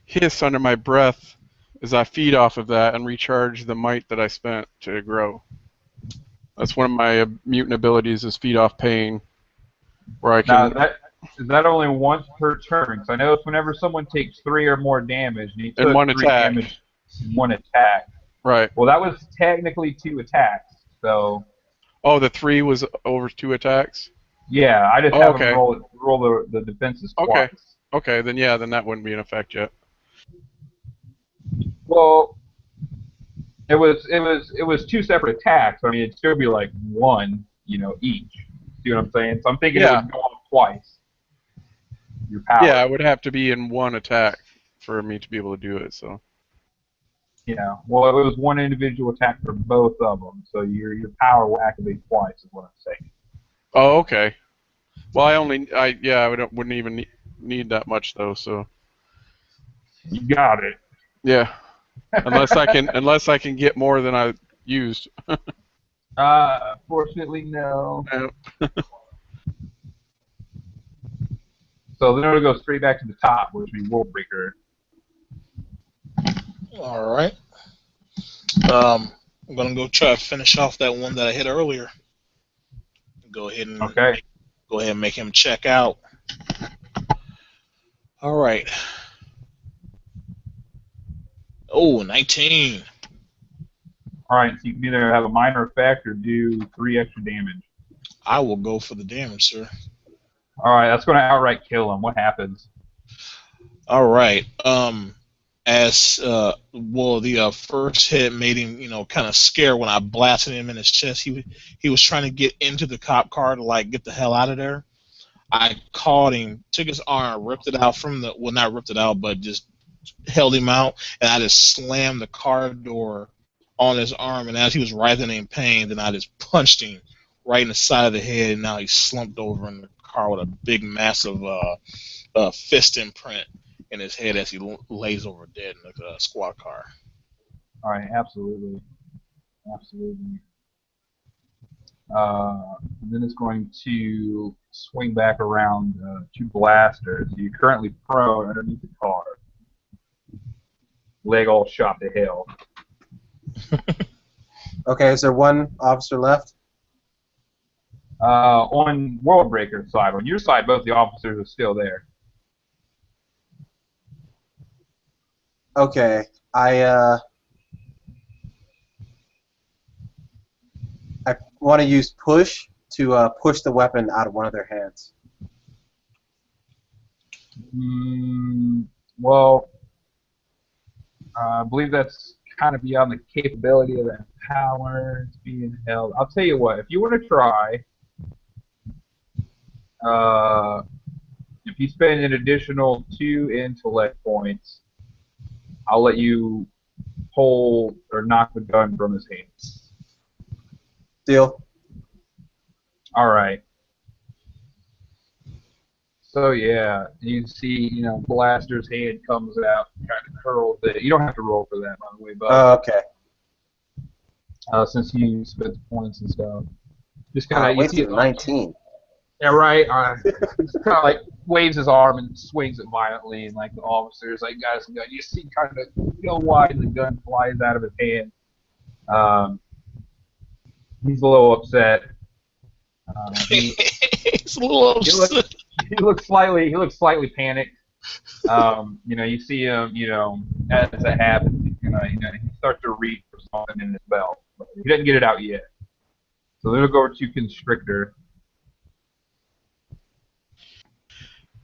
S3: hiss under my breath as I feed off of that and recharge the might that I spent to grow. That's one of my mutant abilities is feed off pain, where I can.
S1: Now, is that only once per turn? Because I know it's whenever someone takes 3 or more damage, and he took
S3: in one
S1: 3
S3: attack.
S1: damage in one attack.
S3: Right.
S1: Well, that was technically 2 attacks. So.
S3: Oh, the 3 was over 2 attacks.
S1: Yeah, I just have him roll the defenses twice.
S3: Okay, then yeah, then that wouldn't be in effect yet.
S1: Well, it was 2 separate attacks. I mean, it'd still be like 1, each. See what I'm saying? So I'm thinking it would go off twice. Your power.
S3: Yeah, it would have to be in 1 attack for me to be able to do it. So.
S1: Yeah. Well, it was 1 individual attack for both of them, so your power will activate twice, is what I'm saying.
S3: Oh, okay. Well, I wouldn't even need that much though. So.
S1: You got it.
S3: Yeah. unless I can get more than I used.
S1: Fortunately, no. So then it'll go straight back to the top, which would be World Breaker.
S4: All right. I'm gonna go try to finish off that one that I hit earlier. Go ahead and
S1: Okay.
S4: make him check out. All right. Oh, 19.
S1: All right, so you can either have a minor effect or do 3 extra damage.
S4: I will go for the damage, sir.
S1: All right, that's going to outright kill him. What happens?
S4: All right. The first hit made him, kind of scared when I blasted him in his chest. He was trying to get into the cop car to like get the hell out of there. I caught him, took his arm, ripped it out not ripped it out, but just held him out, and I just slammed the car door on his arm. And as he was writhing in pain, then I just punched him right in the side of the head, and now he's slumped over in the car with a big, massive fist imprint in his head as he lays over dead in the squad car.
S1: All right, absolutely. Absolutely. Then it's going to swing back around 2 blasters. You're currently prone underneath the car. Leg all shot to hell.
S2: Okay, is there one officer left?
S1: On World Breaker's side, on your side, both the officers are still there.
S2: Okay, I want to use push to push the weapon out of one of their hands.
S1: Well, I believe that's kind of beyond the capability of that power. It's being held. I'll tell you what, if you want to try, if you spend an additional 2 intellect points, I'll let you pull or knock the gun from his hands.
S2: Deal.
S1: All right. So yeah, you see, Blaster's hand comes out, kind of curls it. You don't have to roll for that, by the way, but
S2: Okay.
S1: since you spent the points and stuff, just kind of
S2: Wait till 19.
S1: Yeah, right. Just kind of like waves his arm and swings it violently, and like the officer's like, "Guys, gun." You see, kind of go wide, and the gun flies out of his hand. He's a little upset.
S4: He's a little upset.
S1: He looks slightly panicked. You see him, as it happens, he starts to reach for something in his belt, but he doesn't get it out yet. So then we'll go over to Constrictor.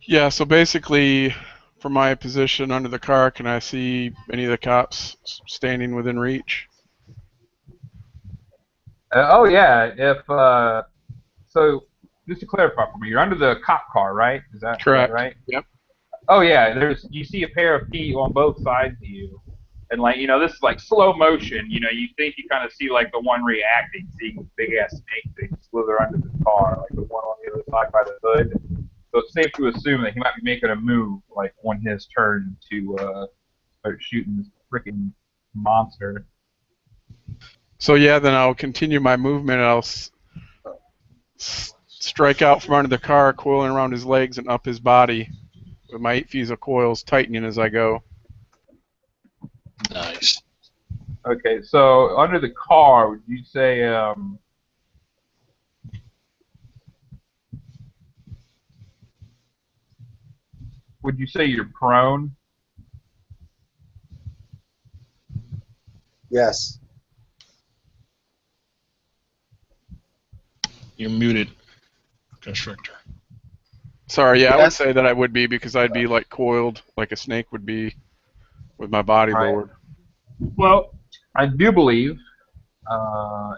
S3: Yeah, so basically, from my position under the car, can I see any of the cops standing within reach?
S1: Oh yeah, so just to clarify for me, you're under the cop car, right? Is that
S3: Correct.
S1: right?
S3: Yep.
S1: Oh yeah, you see a pair of feet on both sides of you, and this is like slow motion. You think you kind of see like the one reacting, seeing the big ass snake thing slither under the car, like the one on the other side by the hood. So it's safe to assume that he might be making a move, like on his turn to start shooting this freaking monster.
S3: So yeah, then I'll continue my movement. I'll strike out from under the car, coiling around his legs and up his body, with my 8 feet of coils tightening as I go.
S4: Nice.
S1: Okay, so under the car, would you say you're prone?
S2: Yes.
S4: You're muted, Constrictor.
S3: Sorry, yeah,
S2: Yes.
S3: I would say that I would be, because I'd be like coiled like a snake would be with my body
S1: Right.
S3: lowered.
S1: Well, I do believe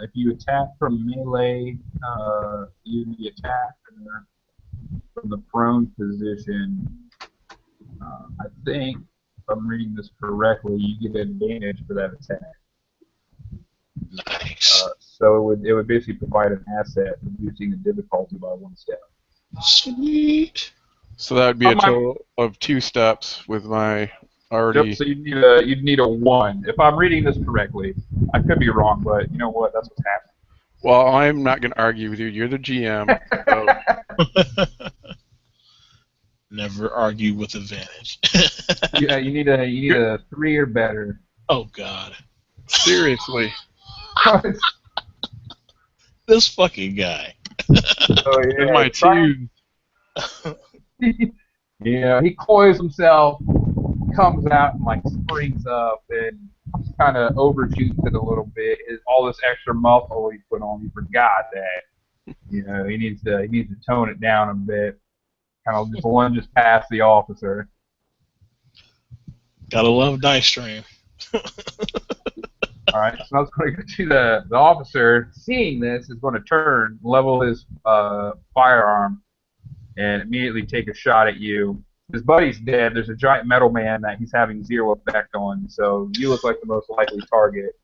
S1: if you attack from melee, you can be attacked from the prone position. I think, if I'm reading this correctly, you get advantage for that attack.
S4: Nice.
S1: So it would basically provide an asset, reducing the difficulty by 1 step.
S4: Sweet.
S3: So that would be a total of 2 steps with my already.
S1: Yep, so you'd need a 1. If I'm reading this correctly, I could be wrong, but you know what? That's what's happening.
S3: Well, I'm not going to argue with you. You're the GM. So.
S4: Never argue with advantage.
S1: Yeah, you need a 3 or better.
S4: Oh God.
S3: Seriously.
S4: This fucking guy.
S1: So
S3: With
S1: yeah,
S3: my two.
S1: he coils himself, comes out and like springs up and kind of overshoots it a little bit. All this extra muscle he put on, he forgot that he needs to tone it down a bit. Kind of just lunges past the officer.
S4: Gotta love Dice Stream.
S1: All right, so I was going to go to the officer. Seeing this, is going to turn, level his firearm, and immediately take a shot at you. His buddy's dead. There's a giant metal man that he's having 0 effect on, so you look like the most likely target.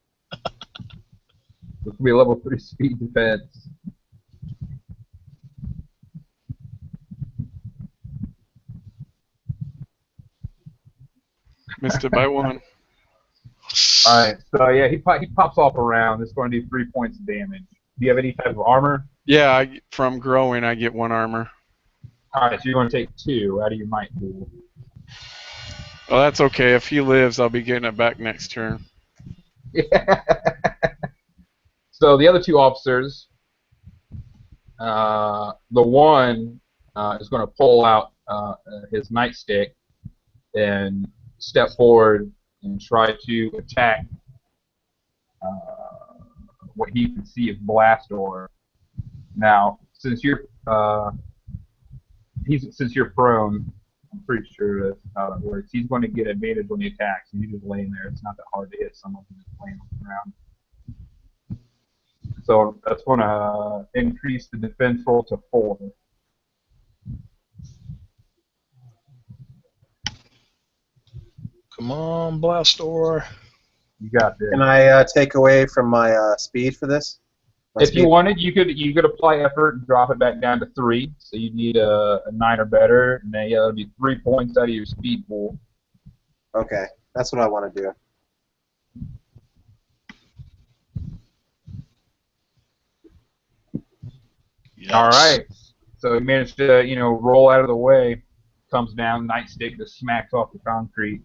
S1: This will be a level 3 speed defense.
S3: Missed it by 1.
S1: Alright, so yeah, he pops off around. It's going to do 3 points of damage. Do you have any type of armor?
S3: Yeah, from growing, I get 1 armor.
S1: Alright, so you're going to take 2 out of your might pool.
S3: Well, that's okay. If he lives, I'll be getting it back next turn.
S1: Yeah. So the other 2 officers, the one is going to pull out his nightstick and step forward and try to attack what he can see as Blastor. Now, since you're prone, I'm pretty sure that's how that works. He's going to get advantage when he attacks. He's just laying there. It's not that hard to hit someone who's just laying on the ground. So that's going to increase the defense roll to 4.
S4: Come on, Blastor.
S1: You got this.
S2: Can I take away from my speed for this?
S1: If you wanted, you could apply effort and drop it back down to 3. So you need a 9 or better, and then that'll be 3 points out of your speed pool.
S2: Okay, that's what I want to do.
S4: Yes.
S1: All right. So he managed to, roll out of the way. Comes down, nightstick just smacks off the concrete.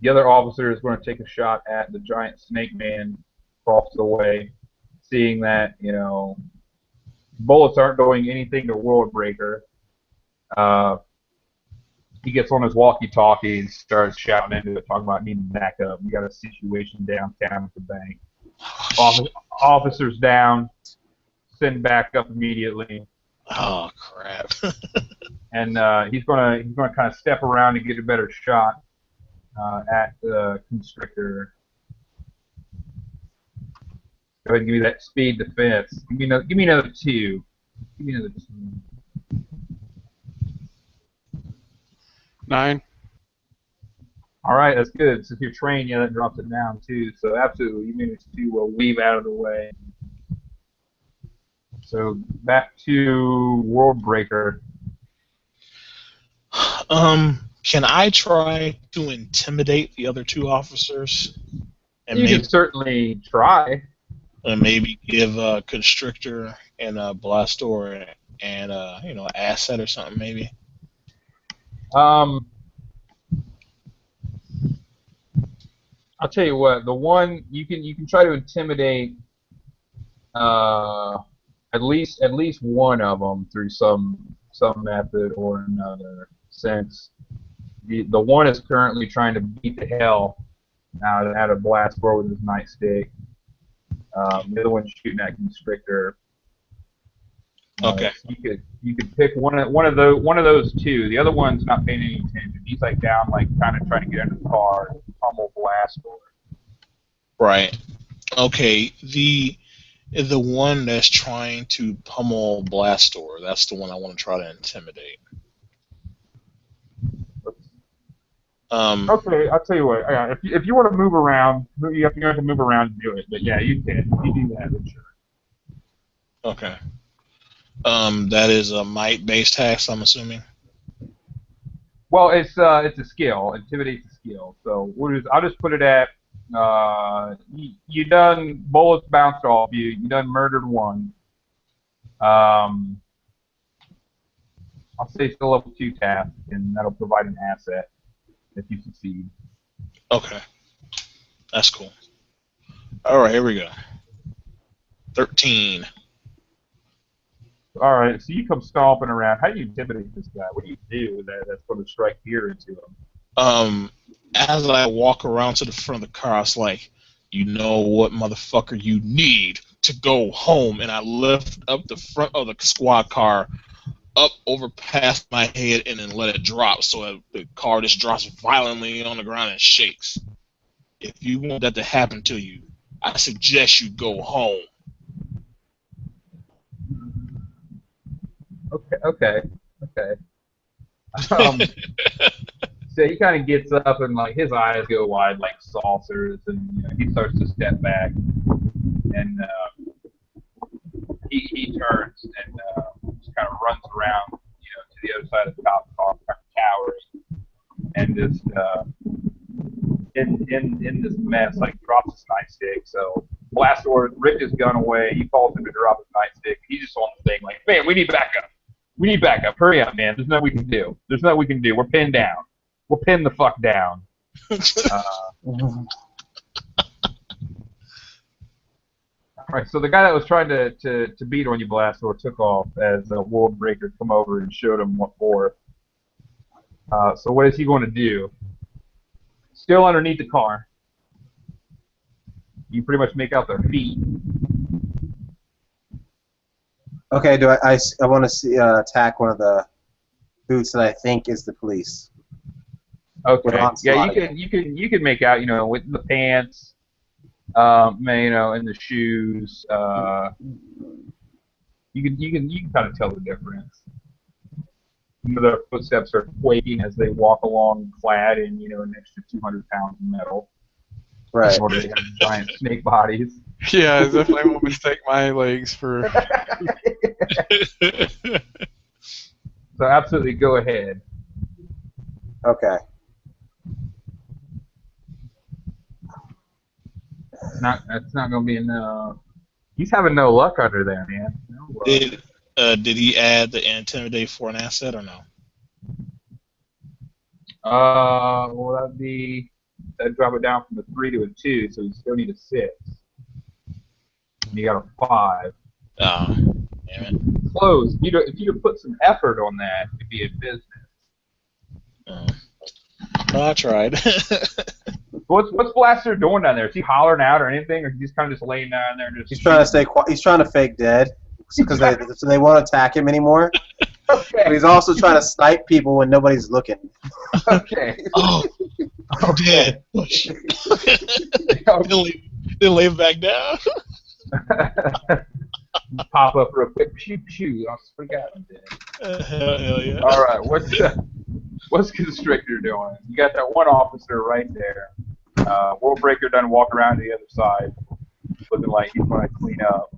S1: The other officer is going to take a shot at the giant snake man across the way, seeing that, bullets aren't doing anything to World Breaker. He gets on his walkie-talkie and starts shouting into it, talking about needing backup. We got a situation downtown at the bank. Officers down. Send backup immediately.
S4: Oh crap!
S1: And he's gonna kind of step around and get a better shot at the constrictor. Go ahead and give me that speed defense. Give me another 2. Give me another 2.
S3: 9.
S1: All right, that's good. So if you're trained, that drops it down too. So absolutely, you managed to weave out of the way. So back to World Breaker.
S4: Can I try to intimidate the other 2 officers? And
S1: You can certainly try.
S4: maybe give a Constrictor and a Blastor and asset or something maybe.
S1: I'll tell you what. The one you can try to intimidate at least one of them through some method or another. Since the one is currently trying to beat the hell out of Blastor with his nightstick. The other one's shooting at Constrictor.
S4: Okay.
S1: So you could pick one of those 2. The other one's not paying any attention. He's like down, like kind of trying to get under the car and pummel Blastor.
S4: Right. Okay. The one that's trying to pummel Blastor, that's the one I want to try to intimidate.
S1: Okay, I'll tell you what. If you want to move around, you have to move around and do it. But yeah, you can. You do that, then sure.
S4: Okay. That is a might-based task, I'm assuming.
S1: Well, it's a skill. Intimidate's a skill. So I'll just put it at you done bullets bounced off you. You done murdered 1. I'll say it's a level 2 task, and that'll provide an asset if you succeed.
S4: Okay, that's cool. All right, here we go. 13.
S1: All right, so you come stomping around. How do you intimidate this guy? What do you do that's going to strike fear into him?
S4: As I walk around to the front of the car, I was like, you know what, motherfucker, you need to go home. And I lift up the front of the squad car up over past my head and then let it drop so the car just drops violently on the ground and shakes. If you want that to happen to you, I suggest you go home.
S1: Okay. So he kind of gets up and like his eyes go wide like saucers, and he starts to step back, and he turns and just kind of runs around, to the other side of the top car, cowers, and just in this mess, like drops his nightstick. So Blastor ripped his gun away. He calls him to drop his nightstick. He's just on the thing like, man, we need backup. We need backup. Hurry up, man. There's nothing we can do. We're pinned down. We're pinned the fuck down. All right, so the guy that was trying to beat on you, Blastor, took off as World Breaker come over and showed him what for. So what is he going to do? Still underneath the car. You pretty much make out their feet.
S2: Okay, do I want to see attack one of the boots that I think is the police.
S1: Okay. Yeah, you can make out, with the pants, and the shoes. You can kind of tell the difference. Their footsteps are quaking as they walk along, clad in an extra 200 pounds of metal.
S2: Right.
S1: Or they have giant snake bodies.
S3: Yeah, I definitely won't mistake my legs for.
S1: So absolutely, go ahead.
S2: Okay.
S1: That's not gonna be enough. He's having no luck under there, man. No luck.
S4: Did he add the intimidate for an asset or no?
S1: Well, that'd drop it down from a 3 to a 2, so you still need a 6. And you got a 5.
S4: Oh, damn it.
S1: Close. If you'd put some effort on that, it'd be a business.
S4: Well, I tried.
S1: What's Blaster doing down there? Is he hollering out or anything, or is he just kind of just laying down there and just?
S2: He's trying to stay quiet. He's trying to fake dead because they won't attack him anymore.
S1: Okay.
S2: But he's also trying to snipe people when nobody's looking.
S1: Okay.
S4: Oh, I'm dead. Then lay him back down.
S1: Pop up real quick. Pew pew. I forgot I'm dead.
S4: Hell yeah.
S1: All right. What's Constrictor doing? You got that one officer right there. World Breaker doesn't walk around to the other side, looking like he's going to clean up.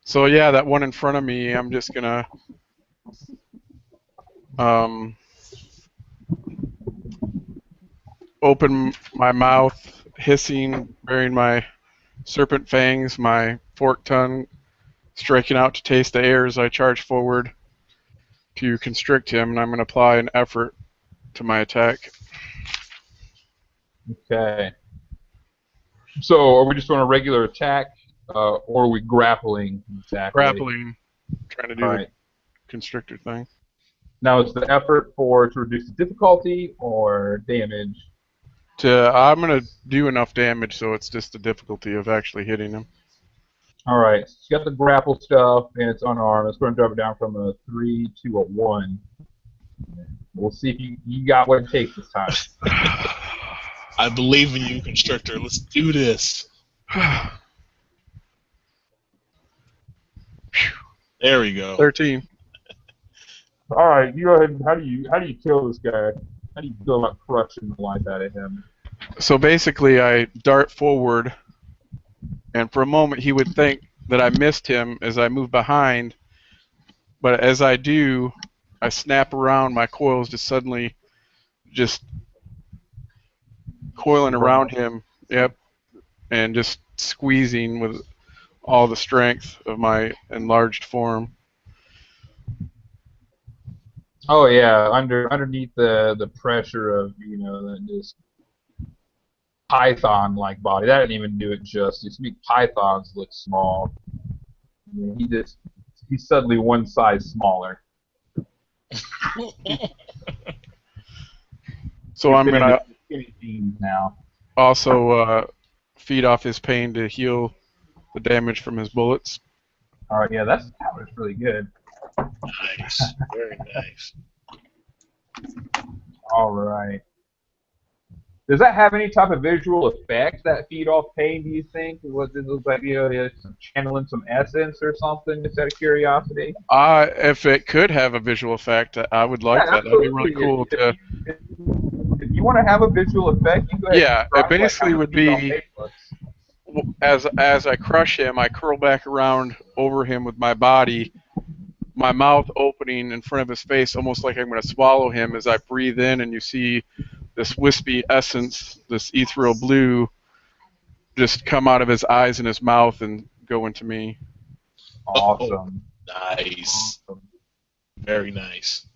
S3: So yeah, that one in front of me, I'm just gonna open my mouth, hissing, bearing my serpent fangs, my forked tongue, striking out to taste the air as I charge forward to constrict him, and I'm going to apply an effort to my attack.
S1: Okay. So, are we just doing a regular attack, or are we grappling? Exactly.
S3: Grappling, trying to do the constrictor thing.
S1: Now, is the effort to reduce the difficulty or damage?
S3: I'm going to do enough damage, so it's just the difficulty of actually hitting him.
S1: All right. So you got the grapple stuff, and it's unarmed. It's going to drop it down from a 3 to a 1. We'll see if you got what it takes this time.
S4: I believe in you, Constrictor. Let's do this. There we go.
S3: 13.
S1: All right, you go ahead. How do you kill this guy? How do you go about crushing the life out of him?
S3: So basically, I dart forward, and for a moment he would think that I missed him as I move behind, but as I do, I snap around, my coils just suddenly coiling around him, yep, and just squeezing with all the strength of my enlarged form.
S1: Oh yeah, underneath the pressure of this python-like body. That didn't even do it justice. I mean, pythons look small. I mean, he's suddenly one size smaller.
S3: So
S1: He's
S3: I'm
S1: been
S3: going
S1: into
S3: to
S1: skinny jeans now.
S3: also feed off his pain to heal the damage from his bullets.
S1: All right, yeah, that was really good.
S4: Nice, very nice.
S1: All right. Does that have any type of visual effect, that feed off pain, do you think? Was it look like channeling some essence or something, just out of curiosity?
S3: If it could have a visual effect, I would like
S1: Yeah,
S3: that. That'd be really
S1: absolutely.
S3: cool to.
S1: If you want to have a visual effect, you go ahead and
S3: Yeah, it
S1: describe like how
S3: basically
S1: the
S3: would
S1: feed off
S3: be
S1: pain looks.
S3: as I crush him, I curl back around over him with my body, my mouth opening in front of his face, almost like I'm going to swallow him as I breathe in, and you see this wispy essence, this ethereal blue, just come out of his eyes and his mouth and go into me.
S4: Oh,
S1: Awesome.
S4: nice.
S1: Awesome.
S4: Very nice.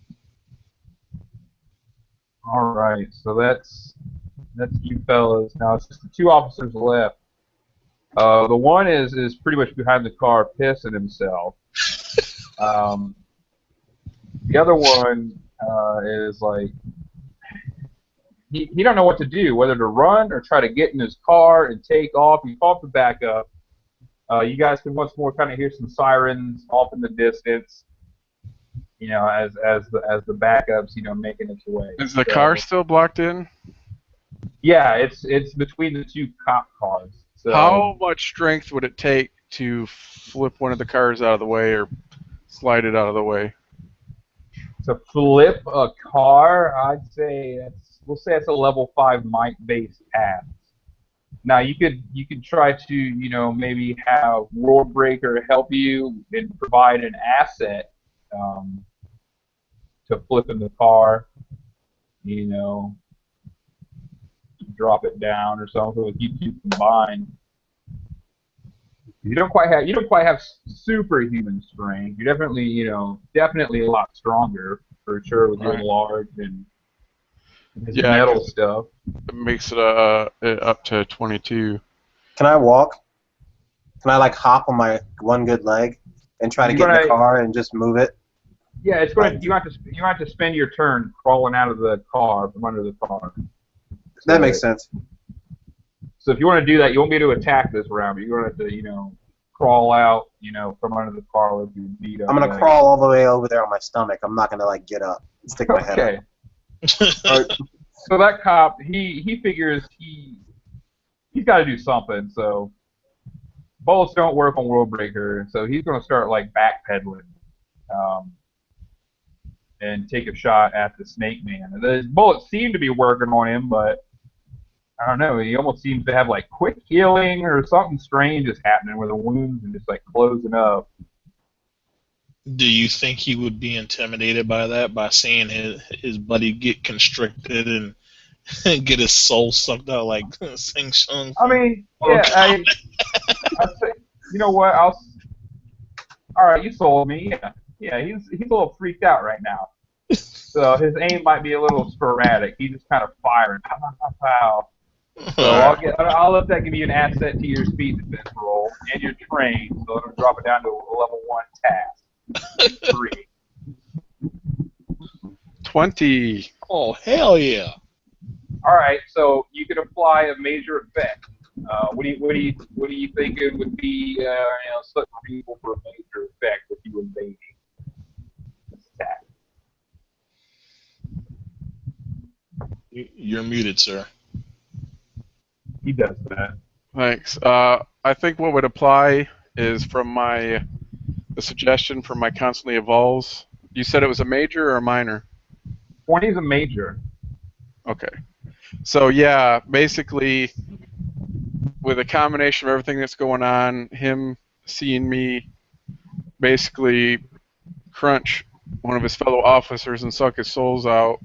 S1: All right, so that's you fellas. Now it's just the two officers left. The one is pretty much behind the car, pissing himself. The other one is like he don't know what to do, whether to run or try to get in his car and take off. He called for backup. You guys can once more kind of hear some sirens off in the distance. As the backups making its way.
S3: Is the car still blocked in?
S1: Yeah, it's between the two cop cars. So
S3: How much strength would it take to flip one of the cars out of the way or slide it out of the way?
S1: to flip a car, we'll say it's a level 5 might based task. Now you could try to maybe have World Breaker help you and provide an asset to flip in the car, you know, drop it down or something with you two combined. You don't quite have superhuman strength. You're definitely a lot stronger for sure with your
S3: Right.
S1: large and his
S3: Yeah,
S1: metal
S3: 'cause
S1: stuff.
S3: it makes it up to 22.
S2: Can I walk? Can I like hop on my one good leg and try to
S1: You're
S2: get in the
S1: gonna
S2: car and just move it?
S1: Yeah, it's going to you have to spend your turn crawling out of the car from under the car.
S2: That makes sense.
S1: So if you want to do that, you won't be able to attack this round, but you're going to have to crawl out from under the car with your beat up.
S2: I'm gonna
S1: leg.
S2: crawl all the way over there on my stomach. I'm not gonna like get up and stick my head
S1: Okay.
S2: up.
S1: All right. So that cop, he figures he's got to do something. So bullets don't work on World Breaker, so he's going to start like backpedaling, and take a shot at the Snake Man. The bullets seem to be working on him, but I don't know. He almost seems to have like quick healing or something strange is happening where the wounds are just like closing up.
S4: Do you think he would be intimidated by that, by seeing his buddy get constricted and get his soul sucked out like Sing Shung?
S1: I mean, yeah, I'd say, you know what? All right, you sold me. Yeah, he's a little freaked out right now. So his aim might be a little sporadic. He's just kind of firing, pow, pow, pow, pow. So I'll let that give you an asset to your speed defense roll and your train. So it'll drop it down to a level 1 task. 3.
S3: 20.
S4: Oh, hell yeah!
S1: All right, so you can apply a major effect. What do you think it would be? Something reasonable for a major effect if you invading this attack.
S4: You're muted, sir.
S1: He does that.
S3: Thanks. I think what would apply is from the suggestion from my constantly evolves. You said it was a major or a minor?
S1: 20 is a major.
S3: Okay. So yeah, basically, with a combination of everything that's going on, him seeing me basically crunch one of his fellow officers and suck his soul out,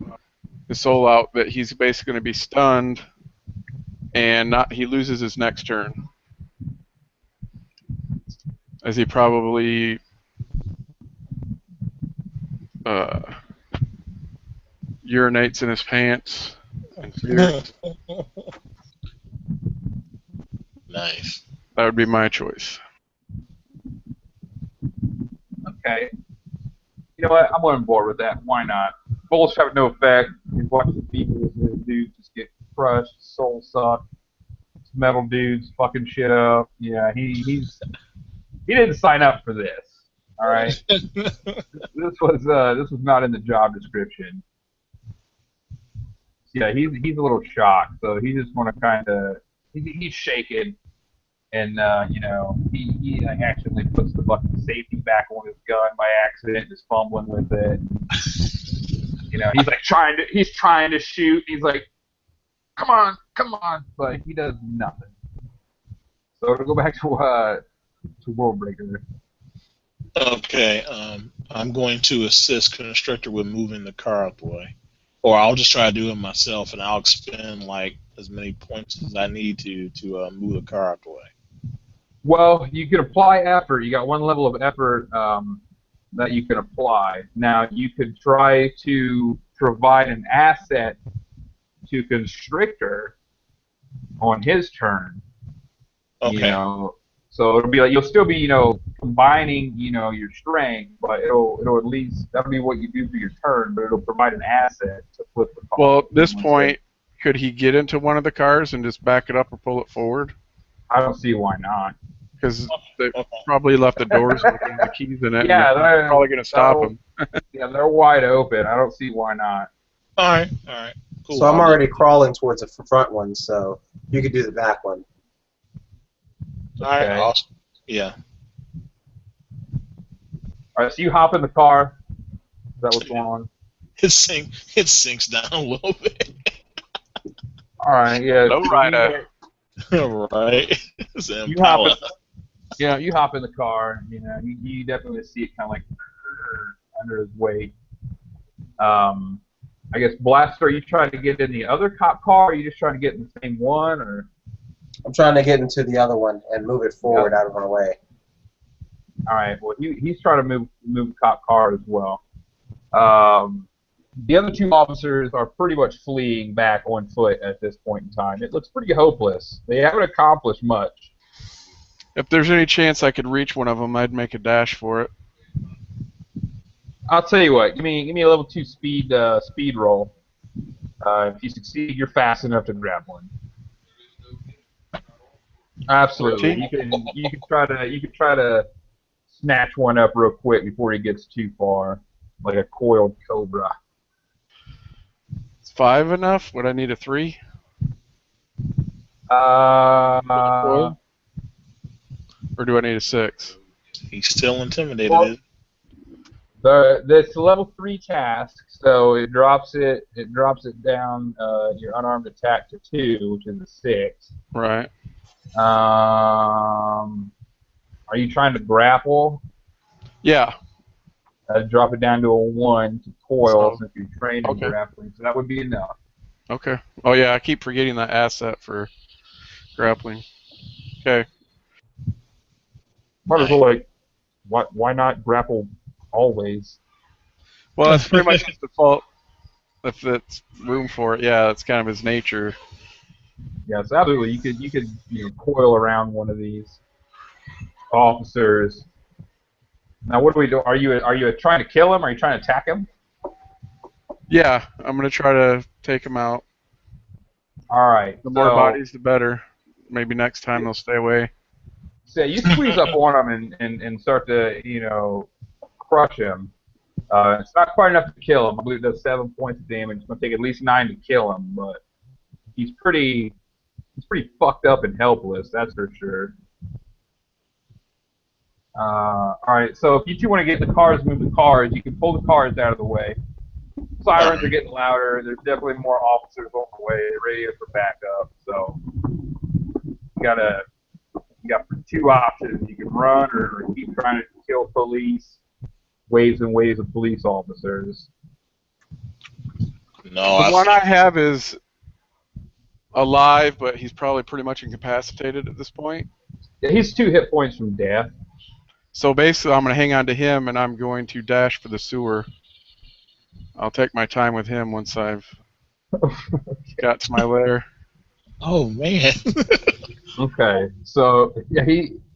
S3: that he's basically going to be stunned, and he loses his next turn. as he probably urinates in his pants in fear.
S4: Nice.
S3: That would be my choice.
S1: Okay. You know what? I'm on board with that. Why not? Bullets have no effect. He's watching people, this dude just get crushed, soul sucked. Metal dudes fucking shit up. Yeah, he didn't sign up for this. All right. This was not in the job description. Yeah, he's a little shocked, so he just want to kind of he's shaken, and you know he accidentally puts the fucking safety back on his gun by accident, just fumbling with it. You know, he's trying to shoot. He's like, come on, but he does nothing. So to go back to World Breaker.
S4: Okay, I'm going to assist Constrictor with moving the car out the way. Or I'll just try to do it myself, and I'll expend like as many points as I need to move the car out the way.
S1: Well, you can apply effort. You got one level of effort that you can apply. Now, you could try to provide an asset to Constrictor on his turn.
S4: Okay.
S1: You know, so it'll be like you'll still be, you know, combining, you know, your strength, but it'll at least that'll be what you do for your turn, but it'll provide an asset to flip the car.
S3: Well, at this point, could he get into one of the cars and just back it up or pull it forward?
S1: I don't see why not.
S3: Because they probably left the doors open, the keys in it.
S1: Yeah,
S3: and they're probably going to stop him.
S1: Yeah, they're wide open. I don't see why not.
S4: All right. Cool.
S2: So I'm already crawling towards the front one, so you could do the back one.
S4: All right.
S1: Okay.
S4: Awesome. Yeah.
S1: All right, so you hop in the car. Is that what's going on?
S4: It sinks down a little bit.
S1: All right, yeah.
S3: Low rider.
S4: Right.
S1: You hop in the car. You know, you definitely see it kind of like under his weight. I guess Blaster, are you trying to get in the other cop car, or are you just trying to get in the same one, or?
S2: I'm trying to get into the other one and move it forward out of our way.
S1: All right. Well, he's trying to move the cop car as well. The other two officers are pretty much fleeing back on foot at this point in time. It looks pretty hopeless. They haven't accomplished much.
S3: If there's any chance I could reach one of them, I'd make a dash for it.
S1: I'll tell you what. Give me a level 2 speed roll. If you succeed, you're fast enough to grab one. Absolutely. You could try to snatch one up real quick before he gets too far, like a coiled cobra.
S3: Is 5 enough? Would I need a 3?
S1: Uh,
S3: Or do I need a 6?
S4: He's still intimidated.
S1: Well, it's a level 3 task, so it drops it down your unarmed attack to 2, which is a 6.
S3: Right.
S1: Are you trying to grapple?
S3: Yeah.
S1: Drop it down to a 1 to coil, since you're trained in
S3: Okay.
S1: grappling, so that would be enough.
S3: Okay. Oh yeah, I keep forgetting that asset for grappling. Okay.
S1: Might as well, like, why not grapple always?
S3: Well, that's pretty much his default. If it's room for it, yeah, that's kind of his nature.
S1: Yes, absolutely. You could coil around one of these officers. Now, what do we do? Are you trying to kill him? Are you trying to attack him?
S3: Yeah, I'm gonna try to take him out.
S1: All right.
S3: The more bodies, the better. Maybe next time they'll stay away.
S1: So you squeeze up on him and start to crush him. It's not quite enough to kill him. I believe it does 7 points of damage. It's going to take at least 9 to kill him, but he's pretty fucked up and helpless, that's for sure. All right, so if you two want to get the cars, move the cars, you can pull the cars out of the way. Sirens are getting louder. There's definitely more officers on the way. Radios for backup. So you got 2 options. You can run or keep trying to kill police. Waves and waves of police officers.
S4: No,
S3: The one I have is alive, but he's probably pretty much incapacitated at this point.
S1: Yeah, he's 2 hit points from death.
S3: So basically, I'm going to hang on to him, and I'm going to dash for the sewer. I'll take my time with him once I've got to my lair.
S4: Oh man.
S1: Okay, so yeah,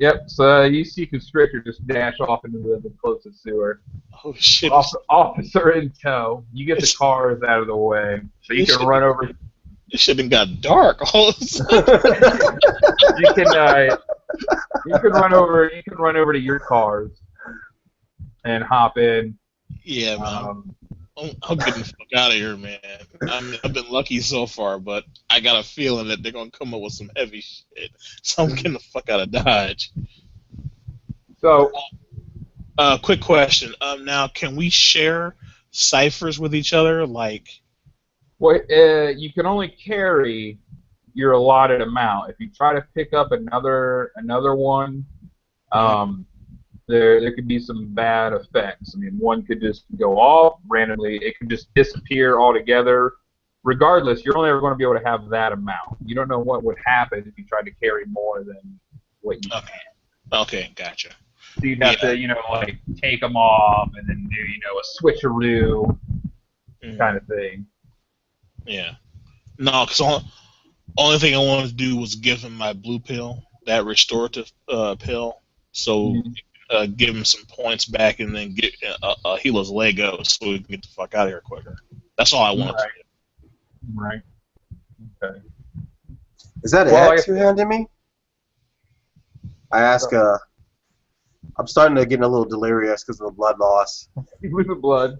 S1: yep. So you see Constrictor just dash off into the closest sewer.
S4: Oh shit.
S1: Officer in tow. You get the cars out of the way, so you
S4: It
S1: can
S4: should
S1: run over.
S4: it should have got dark all of a sudden.
S1: You can you can run over. You can run over to your cars and hop in.
S4: Yeah, man.
S1: Um,
S4: I'm getting the fuck out of here, man. I've been lucky so far, but I got a feeling that they're gonna come up with some heavy shit. So I'm getting the fuck out of Dodge.
S1: so
S4: Quick question. Now can we share ciphers with each other? Like,
S1: what you can only carry your allotted amount. If you try to pick up another one, um, there could be some bad effects. I mean, one could just go off randomly. It could just disappear altogether. Regardless, you're only ever going to be able to have that amount. You don't know what would happen if you tried to carry more than what you can.
S4: okay, gotcha.
S1: So you'd have to, like take them off and then do, a switcheroo kind of thing.
S4: Yeah. No, because only thing I wanted to do was give him my blue pill, that restorative pill. So give him some points back and then heal his leg up so we can get the fuck out of here quicker. That's all I wanted to do.
S1: Right. Okay.
S2: Is that X you handed me? I ask. I'm starting to get a little delirious because of the blood loss.
S1: With the blood.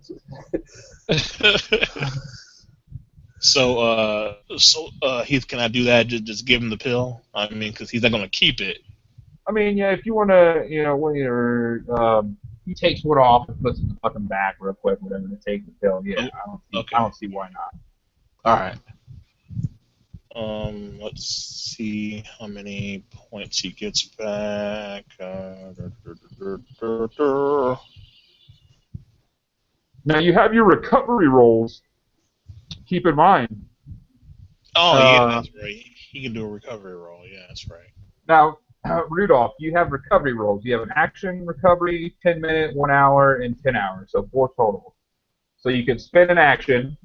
S4: So Heath, can I do that? Just give him the pill? I mean, because he's not gonna keep it.
S1: I mean, yeah, if you want to, he takes one off and puts it in the fucking back real quick, whatever, to take the pill. Yeah, I don't see why not.
S4: All right. Let's see how many points he gets back.
S1: Now you have your recovery rolls. Keep in mind.
S4: Oh yeah, that's right. He can do a recovery roll. Yeah, that's right.
S1: Now, Rudolph, you have recovery rolls. You have an action recovery, 10-minute, 1 hour, and 10 hours, so 4 total. So you can spend an action,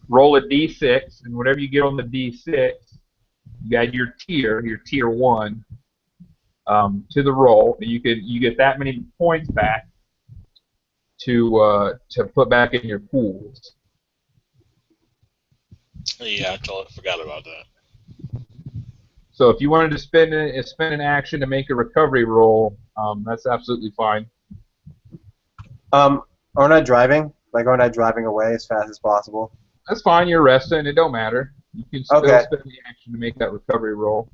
S1: roll a d6, and whatever you get on the d6, you got your tier 1, to the roll, and you get that many points back to put back in your pools.
S4: Yeah, I totally forgot about that.
S1: So if you wanted to spend an action to make a recovery roll, that's absolutely fine.
S2: Aren't I driving? Like, aren't I driving away as fast as possible?
S1: That's fine. You're resting. It don't matter. You can still spend the action to make that recovery roll.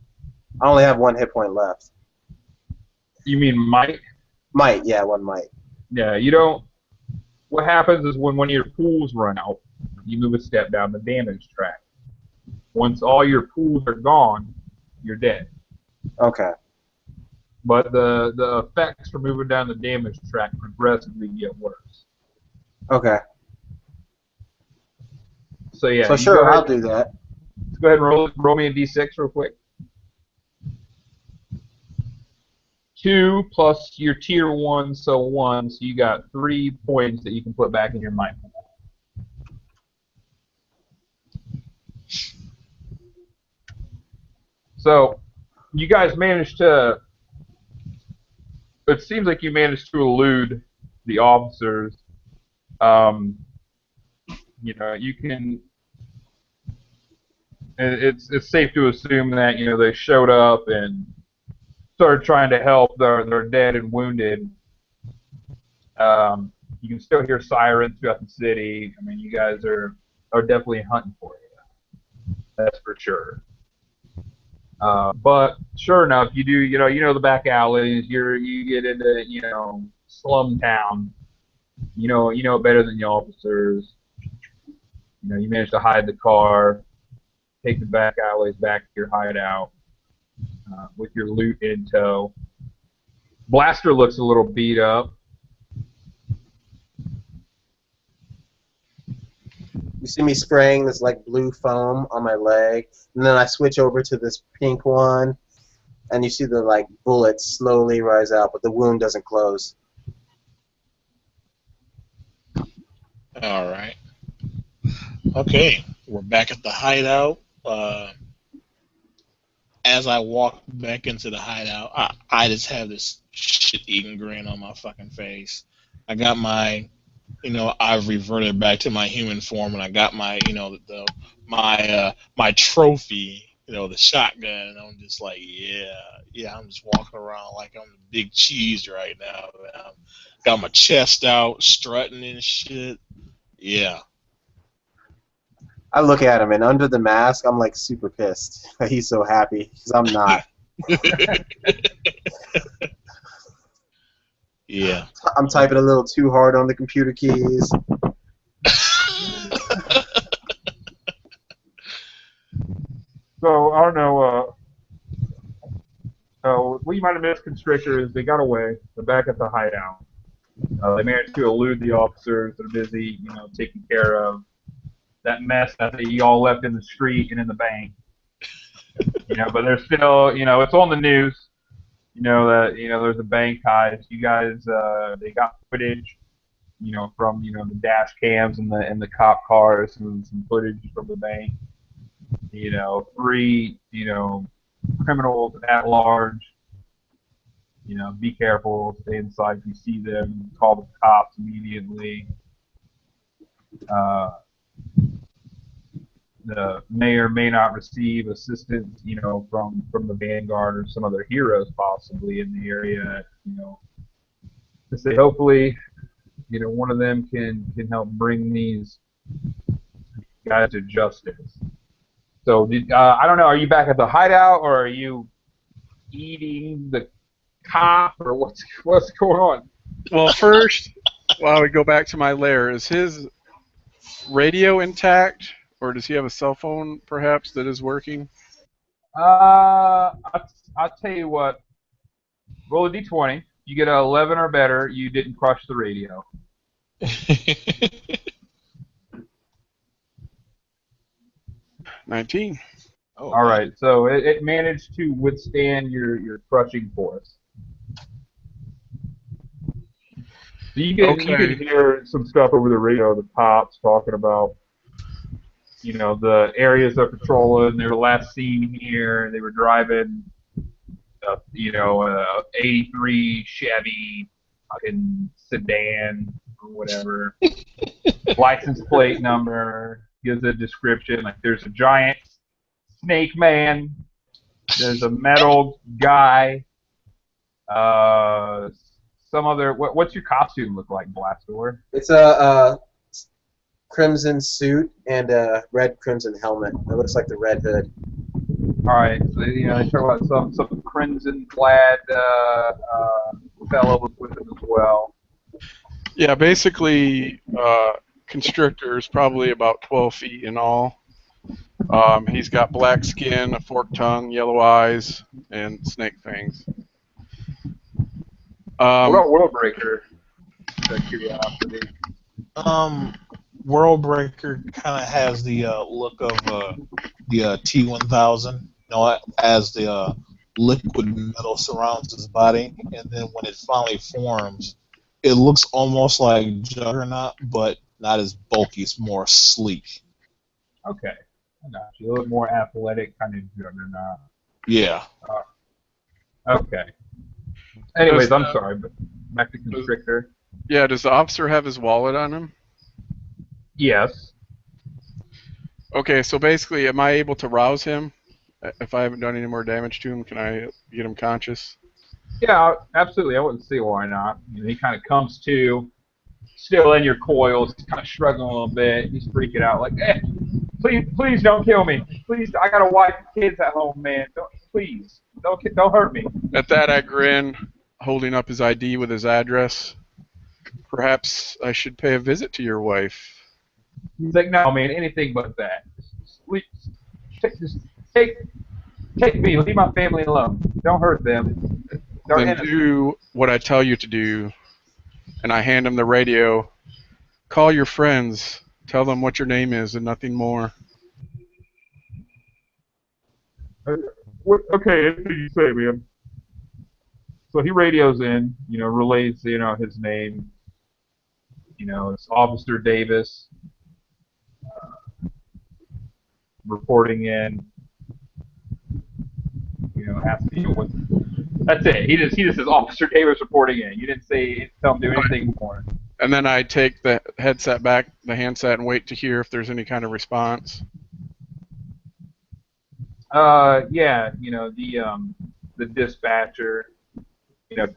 S2: I only have 1 hit point left.
S1: You mean might?
S2: Might, yeah, 1 might.
S1: Yeah, you don't. What happens is when one of your pools run out, you move a step down the damage track. Once all your pools are gone, you're dead.
S2: Okay.
S1: But the effects for moving down the damage track progressively get worse.
S2: Okay.
S1: So yeah.
S2: So sure, I'll do that.
S1: Let's go ahead and roll me a d6 real quick. 2 plus your tier 1, so 1, so you got 3 points that you can put back in your might pool. So you guys managed to. It seems like you managed to elude the officers. You can. It's safe to assume that they showed up and started trying to help their dead and wounded. You can still hear sirens throughout the city. I mean, you guys are definitely hunting for you. That's for sure. But sure enough, you do. You know the back alleys. You get into slum town. You know it better than the officers. You manage to hide the car, take the back alleys back to your hideout with your loot in tow. Blaster looks a little beat up.
S2: You see me spraying this like blue foam on my leg, and then I switch over to this pink one, and you see the like bullet slowly rise out, but the wound doesn't close.
S4: All right. Okay, we're back at the hideout. As I walk back into the hideout, I just have this shit-eating grin on my fucking face. I got my, I've reverted back to my human form, and I got my, my trophy, the shotgun. And I'm just like, yeah. I'm just walking around like I'm the big cheese right now. Man. Got my chest out, strutting and shit. Yeah.
S2: I look at him, and under the mask, I'm like super pissed. He's so happy because I'm not.
S4: Yeah.
S2: I'm typing a little too hard on the computer keys.
S1: So I don't know. So what you might have missed, Constrictor, is they got away. They're back at the hideout. They managed to elude the officers. They're busy, taking care of that mess that you all left in the street and in the bank. But they're still, it's on the news. That there's a bank heist. You guys, they got footage, from the dash cams and the cop cars and some footage from the bank. Three, criminals at large. Be careful, stay inside if you see them, call the cops immediately. The may or may not receive assistance, from the Vanguard or some other heroes possibly in the area, to say hopefully, one of them can help bring these guys to justice. So, I don't know, are you back at the hideout or are you eating the cop or what's going on?
S3: Well, first, while we go back to my lair, is his radio intact, or does he have a cell phone perhaps that is working?
S1: I'll tell you what. Roll a d20. You get an 11 or better, you didn't crush the radio.
S3: 19.
S4: Oh,
S1: all right, so it managed to withstand your crushing force. So you can hear some stuff over the radio. The cops talking about the areas they're patrolling. They were last seen here. They were driving, 83 Chevy fucking sedan or whatever. License plate number. Gives a description. Like there's a giant snake man. There's a metal guy. Some other. What's your costume look like, Blastor?
S2: It's a crimson suit and a red crimson helmet. It looks like the Red Hood.
S1: All right, so they talk about some crimson-clad fellow with him as well.
S3: Yeah, basically, Constrictor is probably about 12 feet in all. He's got black skin, a forked tongue, yellow eyes, and snake fangs.
S1: What about Worldbreaker? Out of curiosity.
S4: Worldbreaker kind of has the look of the T-1000, as the liquid metal surrounds his body, and then when it finally forms, it looks almost like Juggernaut, but not as bulky. It's more sleek.
S1: Okay, I got you. A little more athletic, kind of Juggernaut.
S4: Yeah.
S1: Okay. Anyways, I'm sorry, but back to Constrictor.
S3: Yeah, does the officer have his wallet on him?
S1: Yes.
S3: Okay, so basically, am I able to rouse him? If I haven't done any more damage to him, can I get him conscious?
S1: Yeah, absolutely. I wouldn't see why not. He kind of comes to, still in your coils, kind of struggling a little bit. He's freaking out, like, please don't kill me. Please, I got a wife and kids at home, man. Please, don't hurt me.
S3: At that, I grin, holding up his ID with his address. Perhaps I should pay a visit to your wife.
S1: He's like, no, man, anything but that. Just take me. Leave my family alone. Don't hurt them.
S3: Then do what I tell you to do. And I hand him the radio. Call your friends. Tell them what your name is and nothing more.
S1: Okay, anything you say, man. So he radios in, relays, his name. It's Officer Davis reporting in. Asking what. That's it. He just says Officer Davis reporting in. You didn't tell him to do anything more.
S3: And then I take the headset back, the handset, and wait to hear if there's any kind of response.
S1: Yeah, the dispatcher,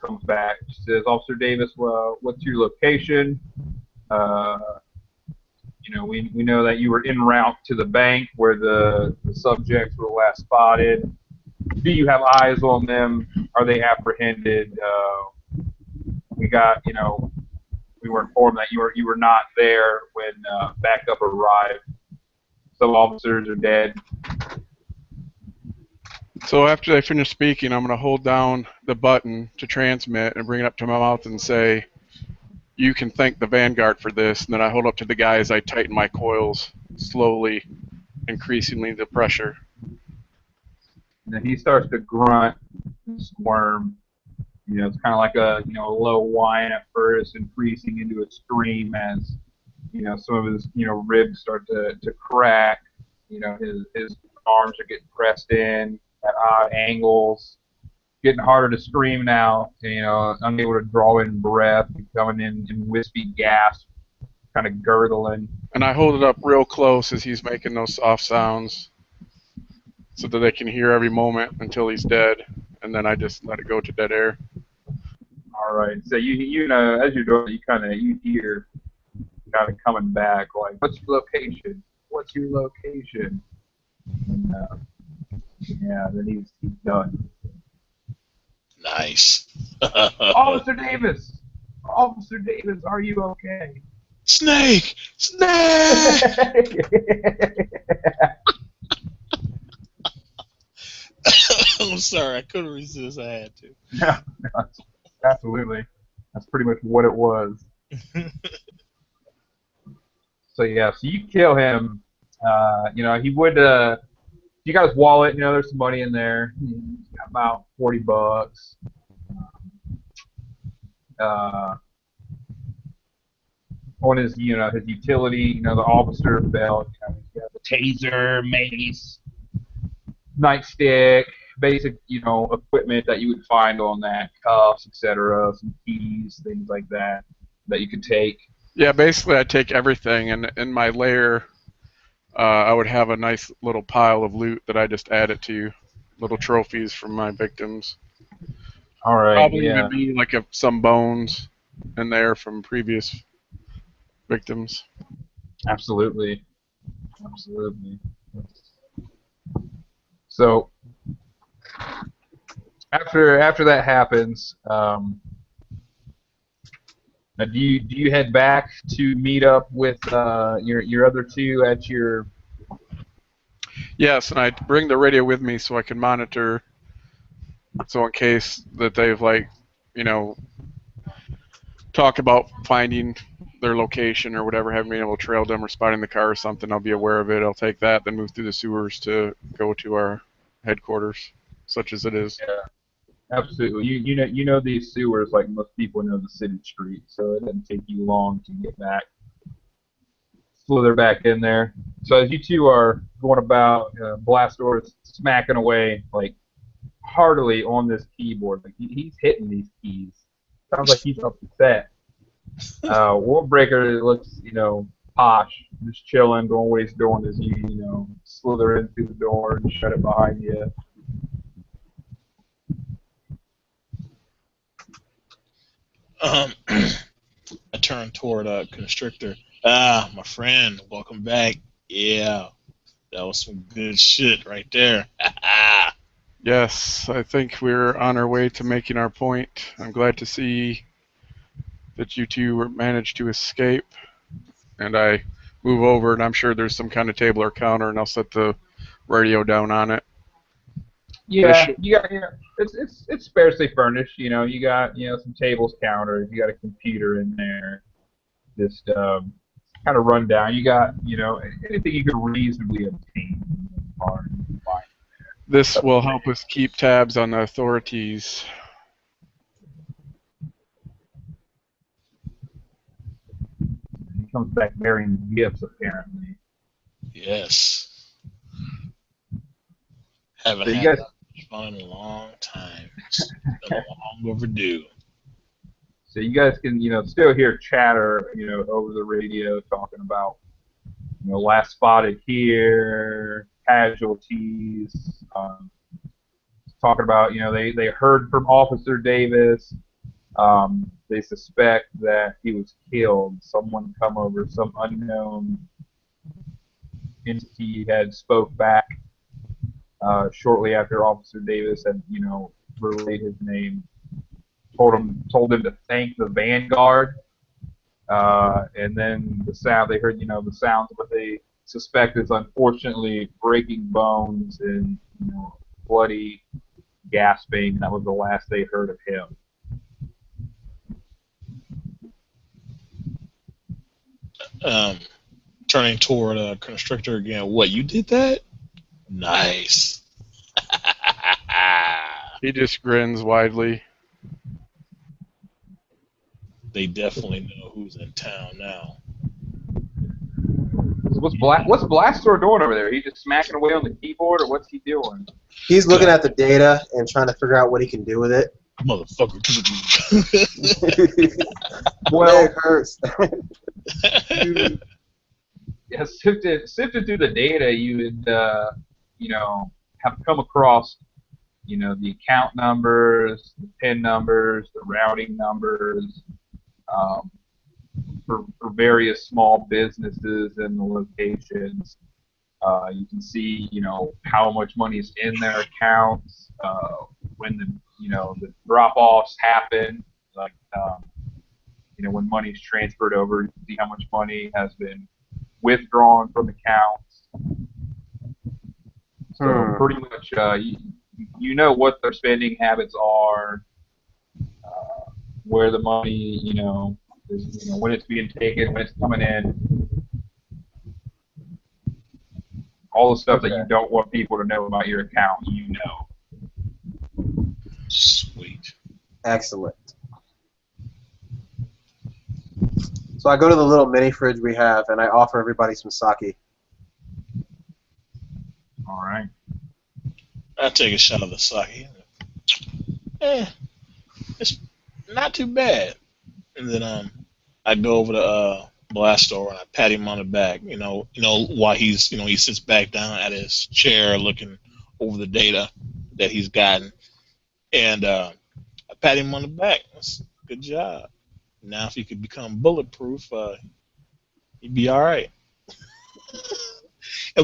S1: comes back. She says, Officer Davis, well, what's your location? Uh, we know that you were en route to the bank where the subjects were last spotted. Do you have eyes on them? Are they apprehended? We got, we were informed that you were not there when backup arrived. Some officers are dead.
S3: So after they finish speaking, I'm going to hold down the button to transmit and bring it up to my mouth and say, you can thank the Vanguard for this. And then I hold up to the guy as I tighten my coils, slowly, increasingly the pressure.
S1: And then he starts to grunt and squirm. It's kind of like a low whine at first, increasing into a scream as some of his ribs start to crack. His arms are getting pressed in at odd angles, getting harder to scream now. Unable to draw in breath, coming in wispy gasps, kind of gurgling.
S3: And I hold it up real close as he's making those soft sounds, so that they can hear every moment until he's dead, and then I just let it go to dead air.
S1: All right. So as you're doing it, you hear kind of coming back like, "What's your location? What's your location?" And, yeah. Then he's done.
S4: Nice.
S1: Officer Davis, Officer Davis, are you okay?
S4: Snake! Snake! I'm sorry, I couldn't resist. I had to.
S1: No, absolutely. That's pretty much what it was. So yeah, so you kill him. He would. You got his wallet. There's some money in there. He's got about $40. On his, his utility, the officer belt. He's got the taser, mace, nightstick, basic, equipment that you would find on that, cuffs, etc., some keys, things like that you could take.
S3: Yeah, basically I take everything, and in my lair, I would have a nice little pile of loot that I just added to, little trophies from my victims.
S1: All right.
S3: Probably
S1: Yeah.
S3: would be like some bones in there from previous victims.
S1: Absolutely. Absolutely. So after that happens, now do you head back to meet up with your other two at your?
S3: Yes, and I bring the radio with me so I can monitor. So in case that they've talk about finding their location or whatever, having been able to trail them or spotting the car or something, I'll be aware of it. I'll take that, then move through the sewers to go to our headquarters, such as it is.
S1: Yeah, absolutely. You know these sewers like most people know the city streets, so it doesn't take you long to get back. Slither back in there. So as you two are going about, Blastor is smacking away like heartily on this keyboard. Like he's hitting these keys. Sounds like he's upset. Warbreaker looks, posh, just chilling, doing what he's doing as you slither into the door and shut it behind you.
S4: I turn toward Constrictor. Ah, my friend, welcome back. Yeah, that was some good shit right there.
S3: Yes, I think we're on our way to making our point. I'm glad to see that you two managed to escape. And I move over, and I'm sure there's some kind of table or counter, and I'll set the radio down on it.
S1: Yeah, you got it's sparsely furnished. You got some tables, counters. You got a computer in there. Just kind of rundown. You got anything you could reasonably obtain.
S3: This will help us keep tabs on the authorities.
S1: He comes back bearing gifts, apparently.
S4: Yes. Haven't
S1: So you
S4: had
S1: guys,
S4: that much fun in a long time. It's been long overdue.
S1: so you guys can, still hear chatter, over the radio talking about, last spotted here, casualties. Talking about, they heard from Officer Davis. They suspect that he was killed. Someone come over, some unknown entity had spoke back shortly after Officer Davis had, relayed his name. Told him to thank the Vanguard. And then they heard, the sounds of what they suspect is unfortunately breaking bones and, bloody gasping. That was the last they heard of him.
S4: Turning toward Constrictor again. What, you did that? Nice.
S3: He just grins widely.
S4: They definitely know who's in town now.
S1: What's Blastor doing over there? He just smacking away on the keyboard, or what's he doing?
S2: He's looking at the data and trying to figure out what he can do with it.
S4: Motherfucker.
S1: Well,
S2: It hurts.
S1: Yeah, sifted through the data, you would, have come across, the account numbers, the PIN numbers, the routing numbers, for various small businesses and the locations. You can see, how much money is in their accounts, when the drop-offs happen, like, when money's transferred over, you can see how much money has been withdrawn from accounts. So pretty much, you know what their spending habits are, where the money, is, when it's being taken, when it's coming in, all the stuff that you don't want people to know about your account, you know.
S4: Sweet.
S2: Excellent. So I go to the little mini fridge we have, and I offer everybody some sake.
S1: All right.
S4: I take a shot of the sake. It's not too bad. And then I go over to Blastor and I pat him on the back. While he sits back down at his chair looking over the data that he's gotten, and I pat him on the back. That's good job. Now, if you could become bulletproof, you'd be all right.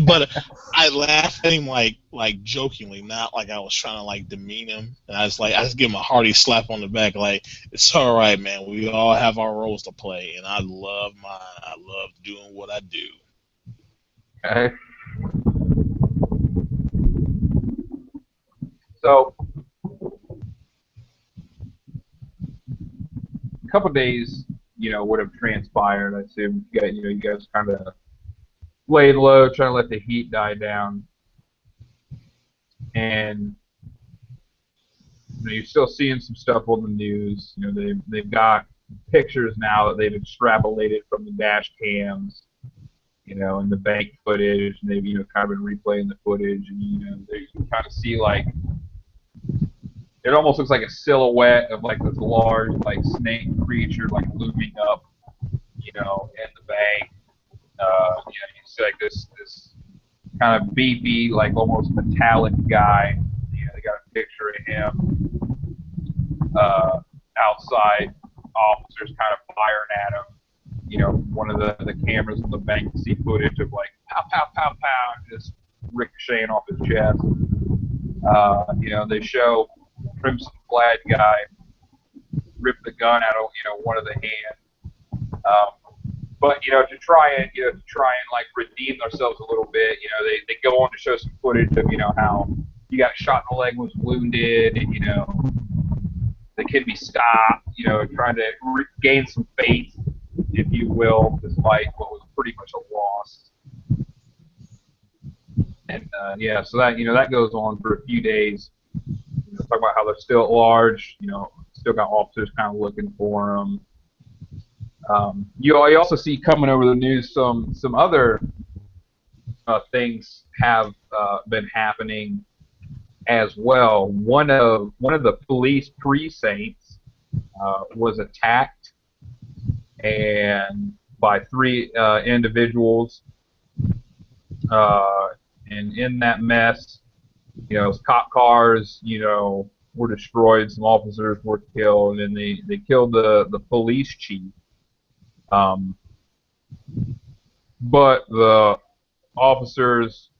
S4: But I laughed at him like jokingly, not like I was trying to like demean him. And I just give him a hearty slap on the back, like, it's all right, man. We all have our roles to play, and I love mine. I love doing what I do.
S1: Okay. So, a couple of days, would have transpired. I assume you guys kind of laid low, trying to let the heat die down, and you're still seeing some stuff on the news. They've got pictures now that they've extrapolated from the dash cams, and the bank footage, and they've kind of been replaying the footage, and you can kind of see like it almost looks like a silhouette of like this large like snake creature like looming up, in the bank. You see like this kind of beefy, like almost metallic guy. They got a picture of him outside. Officers kind of firing at him. One of the cameras in the bank can see footage of like pow, pow, pow, pow, just ricocheting off his chest. They show Crimson Flag guy rip the gun out of one of the hands. But to try and like redeem themselves a little bit, they go on to show some footage of how he got shot in the leg, was wounded, and the kid be stopped, trying to gain some faith, if you will, despite what was pretty much a loss. And yeah, so that that goes on for a few days. Talk about how they're still at large. Still got officers kind of looking for them. You also see coming over the news some other things have been happening as well. One of the police precincts was attacked and by three individuals, and in that mess, cop cars, were destroyed. Some officers were killed, and they killed the police chief. Um, but the officers,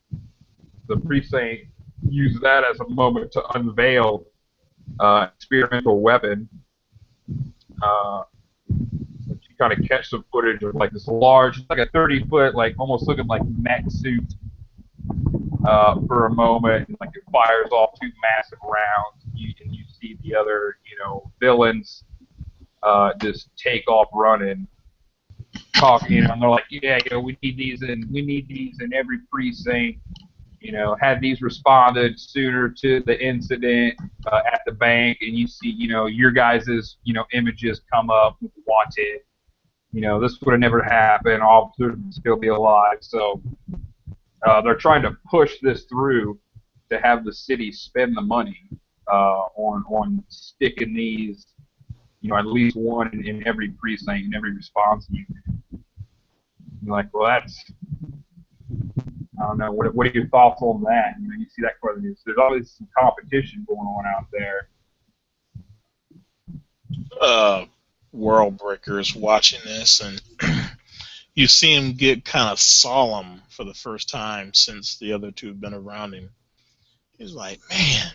S1: the precinct, used that as a moment to unveil experimental weapon. You kind of catch some footage of like this large, like a 30-foot, like almost looking like mech suit for a moment, and like it fires off two massive rounds. And you see the other, villains just take off running, talking. And they're like, yeah, we need these in every precinct. Had these responded sooner to the incident at the bank, and you see, your guys's, images come up, wanted. This would have never happened. Officers would still be alive. So they're trying to push this through to have the city spend the money on sticking these, at least one in every precinct, in every response unit. Like, well, that's, I don't know. What are your thoughts on that? You see that part of the news. There's always some competition going on out there.
S4: World Breakers watching this, and you see him get kind of solemn for the first time since the other two have been around him. He's like, man,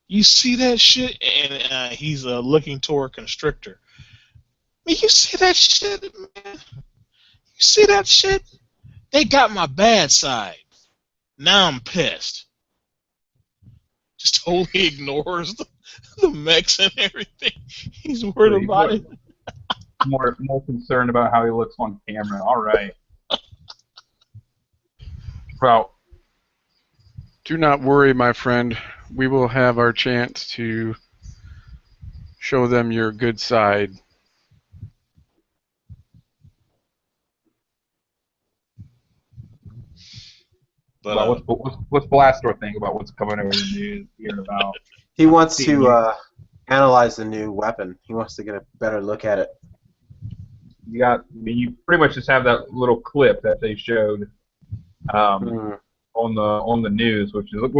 S4: you see that shit? And he's looking toward Constrictor. Man, you see that shit, man? You see that shit? They got my bad side. Now I'm pissed. Just totally ignores the mechs and everything. He's worried about it.
S1: More concerned about how he looks on camera. All right. Well,
S3: do not worry, my friend. We will have our chance to show them your good side.
S1: But what's Blastor think about what's coming over the news here about?
S2: He wants to analyze the new weapon. He wants to get a better look at it.
S1: You pretty much just have that little clip that they showed on the news, which is look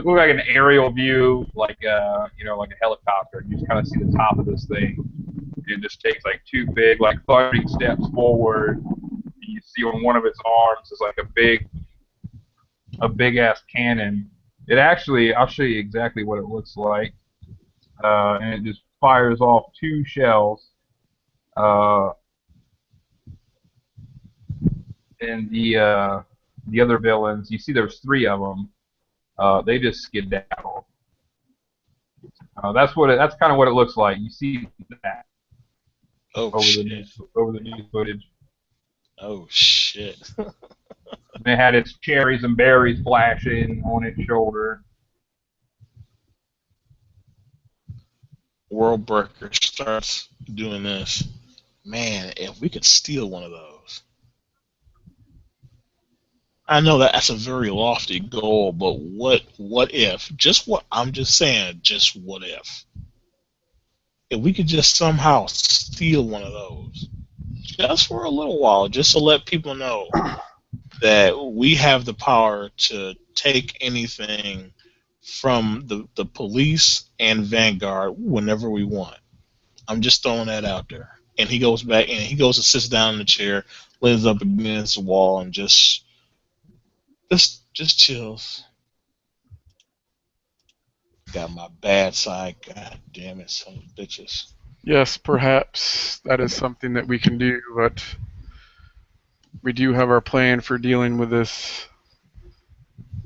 S1: like an aerial view, like like a helicopter. You just kind of see the top of this thing, and it just takes like two big, like thundering steps forward. And you see on one of its arms is like a big ass cannon. It actually, I'll show you exactly what it looks like, and it just fires off two shells. And the other villains, you see there's three of them. They just skedaddle. That's kind of what it looks like. You see that over the news footage.
S4: Oh shit!
S1: And it had its cherries and berries flashing on its shoulder.
S4: World Breaker starts doing this. Man, if we could steal one of those. I know that's a very lofty goal, but what if? I'm just saying, just what if? If we could just somehow steal one of those, just for a little while, just to let people know that we have the power to take anything from the police and Vanguard whenever we want. I'm just throwing that out there. And he goes back and he goes and sits down in the chair, leans up against the wall, and just chills. Got my bad side. God damn it, son of bitches.
S3: Yes, perhaps that is something that we can do, but we do have our plan for dealing with this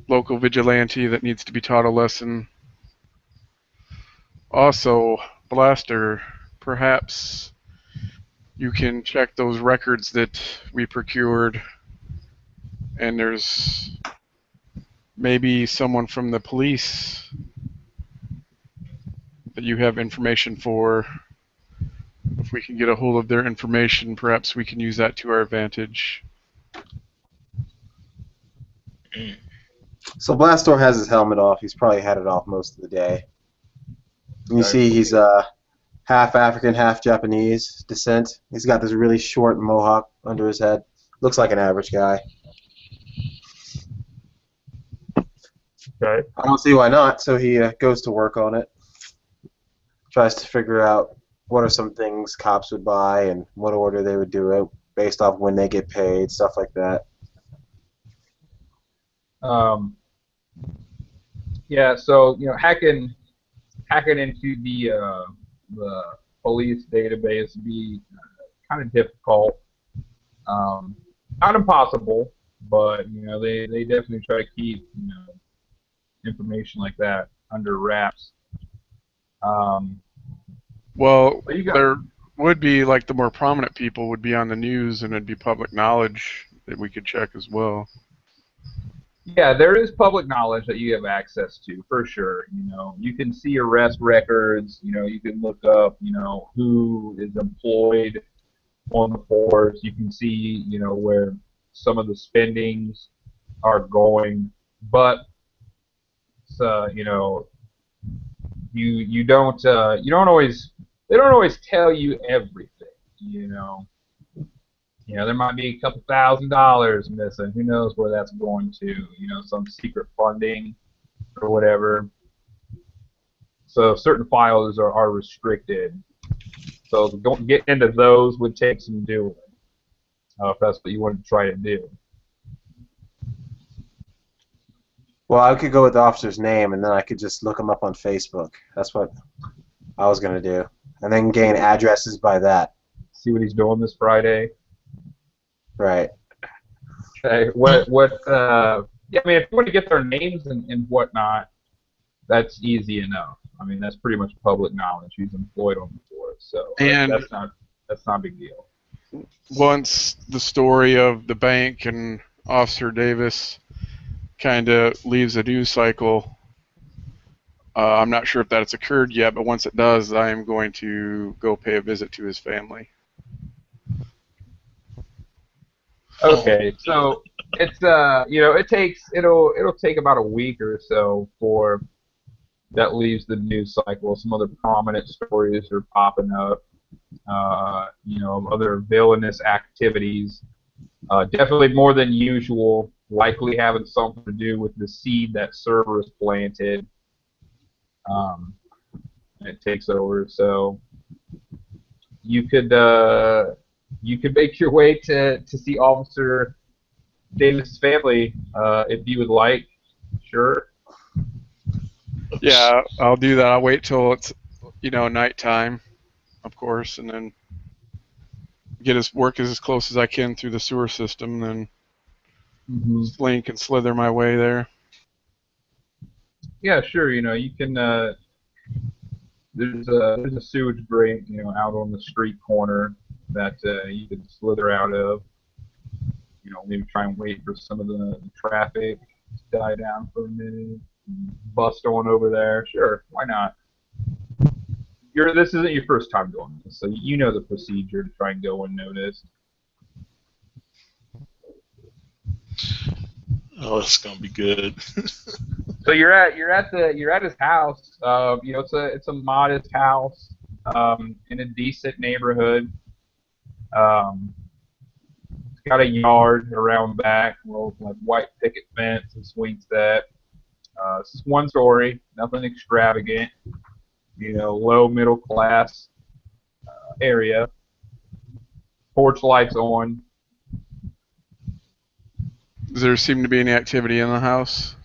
S3: local vigilante that needs to be taught a lesson. Also, Blaster, perhaps you can check those records that we procured and there's maybe someone from the police that you have information for. If we can get a hold of their information, perhaps we can use that to our advantage.
S4: Mm.
S2: So Blastor has his helmet off. He's probably had it off most of the day. And you
S1: Okay.
S2: see he's half African, half Japanese descent. He's got this really short mohawk under his head. Looks like an average guy.
S1: Okay.
S2: I don't see why not, so he goes to work on it. Tries to figure out what are some things cops would buy and what order they would do it based off when they get paid, stuff like that.
S1: Yeah. So hacking into the police database would be kind of difficult. Not impossible, but they definitely try to keep information like that under wraps.
S3: Well,
S1: But you got
S3: there would be, like, the more prominent people would be on the news, and it'd be public knowledge that we could check as well.
S1: Yeah, there is public knowledge that you have access to for sure. You can see arrest records. You can look up, who is employed on the force. You can see, where some of the spendings are going. But you don't always they don't always tell you everything. There might be a couple $1,000s missing. Who knows where that's going to? Some secret funding or whatever. So certain files are restricted. So getting into those would take some doing. If that's what you want to try to do.
S2: Well, I could go with the officer's name, and then I could just look him up on Facebook. That's what I was going to do. And then gain addresses by that.
S1: See what he's doing this Friday.
S2: Right.
S1: Okay. Yeah, I mean, if you want to get their names and whatnot, that's easy enough. I mean, that's pretty much public knowledge. He's employed on the force, so
S3: And
S1: that's not a big deal.
S3: once the story of the bank and Officer Davis kind of leaves the news cycle, I'm not sure if that's occurred yet, but once it does, I am going to go pay a visit to his family.
S1: Okay, so it's it'll take about a week or so for that leaves the news cycle. Some other prominent stories are popping up. Other villainous activities. Definitely more than usual. Likely having something to do with the seed that Cerberus planted. And it takes over. So you could make your way to see Officer Davis' family if you would like. Sure.
S3: Yeah, I'll do that. I'll wait till it's, nighttime, of course, and then work as close as I can through the sewer system, then slink and slither my way there.
S1: Yeah, sure. You can. There's a sewage grate, out on the street corner that you can slither out of. Maybe try and wait for some of the traffic to die down for a minute. Bust on over there. Sure, why not? This isn't your first time doing this, so you know the procedure to try and go unnoticed.
S4: Oh, it's gonna be good.
S1: So you're at his house. It's a modest house in a decent neighborhood. It's got a yard around back, like white picket fence and swing set. It's one story, nothing extravagant. Low middle class area. Porch lights on.
S3: Does there seem to be any activity in the house?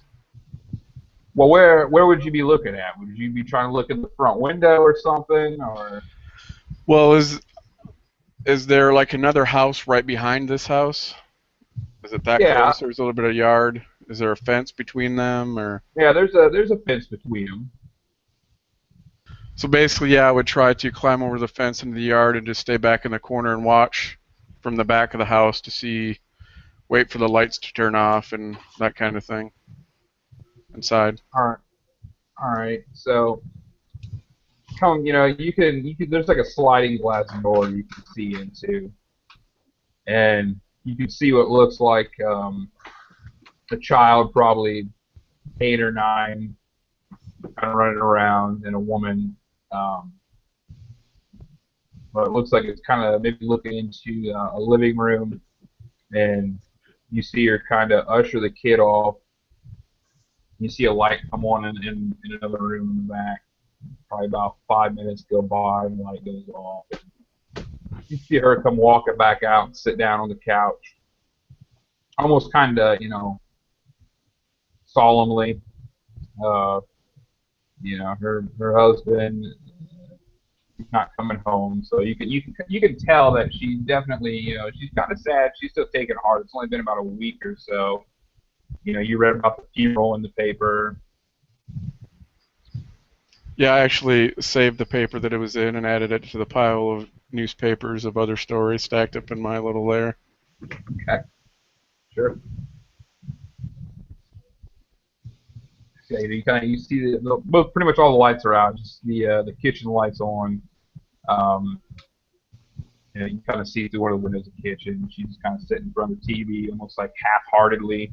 S1: Well, where would you be looking at? Would you be trying to look in the front window or something, or?
S3: Well, is there like another house right behind this house? Is it that
S1: Yeah.
S3: close? There's a little bit of yard. Is there a fence between them, or?
S1: Yeah, there's a fence between them.
S3: So basically, yeah, I would try to climb over the fence into the yard and just stay back in the corner and watch from the back of the house to see wait for the lights to turn off and that kind of thing inside.
S1: All right. All right. So come, you can. There's like a sliding glass door you can see into, and you can see what looks like a child, probably 8 or 9, kind of running around, and a woman. Um, but it looks like it's kind of maybe looking into a living room, and you see her kind of usher the kid off. You see a light come on in another room in the back. Probably about 5 minutes go by, and the light goes off. You see her come walking back out and sit down on the couch, almost kind of, solemnly. Uh, her husband is not coming home, so you can tell that she definitely, she's kind of sad. She's still taking it hard. It's only been about a week or so. You read about the funeral in the paper.
S3: Yeah, I actually saved the paper that it was in and added it to the pile of newspapers of other stories stacked up in my little lair.
S1: Okay, sure. Yeah, you see both pretty much all the lights are out. Just the kitchen lights on. Um, you kind of see through one of the windows of the kitchen. She's kind of sitting in front of the TV, almost like half-heartedly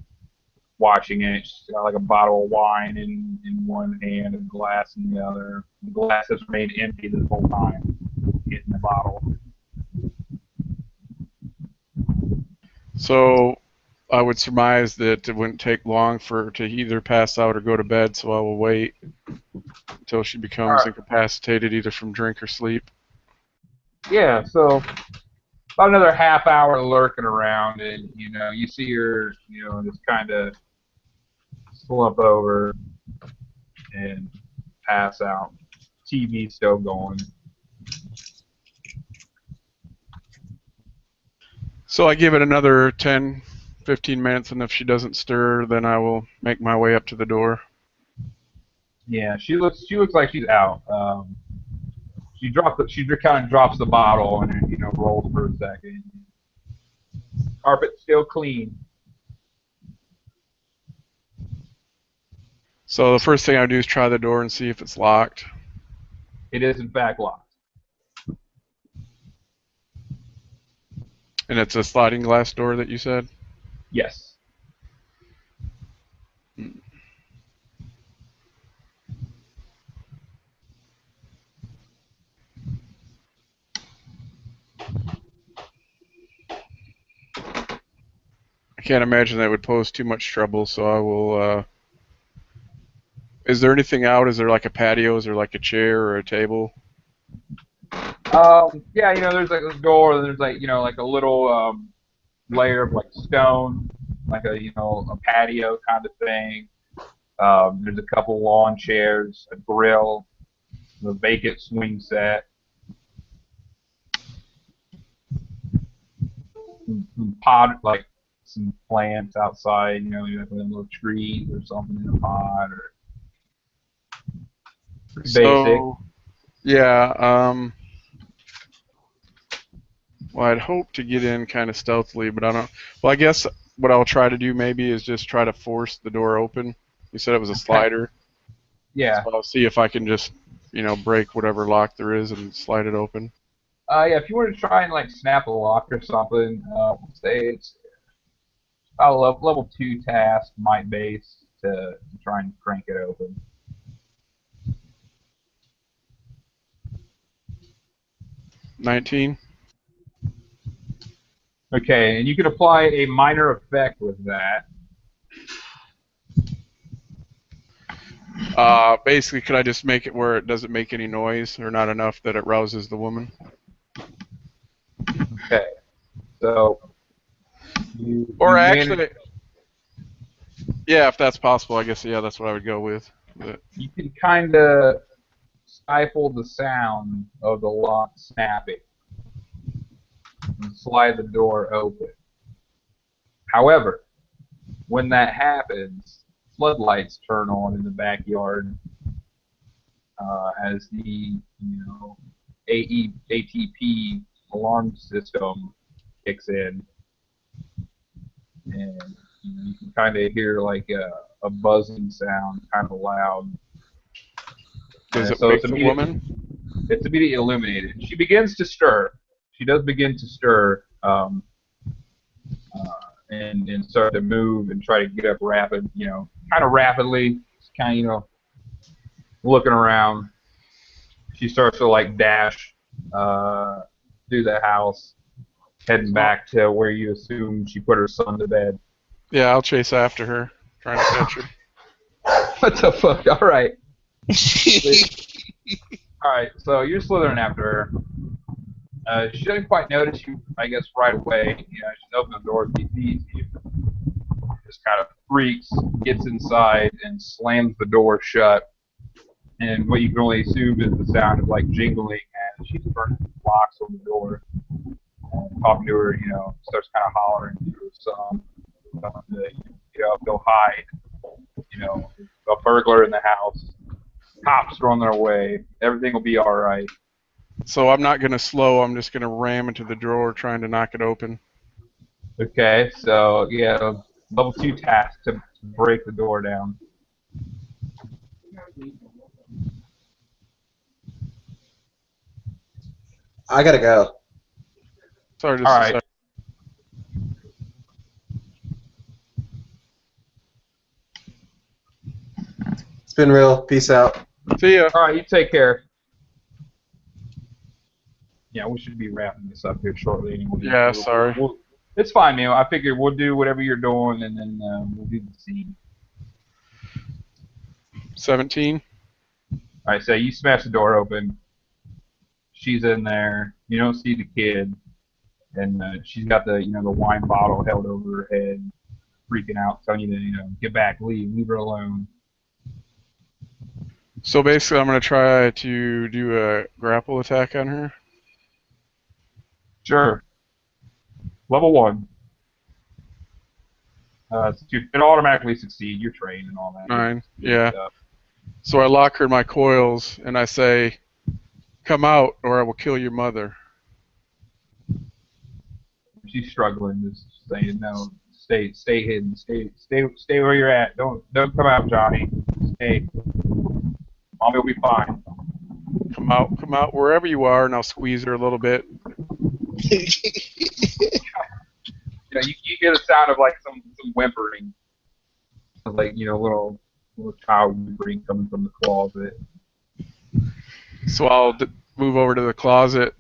S1: watching it. She's got like a bottle of wine in one hand and a glass in the other. The glass has remained empty this whole time, getting the bottle.
S3: So I would surmise that it wouldn't take long for her to either pass out or go to bed, so I will wait until she becomes incapacitated either from drink or sleep.
S1: Yeah, so about another half hour lurking around, and you see her, just kind of slump over and pass out. TV still going.
S3: So I give it another 10, 15 minutes, and if she doesn't stir, then I will make my way up to the door.
S1: Yeah, she looks like she's out. She kind of drops the bottle and rolls for a second. Carpet's still clean.
S3: So the first thing I would do is try the door and see if it's locked.
S1: It is in fact locked.
S3: And it's a sliding glass door that you said?
S1: Yes.
S3: I can't imagine that would pose too much trouble, so I will. Is there anything out? Is there like a patio? Is there like a chair or a table?
S1: Yeah, there's like a door, and there's like a little layer of like stone, like a patio kind of thing. There's a couple lawn chairs, a grill, a vacant swing set, some pot, like some plants outside, you have little trees or something in a pot, or pretty basic.
S3: Yeah, well, I'd hope to get in kind of stealthily, but I don't. Well, I guess what I'll try to do maybe is just try to force the door open. You said it was a slider.
S1: Yeah.
S3: So I'll see if I can just, break whatever lock there is and slide it open.
S1: Yeah, if you want to try and like snap a lock or something, say it's a level 2 task, might base, to try and crank it open.
S3: $19.
S1: Okay, and you can apply a minor effect with that.
S3: Basically, could I just make it where it doesn't make any noise, or not enough that it rouses the woman?
S1: Okay, so
S3: yeah, if that's possible, I guess that's what I would go with. But
S1: you can kind of stifle the sound of the lock snapping and slide the door open. However, when that happens, floodlights turn on in the backyard as the ATP alarm system kicks in, and you can kind of hear like a buzzing sound, kind of loud.
S3: Does it
S1: So
S3: wake the woman?
S1: it's immediately illuminated. She begins to stir. She does begin to stir, and start to move and try to get up kind of rapidly, just kind of looking around. She starts to like dash through the house, heading back to where you assume she put her son to bed.
S3: Yeah, I'll chase after her, trying to catch her.
S1: What the fuck? All right. All right, so you're slithering after her. She doesn't quite notice you, I guess, right away. She's opening the door, she sees you, just kind of freaks, gets inside, and slams the door shut. And what you can only assume is the sound of like jingling as she's burning locks on the door. Talking to her, starts kind of hollering to her son, go hide. A burglar in the house. Cops are on their way. Everything will be all right.
S3: So I'm not going to slow. I'm just going to ram into the drawer, trying to knock it open.
S1: Okay, so yeah, level 2 task to break the door down.
S2: I gotta go.
S3: Sorry, just
S1: All
S3: a
S1: right.
S3: second.
S2: It's been real. Peace out.
S3: See ya.
S1: All right, you take care. Yeah, we should be wrapping this up here shortly anyway.
S3: Yeah, sorry.
S1: It's fine, man. I figured we'll do whatever you're doing, and then we'll do the scene.
S3: 17.
S1: All right, so you smash the door open. She's in there. You don't see the kid, and she's got the the wine bottle held over her head, freaking out, telling you to get back, leave her alone.
S3: So basically, I'm going to try to do a grapple attack on her.
S1: Sure. Level 1. It automatically succeed. You're trained and all that.
S3: 9. Yeah. So I lock her in my coils, and I say, "Come out, or I will kill your mother."
S1: She's struggling, just saying no. Stay hidden. Stay where you're at. Don't come out, Johnny. Stay. Mommy will be fine.
S3: Come out, wherever you are, and I'll squeeze her a little bit.
S1: You get a sound of like some whimpering, like little child whimpering coming from the closet.
S3: So I'll move over to the closet,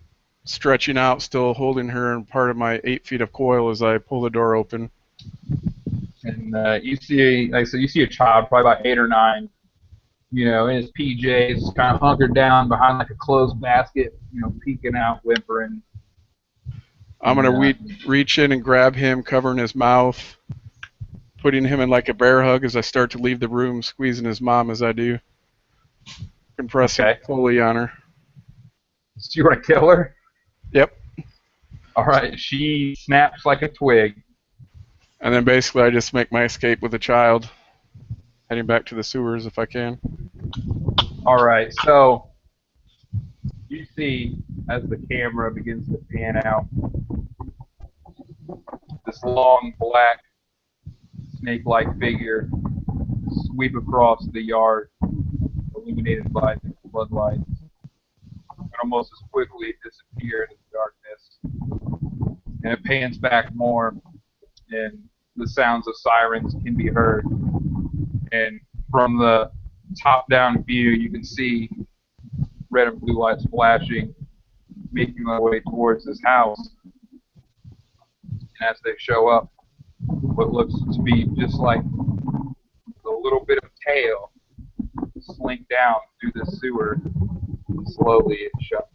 S3: stretching out, still holding her in part of my 8 feet of coil as I pull the door open.
S1: And you see a child, probably about 8 or 9, in his PJs, kind of hunkered down behind like a closed basket, peeking out, whimpering.
S3: I'm going to reach in and grab him, covering his mouth, putting him in like a bear hug as I start to leave the room, squeezing his mom as I do, compressing fully on her.
S1: So you want to kill her?
S3: Yep.
S1: All right. She snaps like a twig.
S3: And then basically I just make my escape with the child, heading back to the sewers if I can.
S1: All right. So you see, as the camera begins to pan out, this long black snake-like figure sweep across the yard, illuminated by the floodlights, and almost as quickly disappear into the darkness. And it pans back more, and the sounds of sirens can be heard. And from the top-down view, you can see red and blue lights flashing, making their way towards this house. And as they show up, what looks to be just like a little bit of tail slink down through the sewer. Slowly it shuts.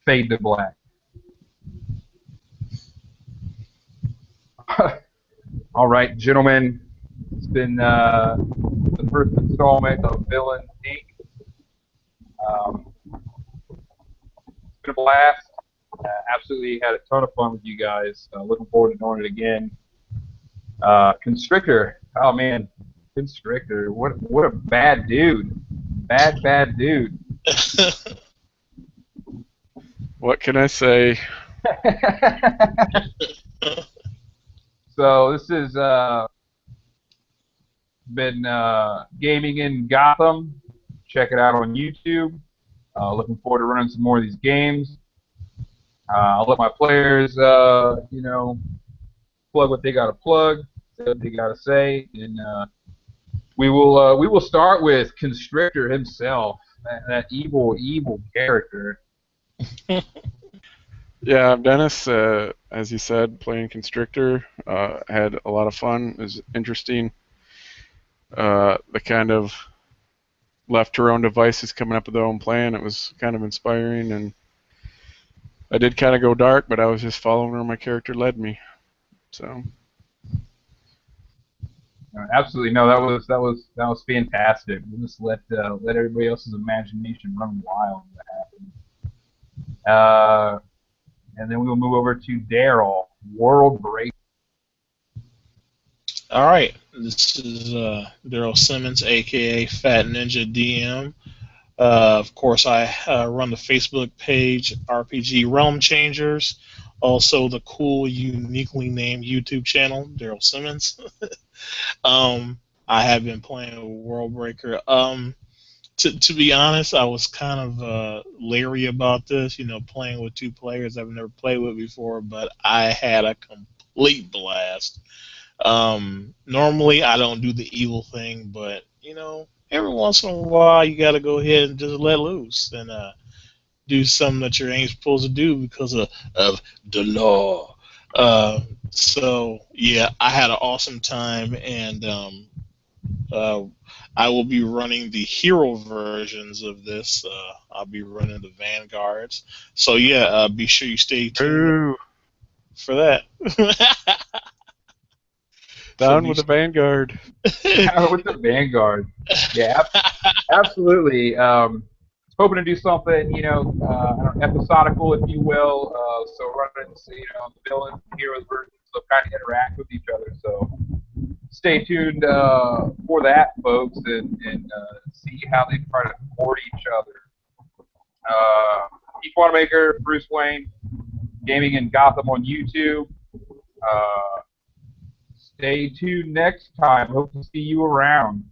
S1: Fade to black. All right, gentlemen. It's been the first installment of Villain Inc. It's been a blast. Absolutely had a ton of fun with you guys. Looking forward to doing it again. Constrictor. Oh man, Constrictor. What a bad dude. Bad dude.
S3: What can I say?
S1: So this is been gaming in Gotham. Check it out on YouTube. Looking forward to running some more of these games. I'll let my players, plug what they got to plug, say what they got to say, and we will start with Constrictor himself, that evil character.
S3: Yeah, I'm Dennis. As you said, playing Constrictor. Had a lot of fun. It was interesting. The kind of left her own devices coming up with their own plan. It was kind of inspiring, and I did kind of go dark, but I was just following where my character led me. So
S1: Absolutely, no, that was fantastic. We'll just let everybody else's imagination run wild. And then we will move over to Daryl, World Break.
S4: All right, this is Daryl Simmons, aka Fat Ninja DM. Of course, I run the Facebook page RPG Realm Changers, also the cool, uniquely named YouTube channel Daryl Simmons. I have been playing World Breaker. To be honest, I was kind of leery about this, playing with two players I've never played with before, but I had a complete blast. Normally, I don't do the evil thing, but every once in a while, you got to go ahead and just let loose and do something that you ain't supposed to do because of the law. So yeah, I had an awesome time, and uh, I will be running the hero versions of this. I'll be running the vanguards. So yeah, be sure you stay tuned
S3: ooh,
S4: for that. so
S3: down
S4: be
S3: with the Vanguard.
S1: With the Vanguard. Yeah, absolutely. Hoping to do something, I don't know, episodical, if you will. So running, villains and heroes versions, so kind of interact with each other. So stay tuned for that, folks, and see how they try to court each other. Keith Wanamaker, Bruce Wayne, Gaming in Gotham on YouTube. Stay tuned next time. Hope to see you around.